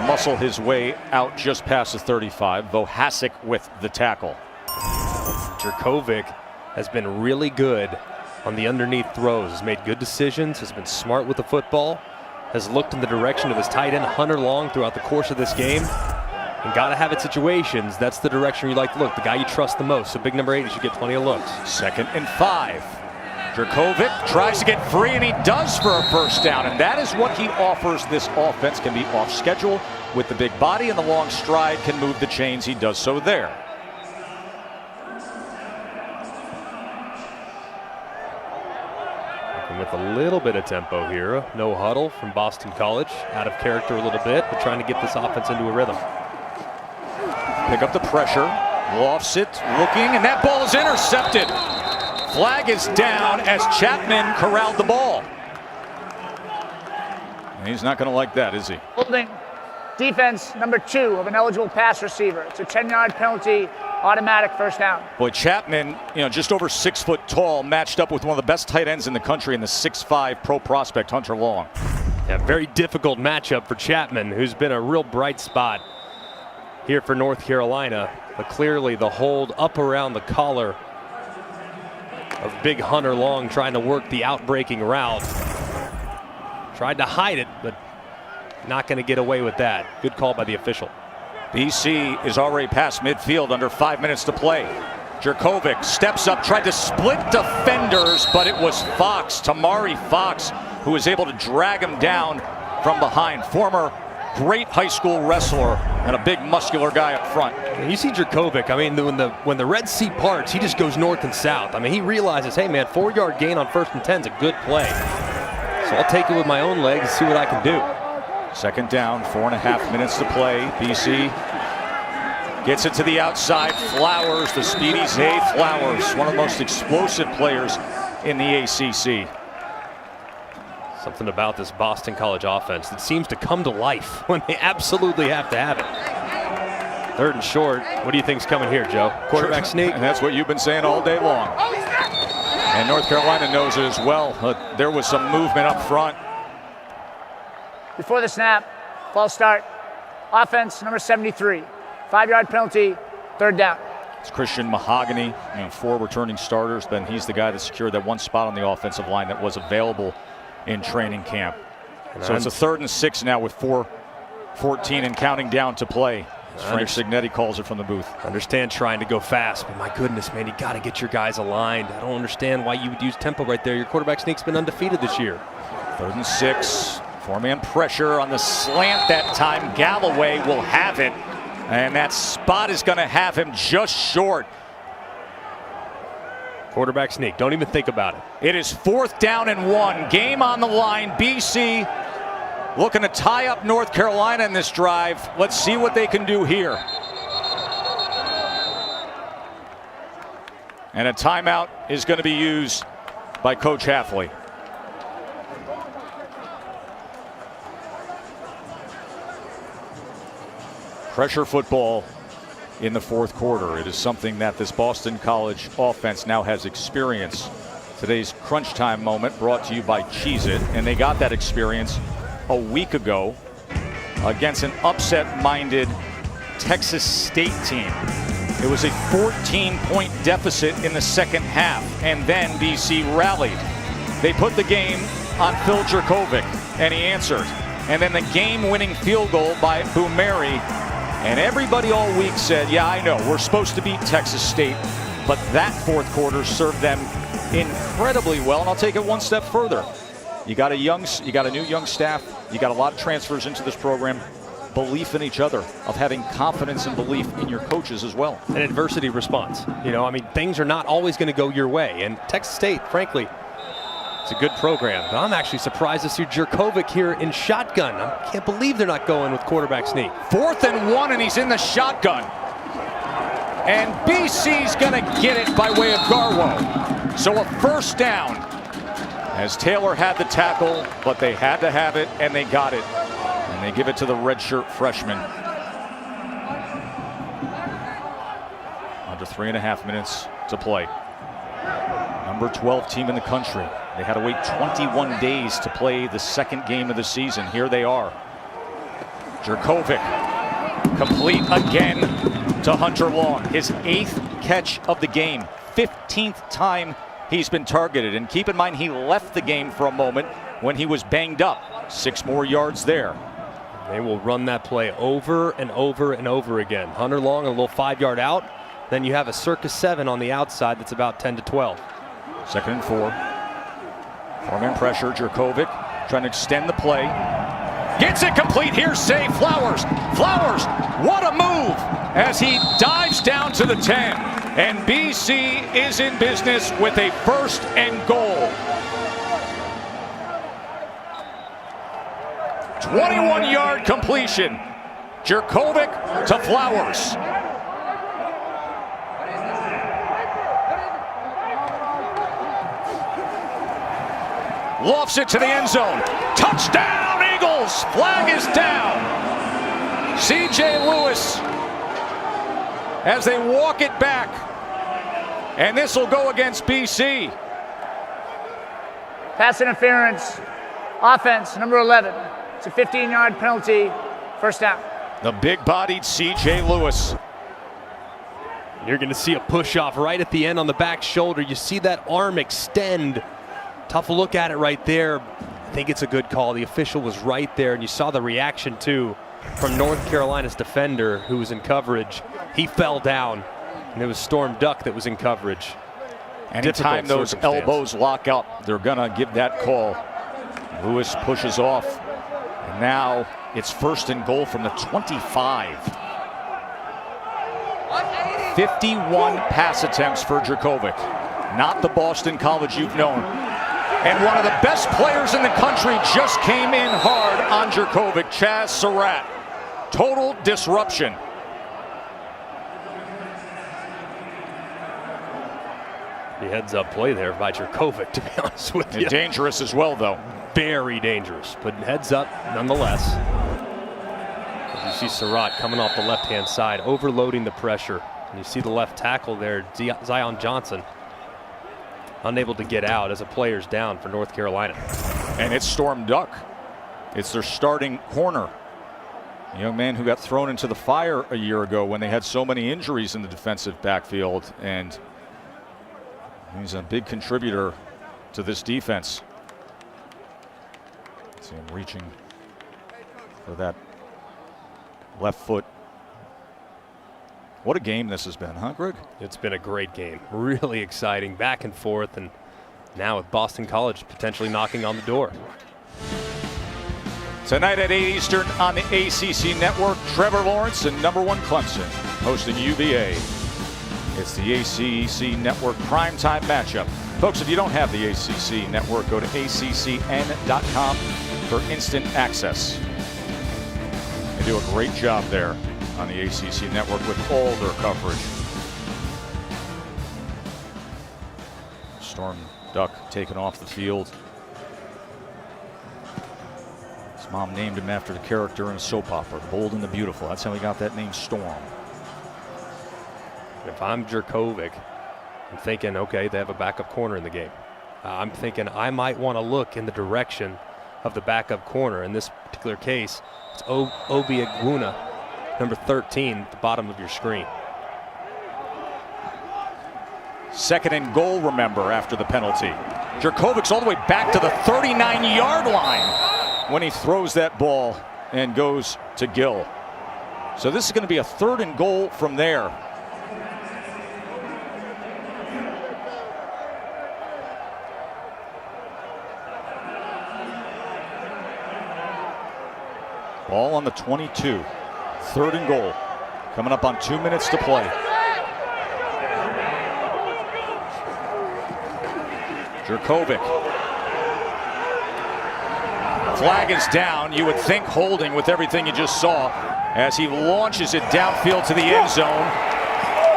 muscle his way out just past the 35. Vohasek with the tackle. Jurkovic has been really good on the underneath throws, has made good decisions, has been smart with the football, has looked in the direction of his tight end Hunter Long throughout the course of this game. And gotta have it situations, that's the direction you like to look, the guy you trust the most. So big number 8 should get plenty of looks. 2nd and 5. Jurkovic tries to get free, and he does for a first down, and that is what he offers. This offense can be off schedule with the big body and the long stride, can move the chains. He does so there. And with a little bit of tempo here, no huddle from Boston College, out of character a little bit, but trying to get this offense into a rhythm. Pick up the pressure, lofts it, looking, and that ball is intercepted. Flag is down as Chapman corralled the ball. And he's not going to like that, is he? Holding defense number 2 of an eligible pass receiver. It's a 10-yard penalty, automatic first down. Boy, Chapman, just over 6 foot tall, matched up with one of the best tight ends in the country in the 6'5" pro prospect, Hunter Long. Yeah, very difficult matchup for Chapman, who's been a real bright spot here for North Carolina. But clearly the hold up around the collar of big Hunter Long, trying to work the out-breaking route. Tried to hide it, but not going to get away with that. Good call by the official. BC is already past midfield, under 5 minutes to play. Jurkovic steps up, tried to split defenders, but it was Fox, Tamari Fox, who was able to drag him down from behind. Former great high school wrestler and a big muscular guy up front. And you see Jurkovic, I mean, when the Red Sea parts, he just goes north and south. I mean, he realizes, hey man, 4-yard gain on 1st and 10 is a good play. So I'll take it with my own legs and see what I can do. 2nd down, 4.5 minutes to play. BC gets it to the outside. Flowers, the speedy Zay Flowers, one of the most explosive players in the ACC. Something about this Boston College offense that seems to come to life when they absolutely have to have it. 3rd and short. What do you think's coming here, Joe? Quarterback sneak? And that's what you've been saying all day long. And North Carolina knows it as well. There was some movement up front. Before the snap, false start. Offense number 73. 5-yard penalty, 3rd down. It's Christian Mahogany, 4 returning starters, but he's the guy that secured that one spot on the offensive line that was available in training camp. So it's a 3rd and 6 now with 4:14 and counting down to play. Frank Signetti calls it from the booth. Understand trying to go fast, but my goodness, man, you got to get your guys aligned. I don't understand why you would use tempo right there. Your quarterback sneak's been undefeated this year. 3rd and 6. 4-man pressure on the slant that time. Galloway will have it, and that spot is going to have him just short. Quarterback sneak, don't even think about it. It is 4th down and 1. Game on the line. BC looking to tie up North Carolina in this drive. Let's see what they can do here. And a timeout is going to be used by Coach Hafley. Pressure football in the fourth quarter. It is something that this Boston College offense now has experience. Today's crunch time moment brought to you by Cheez-It, and they got that experience a week ago against an upset-minded Texas State team. It was a 14-point deficit in the second half, and then BC rallied. They put the game on Phil Jerkovic, and he answered. And then the game-winning field goal by Boumeri. And everybody all week said, yeah, I know, we're supposed to beat Texas State, but that fourth quarter served them incredibly well. And I'll take it one step further. You got a new young staff. You got a lot of transfers into this program. Belief in each other, of having confidence and belief in your coaches as well. An adversity response. You know, I mean, things are not always going to go your way. And Texas State, frankly, it's a good program. But I'm actually surprised to see Jerkovic here in shotgun. I can't believe they're not going with quarterback sneak. 4th and 1, and he's in the shotgun. And BC's going to get it by way of Garwo. So a first down, as Taylor had the tackle, but they had to have it, and they got it. And they give it to the redshirt freshman. Under 3.5 minutes to play. Number 12 team in the country. They had to wait 21 days to play the second game of the season. Here they are. Jerkovic, complete again to Hunter Long. His 8th catch of the game. 15th time he's been targeted. And keep in mind, he left the game for a moment when he was banged up. 6 more yards there. They will run that play over and over and over again. Hunter Long, a little 5-yard out. Then you have a circus 7 on the outside that's about 10 to 12. 2nd and 4. 4-man pressure. Jerkovic trying to extend the play. Gets it complete. Here's Say Flowers. Flowers, what a move as he dives down to the 10. And BC is in business with a 1st and goal. 21-yard completion. Jerkovic to Flowers. Lofts it to the end zone. Touchdown, Eagles! Flag is down. C.J. Lewis as they walk it back. And this will go against BC. Pass interference. Offense, number 11. It's a 15-yard penalty. First down. The big-bodied C.J. Lewis. You're going to see a push-off right at the end on the back shoulder. You see that arm extend. Tough look at it right there. I think it's a good call. The official was right there, and you saw the reaction, too, from North Carolina's defender who was in coverage. He fell down, and it was Storm Duck that was in coverage. Anytime those elbows lock up, they're going to give that call. Lewis pushes off. And now it's 1st and goal from the 25. 51 pass attempts for Jerkovic. Not the Boston College you've known. And one of the best players in the country just came in hard on Jerkovic, Chaz Surratt. Total disruption. The heads-up play there by Jerkovic, to be honest with you. And dangerous as well, though. Very dangerous, but heads up nonetheless. You see Surratt coming off the left-hand side, overloading the pressure. And you see the left tackle there, Zion Johnson, unable to get out as a player's down for North Carolina. And it's Storm Duck. It's their starting corner. A young man who got thrown into the fire a year ago when they had so many injuries in the defensive backfield. And he's a big contributor to this defense. See him reaching for that left foot. What a game this has been, huh, Greg? It's been a great game. Really exciting, back and forth, and now with Boston College potentially knocking on the door. Tonight at 8 Eastern on the ACC Network, Trevor Lawrence and number 1 Clemson hosting UVA. It's the ACC Network primetime matchup. Folks, if you don't have the ACC Network, go to ACCN.com for instant access. They do a great job there on the ACC Network with all their coverage. Storm Duck taken off the field. It's Mom named him after the character in a soap opera, Bold and the Beautiful. That's how he got that name, Storm. If I'm Jurkovec, I'm thinking, okay, they have a backup corner in the game. I'm thinking I might want to look in the direction of the backup corner. In this particular case, it's Obi Egbuna, number 13, at the bottom of your screen. 2nd and goal, remember, after the penalty. Jurkovic's all the way back to the 39-yard line when he throws that ball and goes to Gill. So this is going to be a 3rd and goal from there. Ball on the 22. 3rd and goal. Coming up on 2 minutes to play. Jurkovec. Flag is down. You would think holding with everything you just saw as he launches it downfield to the end zone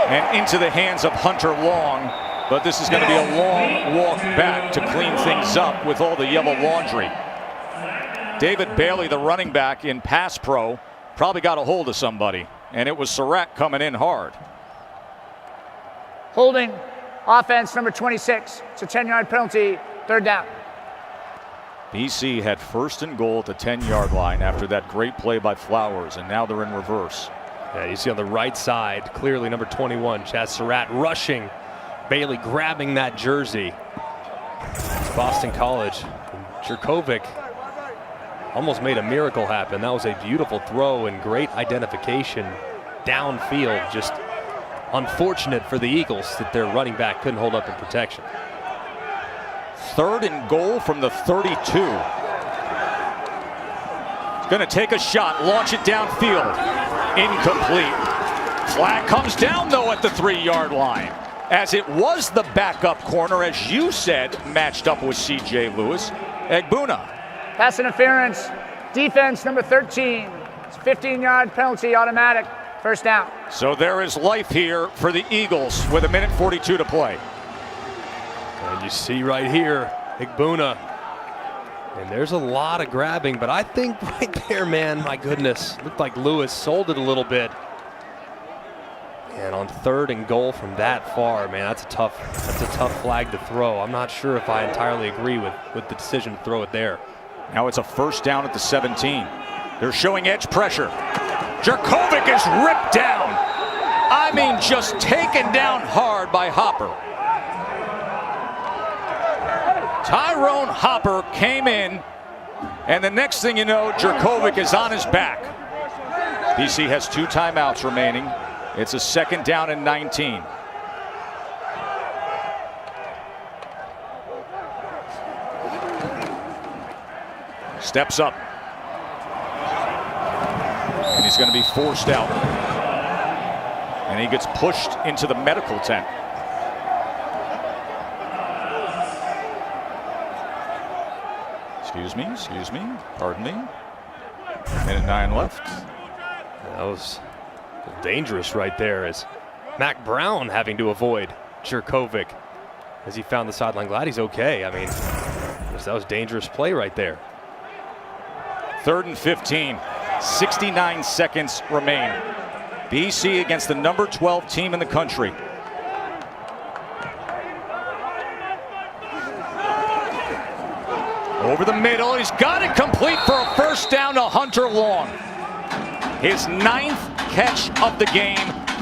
and into the hands of Hunter Long. But this is going to be a long walk back to clean things up with all the yellow laundry. David Bailey, the running back in pass pro, probably got a hold of somebody, and it was Surratt coming in hard. Holding, offense number 26. It's a 10-yard penalty, 3rd down. BC had 1st and goal at the 10-yard line after that great play by Flowers, and now they're in reverse. Yeah, you see on the right side, clearly number 21, Chaz Surratt rushing. Bailey grabbing that jersey. It's Boston College. Jurkovec almost made a miracle happen. That was a beautiful throw and great identification downfield. Just unfortunate for the Eagles that their running back couldn't hold up in protection. 3rd and goal from the 32. He's going to take a shot, launch it downfield. Incomplete. Flag comes down, though, at the 3-yard line. As it was the backup corner, as you said, matched up with C.J. Lewis. Egbuna. Pass interference, defense number 13. It's a 15-yard penalty, automatic, 1st down. So there is life here for the Eagles with 1:42 to play. And you see right here, Egbuna. And there's a lot of grabbing, but I think right there, man, my goodness, looked like Lewis sold it a little bit. And on 3rd and goal from that far, man, that's a tough flag to throw. I'm not sure if I entirely agree with the decision to throw it there. Now it's a 1st down at the 17. They're showing edge pressure. Jurkovec is ripped down. I mean, just taken down hard by Hopper. Tyrone Hopper came in, and the next thing you know, Jurkovec is on his back. BC has 2 timeouts remaining. It's a 2nd down and 19. Steps up. And he's going to be forced out. And he gets pushed into the medical tent. Excuse me, pardon me. 1:09 left. That was dangerous right there, as Mac Brown having to avoid Jurkovec as he found the sideline. Glad he's okay. I mean, that was dangerous play right there. 3rd and 15. 69 seconds remain. BC against the number 12 team in the country. Over the middle, he's got it complete for a 1st down to Hunter Long. His 9th catch of the game.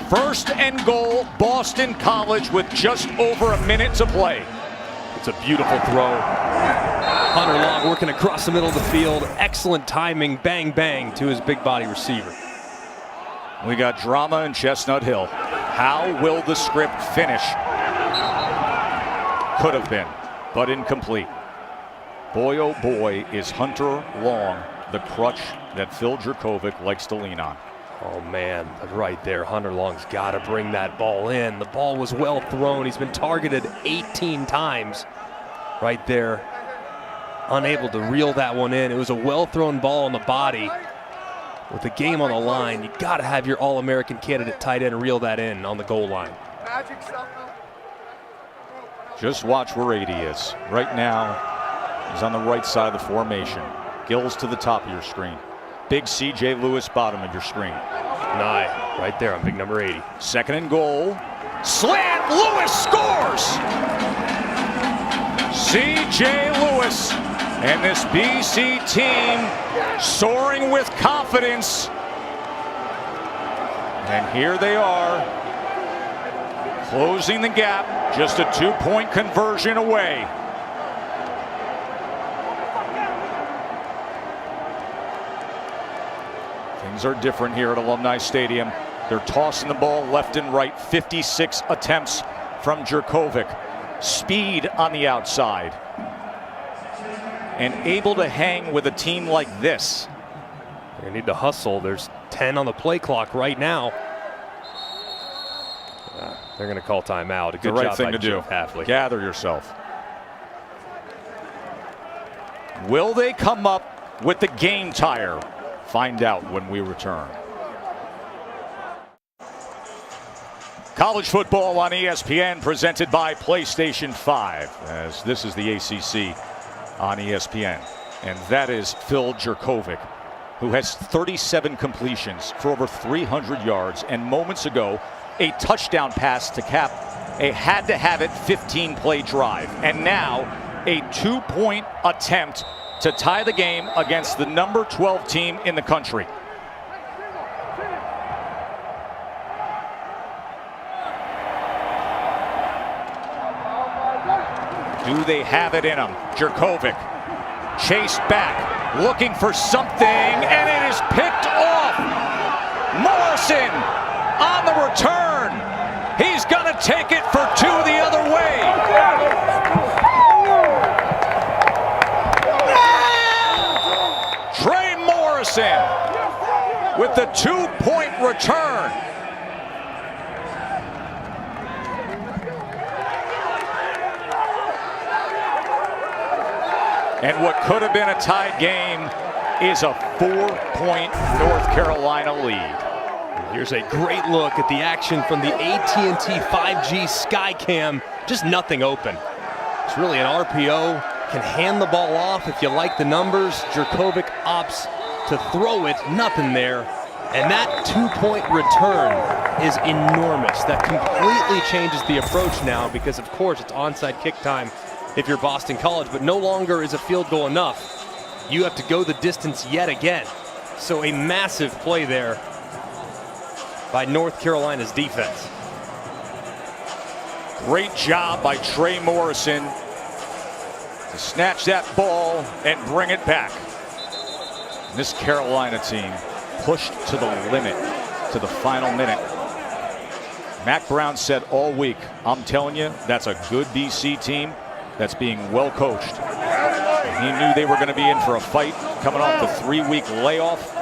1st and goal, Boston College with just over a minute to play. It's a beautiful throw. Hunter Long working across the middle of the field. Excellent timing, bang, bang to his big body receiver. We got drama in Chestnut Hill. How will the script finish? Could have been, but incomplete. Boy, oh boy, is Hunter Long the crutch that Phil Jurkovec likes to lean on. Oh man, but right there, Hunter Long's got to bring that ball in. The ball was well thrown. He's been targeted 18 times right there. Unable to reel that one in. It was a well-thrown ball on the body. With the game on the line, you got to have your All-American candidate tight end reel that in on the goal line. Just watch where 80 is. Right now, he's on the right side of the formation. Gills to the top of your screen. Big C.J. Lewis bottom of your screen. Nye, right there on big number 80. 2nd and goal. Slant, Lewis scores! C.J. Lewis and this BC team soaring with confidence. And here they are, closing the gap, just a 2-point conversion away. Things are different here at Alumni Stadium. They're tossing the ball left and right. 56 attempts from Jurkovic. Speed on the outside. And able to hang with a team like this. They need to hustle. There's 10 on the play clock right now. They're going to call timeout. A good the right job thing by to do. Jeff Hafley. Gather yourself. Will they come up with the game tire? Find out when we return. College football on ESPN presented by PlayStation 5, as this is the ACC on ESPN. And that is Phil Jurkovic, who has 37 completions for over 300 yards, and moments ago, a touchdown pass to cap a had-to-have-it 15-play drive. And now, a 2-point attempt to tie the game against the number 12 team in the country. Do they have it in them? Jurkovic chased back, looking for something, and it is picked off. Morrison on the return. He's going to take it for 2 the other way. Trey Morrison with the 2-point return. And what could have been a tied game is a 4-point North Carolina lead. Here's a great look at the action from the AT&T 5G Skycam. Just nothing open. It's really an RPO. Can hand the ball off if you like the numbers. Jurkovic opts to throw it. Nothing there. And that 2-point return is enormous. That completely changes the approach now because, of course, it's onside kick time if you're Boston College, but no longer is a field goal enough. You have to go the distance yet again. So a massive play there by North Carolina's defense. Great job by Trey Morrison to snatch that ball and bring it back. And this Carolina team pushed to the limit, to the final minute. Mac Brown said all week, I'm telling you, that's a good BC team that's being well coached. He knew they were going to be in for a fight coming off the 3-week layoff.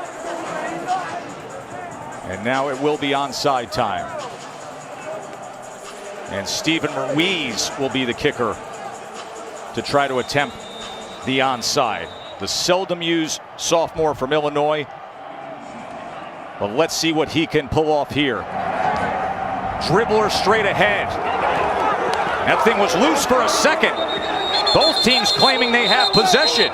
And now it will be onside time. And Stephen Ruiz will be the kicker to try to attempt the onside. The seldom used sophomore from Illinois. But let's see what he can pull off here. Dribbler straight ahead. That thing was loose for a second. Both teams claiming they have possession.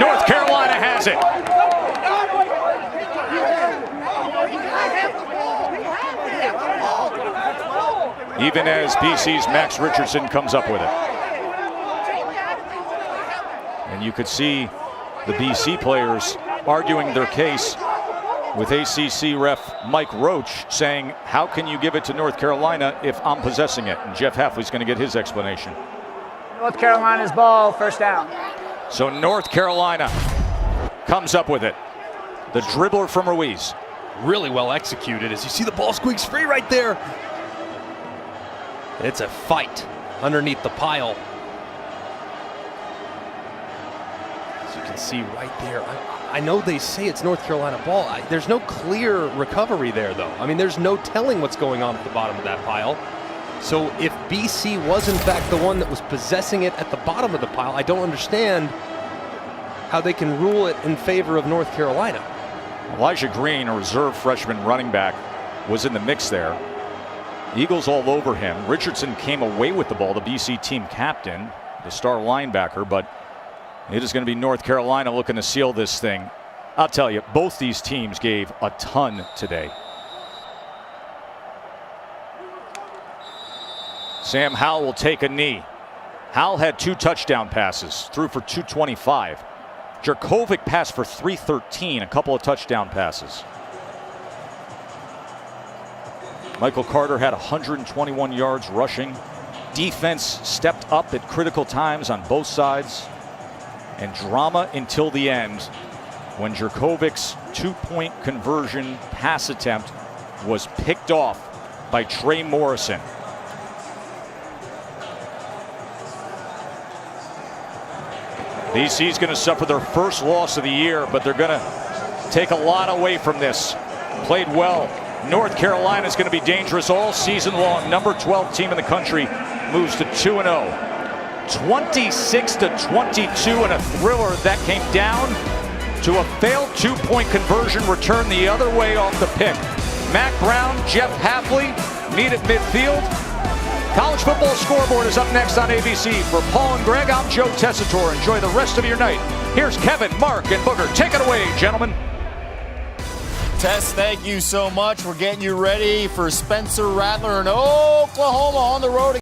North Carolina has it. Even as BC's Max Richardson comes up with it. And you could see the BC players arguing their case with ACC ref Mike Roach saying, how can you give it to North Carolina if I'm possessing it? And Jeff Hafley's going to get his explanation. North Carolina's ball, first down. So North Carolina comes up with it. The dribbler from Ruiz. Really well executed as you see the ball squeaks free right there. It's a fight underneath the pile. As you can see right there. I know they say it's North Carolina ball. There's no clear recovery there, though. I mean, there's no telling what's going on at the bottom of that pile. So if BC was, in fact, the one that was possessing it at the bottom of the pile, I don't understand how they can rule it in favor of North Carolina. Elijah Green, a reserve freshman running back, was in the mix there. Eagles all over him. Richardson came away with the ball, the BC team captain, the star linebacker, but it is going to be North Carolina looking to seal this thing. I'll tell you, both these teams gave a ton today. Sam Howell will take a knee. Howell had 2 touchdown passes, threw for 225. Jurkovec passed for 313, a couple of touchdown passes. Michael Carter had 121 yards rushing. Defense stepped up at critical times on both sides. And drama until the end when Jurkovec's 2-point conversion pass attempt was picked off by Trey Morrison. BC's going to suffer their first loss of the year, but they're going to take a lot away from this. Played well. North Carolina is going to be dangerous all season long. Number 12 team in the country moves to 2-0. 26-22 in a thriller that came down to a failed 2-point conversion return the other way off the pick. Mack Brown, Jeff Hafley meet at midfield. College Football Scoreboard is up next on ABC. For Paul and Greg, I'm Joe Tessitore. Enjoy the rest of your night. Here's Kevin, Mark, and Booger. Take it away, gentlemen. Tess, thank you so much. We're getting you ready for Spencer Rattler in Oklahoma on the road.